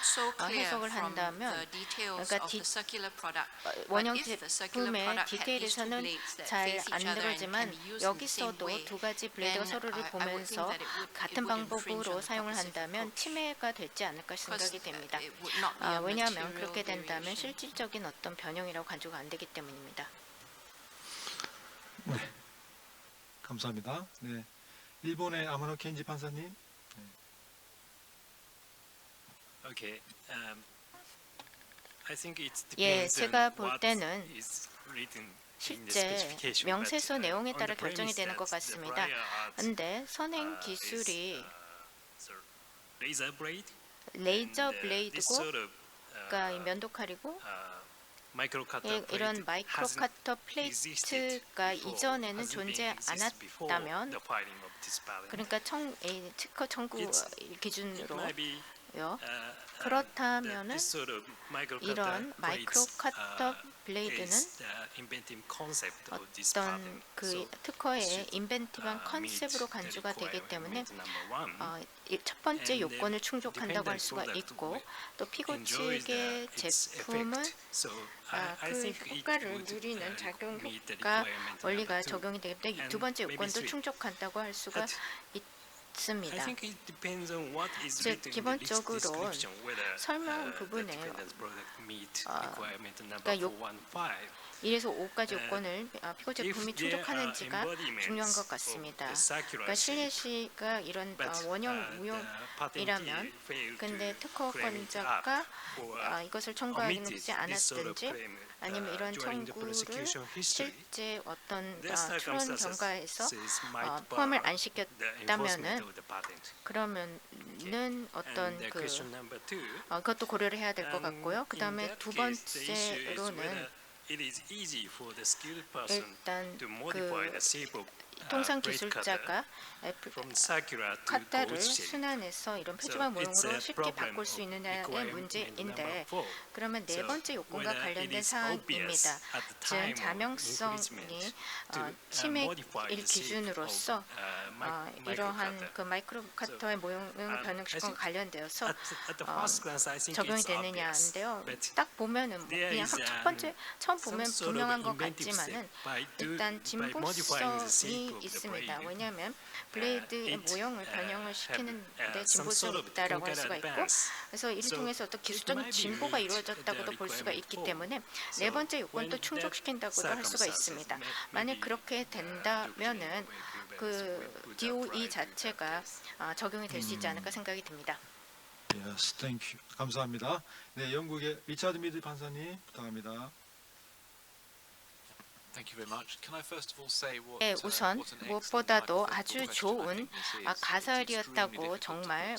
해석을 한다면 그러니까 원형 제품의 디테일에서는 잘 안 들어지만 여기서도 두 가지 블레이드가 서로를 보면서 같은 방법으로 사용을 한다면 침해가 되지 않을까 생각이 됩니다. 왜냐하면 그렇게 된다면 실질적인 어떤 변형이라고 간주가 안 되기 때문입니다. 네, 감사합니다. 네, 일본의 아마노 켄지 판사님. Okay. I think it 예, depends 제가 on 볼 what 때는 is written in the 실제 specification, 명세서 but, 내용에 on 따라 the 결정이 premise 되는 것 that the 같습니다. prior art, 근데 선행 is, 기술이 sort of razor blade, 레이저 and, this 블레이드고 sort of, 그러니까 이 면도칼이고 micro cutter 예, plate 이런 마이크로 hasn't 카터 existed 플레이트가 before, 이전에는 hasn't been 존재 exist before 않았다면 the filing of this patent. 그러니까 특허 청구 It 기준으로요. might be 그렇다면은 this sort of micro 이런 cutter 마이크로 plates, 카터 블레이드는 is the inventive concept of this 어떤 patent. 그 So, 특허의 인벤티브한 meet 컨셉으로 the 간주가 되기 때문에 requirement number one. 첫 번째 And 요건을 충족한다고 할 dependent 수가 product 있고 또 피고 enjoys 측의 its 제품은 effect. So, I 그 think it 효과를 would, 누리는 작용 meet the 효과 requirement 원리가 number two. 적용이 되기 때문에 And 두 번째 maybe 요건도 three. 충족한다고 할 수가 But I 있습니다. think it depends on what is 즉, written in the 기본적으로 description, whether 설명 the 부분에 dependent product meet requirement number 그러니까 415. 1에서 5까지 요건을 피고 제품이 if there are 충족하는지가 embodiments 중요한 것 of 같습니다. the circular 그러니까 shape, 실내시가 이런 but, 원형 the 무형이라면 patentee failed 근데 to claim it 특허권자가 up or 이것을 청구하지 omitted this sort of 않았든지 claim, 아니면 이런 during the 청구를 prosecution history, 실제 어떤 their 추론 circumstances 경과에서 might 포함을 bar 안 the enforcement 시켰다면은 of the patent. 그러면은 어떤 And 그 question number two, 그것도 고려를 해야 될 것 같고요. in 그 다음에 that 두 case, the issue is 번째로는 whether it is easy for the skilled person 일단 to modify the 그 shape of 통상 braid cutter 기술자가 from circular to 카타를 gold shape. 순환해서 이런 So 표준화 it's 모형으로 a 쉽게 problem 바꿀 수 of 있느냐의 requirement 문제인데, number 4. 그러면 네 So 번째 요건과 whether it 관련된 is obvious 사항입니다. at the 즉 time of 자명성이 infringement to 치맥일 modify the shape 기준으로서 of, micro 이러한 cutter. 그 마이크로 카터의 모형을 변형시킨 I think 관련되어서 at the first glance, I think 적용이 it's obvious, 되느냐인데요. but 딱 보면은 뭐 there 그냥 is 첫 번째 처음 some 보면 sort of 분명한 것 inventive 같지만은 step by 일단 modifying the shape 진보성이 of the 있습니다. blade. 왜냐하면 블레이드의 it, 모형을 변형을 시키는데 some 진보성이 sort of 있다라고 할 technical 수가 있고, advance. 그래서 이를 So 통해서 어떤 it 기술적인 might be 진보가 meet 이루어졌다고도 the 볼 수가 requirement 있기 for. 때문에 So 네 번째 요건도 when that 충족시킨다고도 할 수가 있습니다. circumstances 만약 maybe, 그렇게 된다면은 그 DOE 자체가 적용이 될 수 있지 않을까 생각이 듭니다. Yes, thank you. 감사합니다. 네, 영국의 리차드 미드 판사님 부탁합니다. 네, 우선 무엇보다도 아주 좋은 가설이었다고 정말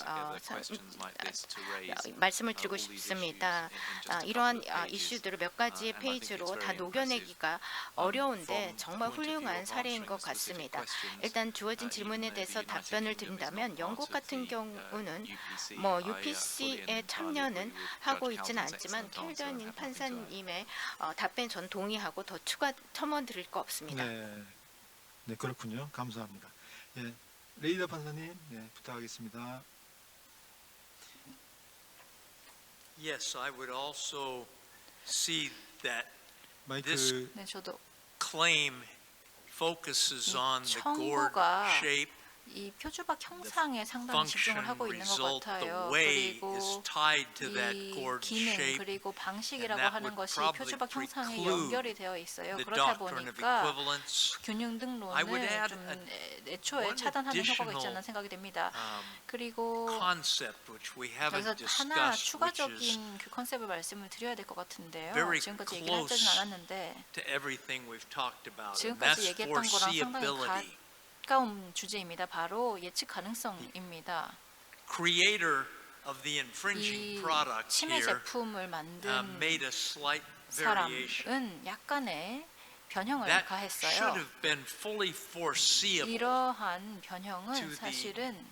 말씀을 드리고 싶습니다. 이러한 이슈들을 몇 가지 페이지로 다 녹여내기가 어려운데 정말 훌륭한 사례인 것 같습니다. 일단 주어진 질문에 대해서 답변을 드린다면 영국 같은 경우는 뭐 UPC에 참여는 하고 있지는 않지만 켈더님 판사님의 답변 전 동의하고 더 추가 첨언 드릴 거 없습니다. 네, 네 그렇군요. 감사합니다. 예, 레이더 판사님, 네, 부탁하겠습니다. Yes, I would also see that 마이크 네, 저도 claim focuses 이 on the gourd 청구가 shape, 이 표주박 형상에 상당히 집중을 function, 하고 있는 것 result, the 같아요. way is 그리고 tied to that 이 gourd 기능 shape. 그리고 방식이라고 that 하는 would 것이 probably 표주박 형상에 preclude 연결이 되어 있어요. The 그렇다 doctrine of 보니까 equivalence. 균형 I would 등론을 add 좀 애초에 one 차단하는 효과가 있지 additional, 않나 생각이 됩니다. 그리고 concept which we haven't 여기서 하나 discussed, which is 추가적인 그 컨셉을 말씀을 드려야 될 것 같은데요. very 지금까지 얘기를 하지는 close 않았는데 to everything we've talked about, and 지금까지 that's 얘기했던 거랑 상당히 foreseeability. 가까운 주제입니다. 바로 예측 가능성입니다. Creator of the infringing 이 product 침해 here 제품을 만든 made a slight variation. 사람은 약간의 변형을 That should 가했어요. have been fully foreseeable 이러한 to 변형은 the 사실은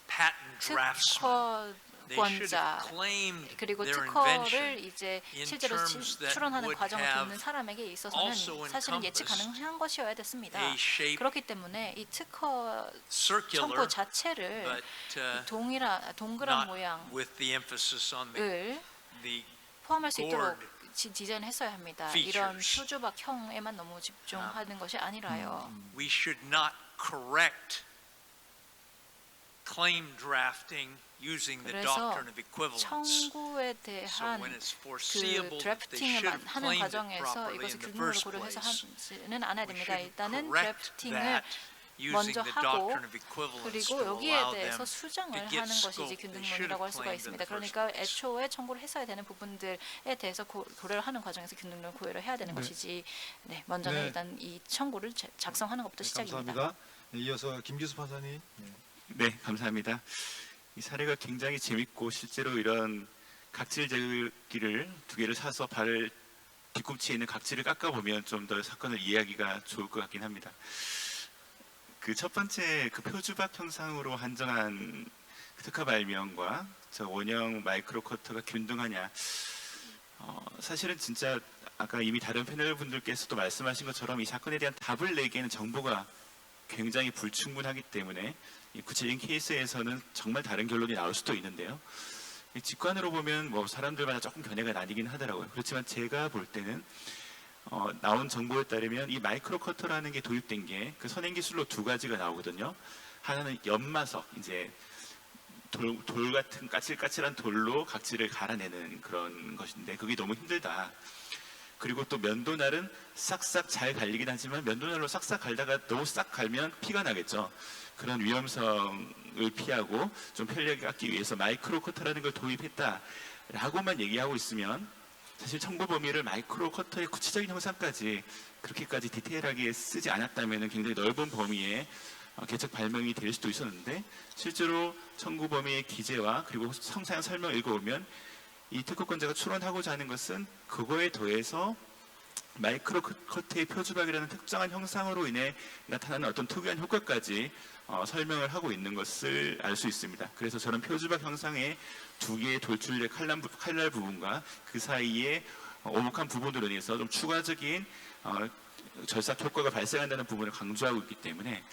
patent draftsman. They should 특허권자 have claimed 그리고 their 특허를 invention 이제 in 실제로 terms that 출원하는 would 과정을 have 돕는 사람에게 있어서는 also 사실은 예측 encompassed 가능한 것이어야 됐습니다. a shape 그렇기 때문에 이 특허 circular, 청구 자체를 but 동그란 not with the emphasis on 모양을 the 포함할 수 있도록 gourd 디자인했어야 합니다. 이런 features. 표주박형에만 너무 집중하는 것이 아니라요. We should not correct claim drafting using the 그래서 doctrine of equivalence. 청구에 So 대한 when it's 그 foreseeable that they should 드래프팅을 have 하는 claimed it 과정에서 properly 이것을 in the 균형으로 first 고려해서 place, 하지는 않아야 we 됩니다. should 일단은 correct 드래프팅을 that using 먼저 the 하고 doctrine of equivalence 그리고 to 여기에 allow 대해서 them 수정을 to get 하는 것이 이제 scope. They should 균등론이라고 have 할 수가 claimed in 있습니다. the first 그러니까 place. 애초에 청구를 했어야 되는 부분들에 대해서 고려를 하는 과정에서 균등론 고려를 해야 되는 네. 것이지. 네, 먼저는 네. 일단 이 청구를 작성하는 것부터 네, 시작입니다. 감사합니다. 네, 이어서 김기수 판사님. 네. 네, 감사합니다. 이 사례가 굉장히 재밌고 실제로 이런 각질 제거기를 두 개를 사서 발 뒤꿈치에 있는 각질을 깎아보면 좀 더 사건을 이해하기가 좋을 것 같긴 합니다. 그 첫 번째 그 표주박 형상으로 한정한 특허 발명과 저 원형 마이크로 커터가 균등하냐? 사실은 진짜 아까 이미 다른 패널 분들께서도 말씀하신 것처럼 이 사건에 대한 답을 내기에는 정보가 굉장히 불충분하기 때문에 이 구체적인 케이스에서는 정말 다른 결론이 나올 수도 있는데요. 이 직관으로 보면 뭐 사람들마다 조금 견해가 나뉘긴 하더라고요. 그렇지만 제가 볼 때는 나온 정보에 따르면 이 마이크로 커터라는 게 도입된 게 그 선행 기술로 두 가지가 나오거든요. 하나는 연마석, 이제 돌 같은 까칠까칠한 돌로 각질을 갈아내는 그런 것인데 그게 너무 힘들다. 그리고 또 면도날은 싹싹 잘 갈리긴 하지만 면도날로 싹싹 갈다가 너무 싹 갈면 피가 나겠죠. 그런 위험성을 피하고 좀 편리하게 깎기 위해서 마이크로 커터라는 걸 도입했다라고만 얘기하고 있으면 사실 청구 범위를 마이크로 커터의 구체적인 형상까지 그렇게까지 디테일하게 쓰지 않았다면 굉장히 넓은 범위의 개척 발명이 될 수도 있었는데 실제로 청구 범위의 기재와 그리고 성사양 설명을 읽어보면 이 특허권자가 추론하고자 하는 것은 그거에 더해서 마이크로 커트의 표주박이라는 특정한 형상으로 인해 나타나는 어떤 특유한 효과까지 설명을 하고 있는 것을 알 수 있습니다. 그래서 저는 표주박 형상의 두 개의 돌출의 칼날 부분과 그 사이에 오목한 부분으로 인해서 좀 추가적인 절삭 효과가 발생한다는 부분을 강조하고 있기 때문에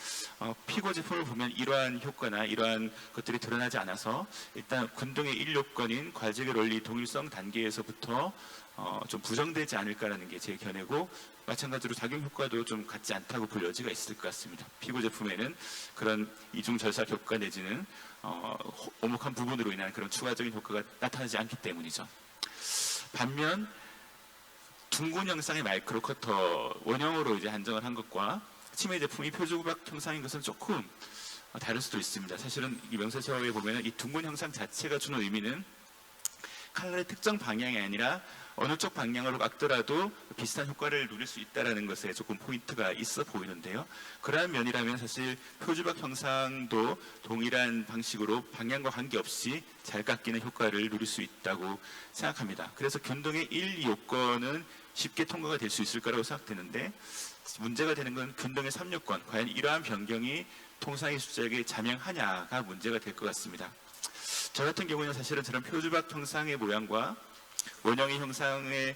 피고 제품을 보면 이러한 효과나 이러한 것들이 드러나지 않아서 일단 군동의 1요건인 과제의 원리 동일성 단계에서부터 좀 부정되지 않을까라는 게 제 견해고, 마찬가지로 작용 효과도 좀 같지 않다고 볼 여지가 있을 것 같습니다. 피고 제품에는 그런 이중 절삭 효과 내지는 오목한 부분으로 인한 그런 추가적인 효과가 나타나지 않기 때문이죠. 반면 둥근 형상의 마이크로 커터 원형으로 이제 한정을 한 것과 치매 제품이 표주박 형상인 것은 조금 다를 수도 있습니다. 사실은 이 명세서에 보면 이 둥근 형상 자체가 주는 의미는 칼날의 특정 방향이 아니라 어느 쪽 방향으로 깎더라도 비슷한 효과를 누릴 수 있다는 것에 조금 포인트가 있어 보이는데요. 그러한 면이라면 사실 표주박 형상도 동일한 방식으로 방향과 관계없이 잘 깎이는 효과를 누릴 수 있다고 생각합니다. 그래서 균등의 1, 2요건은 쉽게 통과가 될 수 있을 거라고 생각되는데, 문제가 되는 건 균등의 3요건, 과연 이러한 변경이 통상의 숫자에게 자명하냐가 문제가 될 것 같습니다. 저 같은 경우는 사실은 저런 표주박 형상의 모양과 원형의 형상의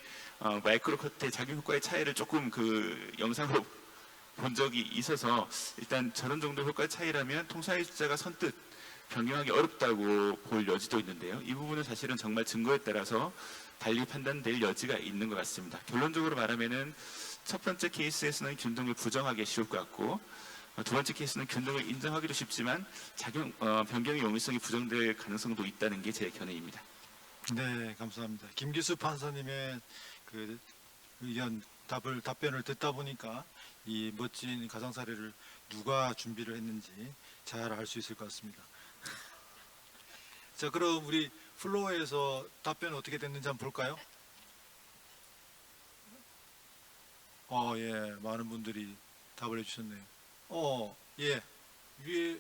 마이크로 커트의 작용 효과의 차이를 조금 그 영상으로 본 적이 있어서, 일단 저런 정도 효과 차이라면 통상의 숫자가 선뜻 변경하기 어렵다고 볼 여지도 있는데요. 이 부분은 사실은 정말 증거에 따라서 달리 판단될 여지가 있는 것 같습니다. 결론적으로 말하면은 첫 번째 케이스에서는 균등을 부정하기 쉬울 것 같고, 두 번째 케이스는 균등을 인정하기도 쉽지만 변경의 용이성이 부정될 가능성도 있다는 게 제 견해입니다. 네, 감사합니다. 김기수 판사님의 그 의견 답변을 듣다 보니까 이 멋진 가상 사례를 누가 준비를 했는지 잘 알 수 있을 것 같습니다. 자, 그럼 우리 플로어에서 답변 어떻게 됐는지 한번 볼까요? 예, 많은 분들이 답을 해주셨네요. 예, 위에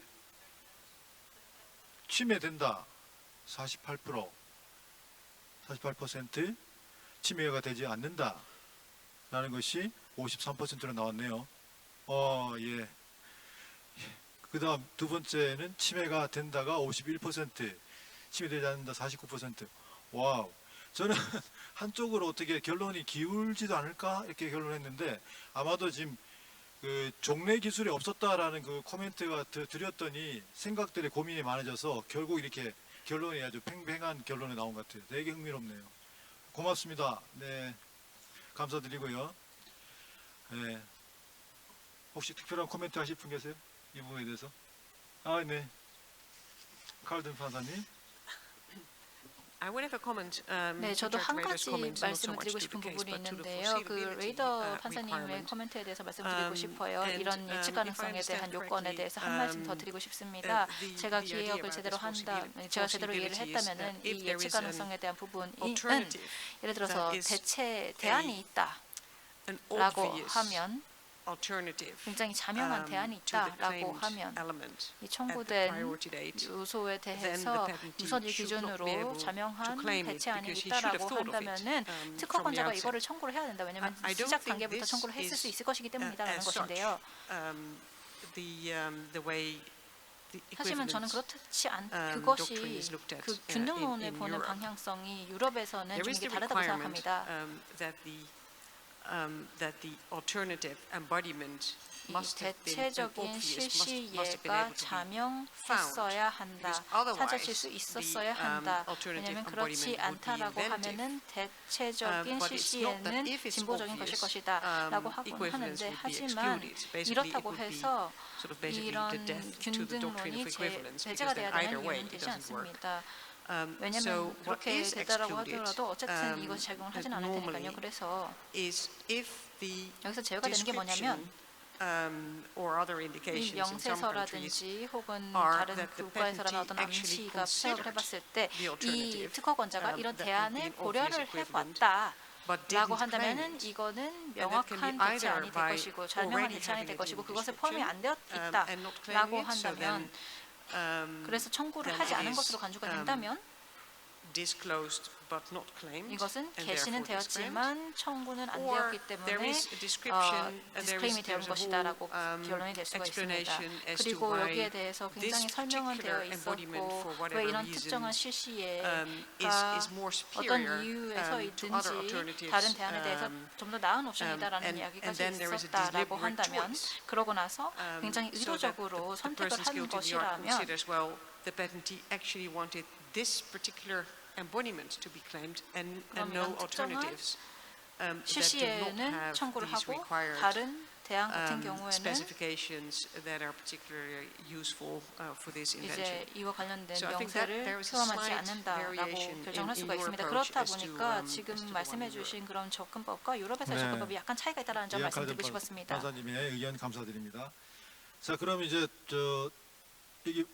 침해된다 48%, 48% 침해가 되지 않는다 라는 것이 53%로 나왔네요. 예. 그 다음 두 번째는 침해가 된다가 51%, 침해되지 않는다 49%. 와우. 저는 한쪽으로 어떻게 결론이 기울지도 않을까 이렇게 결론했는데, 아마도 지금 그 종래 기술이 없었다라는 그 코멘트가 드렸더니 생각들이 고민이 많아져서 결국 이렇게 결론이 아주 팽팽한 결론이 나온 것 같아요. 되게 흥미롭네요. 고맙습니다. 네, 감사드리고요. 네, 혹시 특별한 코멘트 하실 분 계세요? 이 부분에 대해서? 네, 칼든 판사님. I would have a comment. 네, 저도 Judge 한 Rader's 가지 comments, not so 말씀을 much 드리고 to 싶은 the case, 부분이 but to the 있는데요. 그 foreseeability, 레이더 판사님의 requirement. 코멘트에 대해서 말씀드리고 싶어요. And, 이런 예측 if I 가능성에 대한 understand 요건에 correctly, 대해서 한 말씀 더 드리고 싶습니다. 제가 the idea 기획을 about 제대로 this 제가 제대로 이해를 foreseeability is 했다면은 that if 이 there 예측 is an 가능성에 대한 부분은 alternative 예를 들어서 that is 대안이 있다라고 an obvious 하면, alternative 굉장히 자명한 대안이 to the 있다라고 claimed 하면 element 이 at the 청구된 priority date, 요소에 then 대해서 the patentee 유서지 should not be 기준으로 able to 자명한 claim it 대체안이 because he should have 있다라고 thought of it, 한다면은 from the 특허권자가 outset. 이거를 청구를 해야 된다. 왜냐하면 I don't 시작 think 단계부터 this 청구를 했을 수 is, 있을 것이기 때문이다라는 as such, 것인데요. the way the 사실은 저는 equivalence 그렇지 않 doctrine 그것이 is looked at 그 in 균등론을 보는 Europe. 방향성이 유럽에서는 There 좀 is 이게 the 다르다고 requirement 생각합니다. that the alternative embodiment 이 must have been an 대체적인 obvious, must have been 실시예가 able to be 자명했어야 한다. because otherwise 찾아질 수 있었어야 the, 한다. alternative 왜냐하면 그렇지 embodiment would be 않다라고 inventive. 하면은 대체적인 But it's not that 실시에는 if it's 진보적인 것일 obvious, 것이다라고 하곤 equivalence 하는데, would be 하지만 excluded. Basically, it 이렇다고 would be 해서 sort of basically 이런 the death to the doctrine 균등론이 of equivalence, 배제가 because 돼야 then either 되는 way 이유는 it 되지 doesn't work. 않습니다. So 왜냐하면 what 그렇게 is 되더라고 excluded 하더라도 어쨌든 이것이 작용을 하진 않을 테니까요. normally 그래서 is if the 여기서 제외가 되는 게 뭐냐면 or other 이 indications in some countries 명세서라든지 혹은 are 다른 that the 국가에서라는 어떤 patentee 암시가 생각을 해봤을 때 the 이 alternative, 특허권자가 이런 that would be 대안을 an 고려를 obvious equivalent, 해봤다 but 라고 didn't claim 한다면은 it. 이거는 that can be 명확한 either 대체안이 될 by 것이고 자명한 already 대체안이 having 될 it 것이고 in the 그것에 포함이 안 되어 description, and not 있다라고 claiming it, so 한다면, then 그래서 청구를 then 하지 it 않은 is, 것으로 간주가 된다면 disclosed but not claimed, 이것은 and 게시는 therefore disclaimed. 되었지만 청구는 안 Or 되었기 there 때문에 is a description, there 디스크레임이 is 되는 a 것이다라고 whole 결론이 될 수가 있습니다. explanation as to 그리고 why 여기에 대해서 굉장히 this 설명은 되어 particular embodiment 있었고 for 왜 whatever 이런 reasons 특정한 실시에 is more superior 어떤 이유에서 to other 있든지 alternatives. 다른 대안에 대해서 좀 더 나은 옵션이다라는 and 이야기가 then there is a 있었다라고 deliberate 한다면 choice. 그러고 나서 굉장히 So that 의도적으로 the 선택을 person 한 skilled in the art 것이라면 considers, well, the patentee actually wanted this particular embodiment to be claimed and no 그러면 특정한 alternatives that do not 실시에는 have 청구를 these 하고 required 다른 대안 같은 경우에는 specifications that are particularly useful for this invention. 이제 이와 관련된 So I think that 명세를 there is a 포함하지 slight 않는다라고 variation 결정할 in 수가 your 있습니다. approach 그렇다 as to, 보니까 as 지금 to the one 말씀해 in 주신 그런 접근법과 유럽에서의 네. 접근법이 약간 차이가 있다는 점 말씀드리고 싶었습니다. 판사님의 의견 감사드립니다. 자, 그럼 이제 여기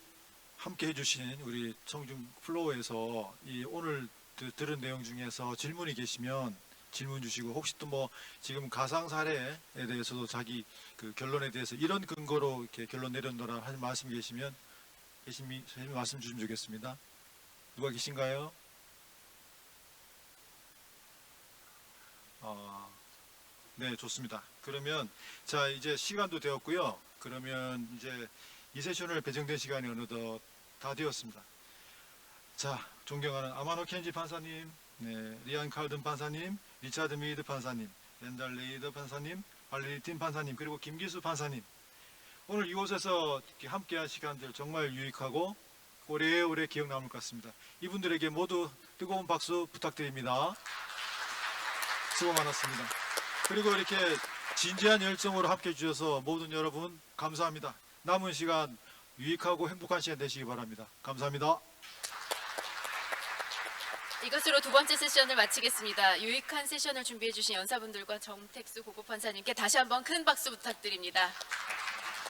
함께 해주신 우리 청중 플로어에서 이 오늘 들은 내용 중에서 질문이 계시면 질문 주시고 혹시 또 뭐 지금 가상 사례에 대해서도 자기 그 결론에 대해서 이런 근거로 이렇게 결론 내렸노라 하는 말씀 계시면 말씀 주시면 좋겠습니다. 누가 계신가요? 네, 좋습니다. 그러면 자 이제 시간도 되었고요. 그러면 이제 이 세션을 배정된 시간이 어느덧 다 되었습니다. 자, 존경하는 아마노 켄지 판사님, 네, 리안 칼든 판사님, 리차드 미드 판사님, 렌달 레이더 판사님, 발리틴 판사님, 그리고 김기수 판사님. 오늘 이곳에서 이렇게 함께한 시간들 정말 유익하고 오래오래 기억 남을 것 같습니다. 이분들에게 모두 뜨거운 박수 부탁드립니다. 수고 많았습니다. 그리고 이렇게 진지한 열정으로 함께해 주셔서 모든 여러분 감사합니다. 남은 시간 유익하고 행복한 시간 되시기 바랍니다. 감사합니다. 이것으로 두 번째 세션을 마치겠습니다. 유익한 세션을 준비해 주신 연사분들과 정택수 고고판사님께 다시 한번 큰 박수 부탁드립니다.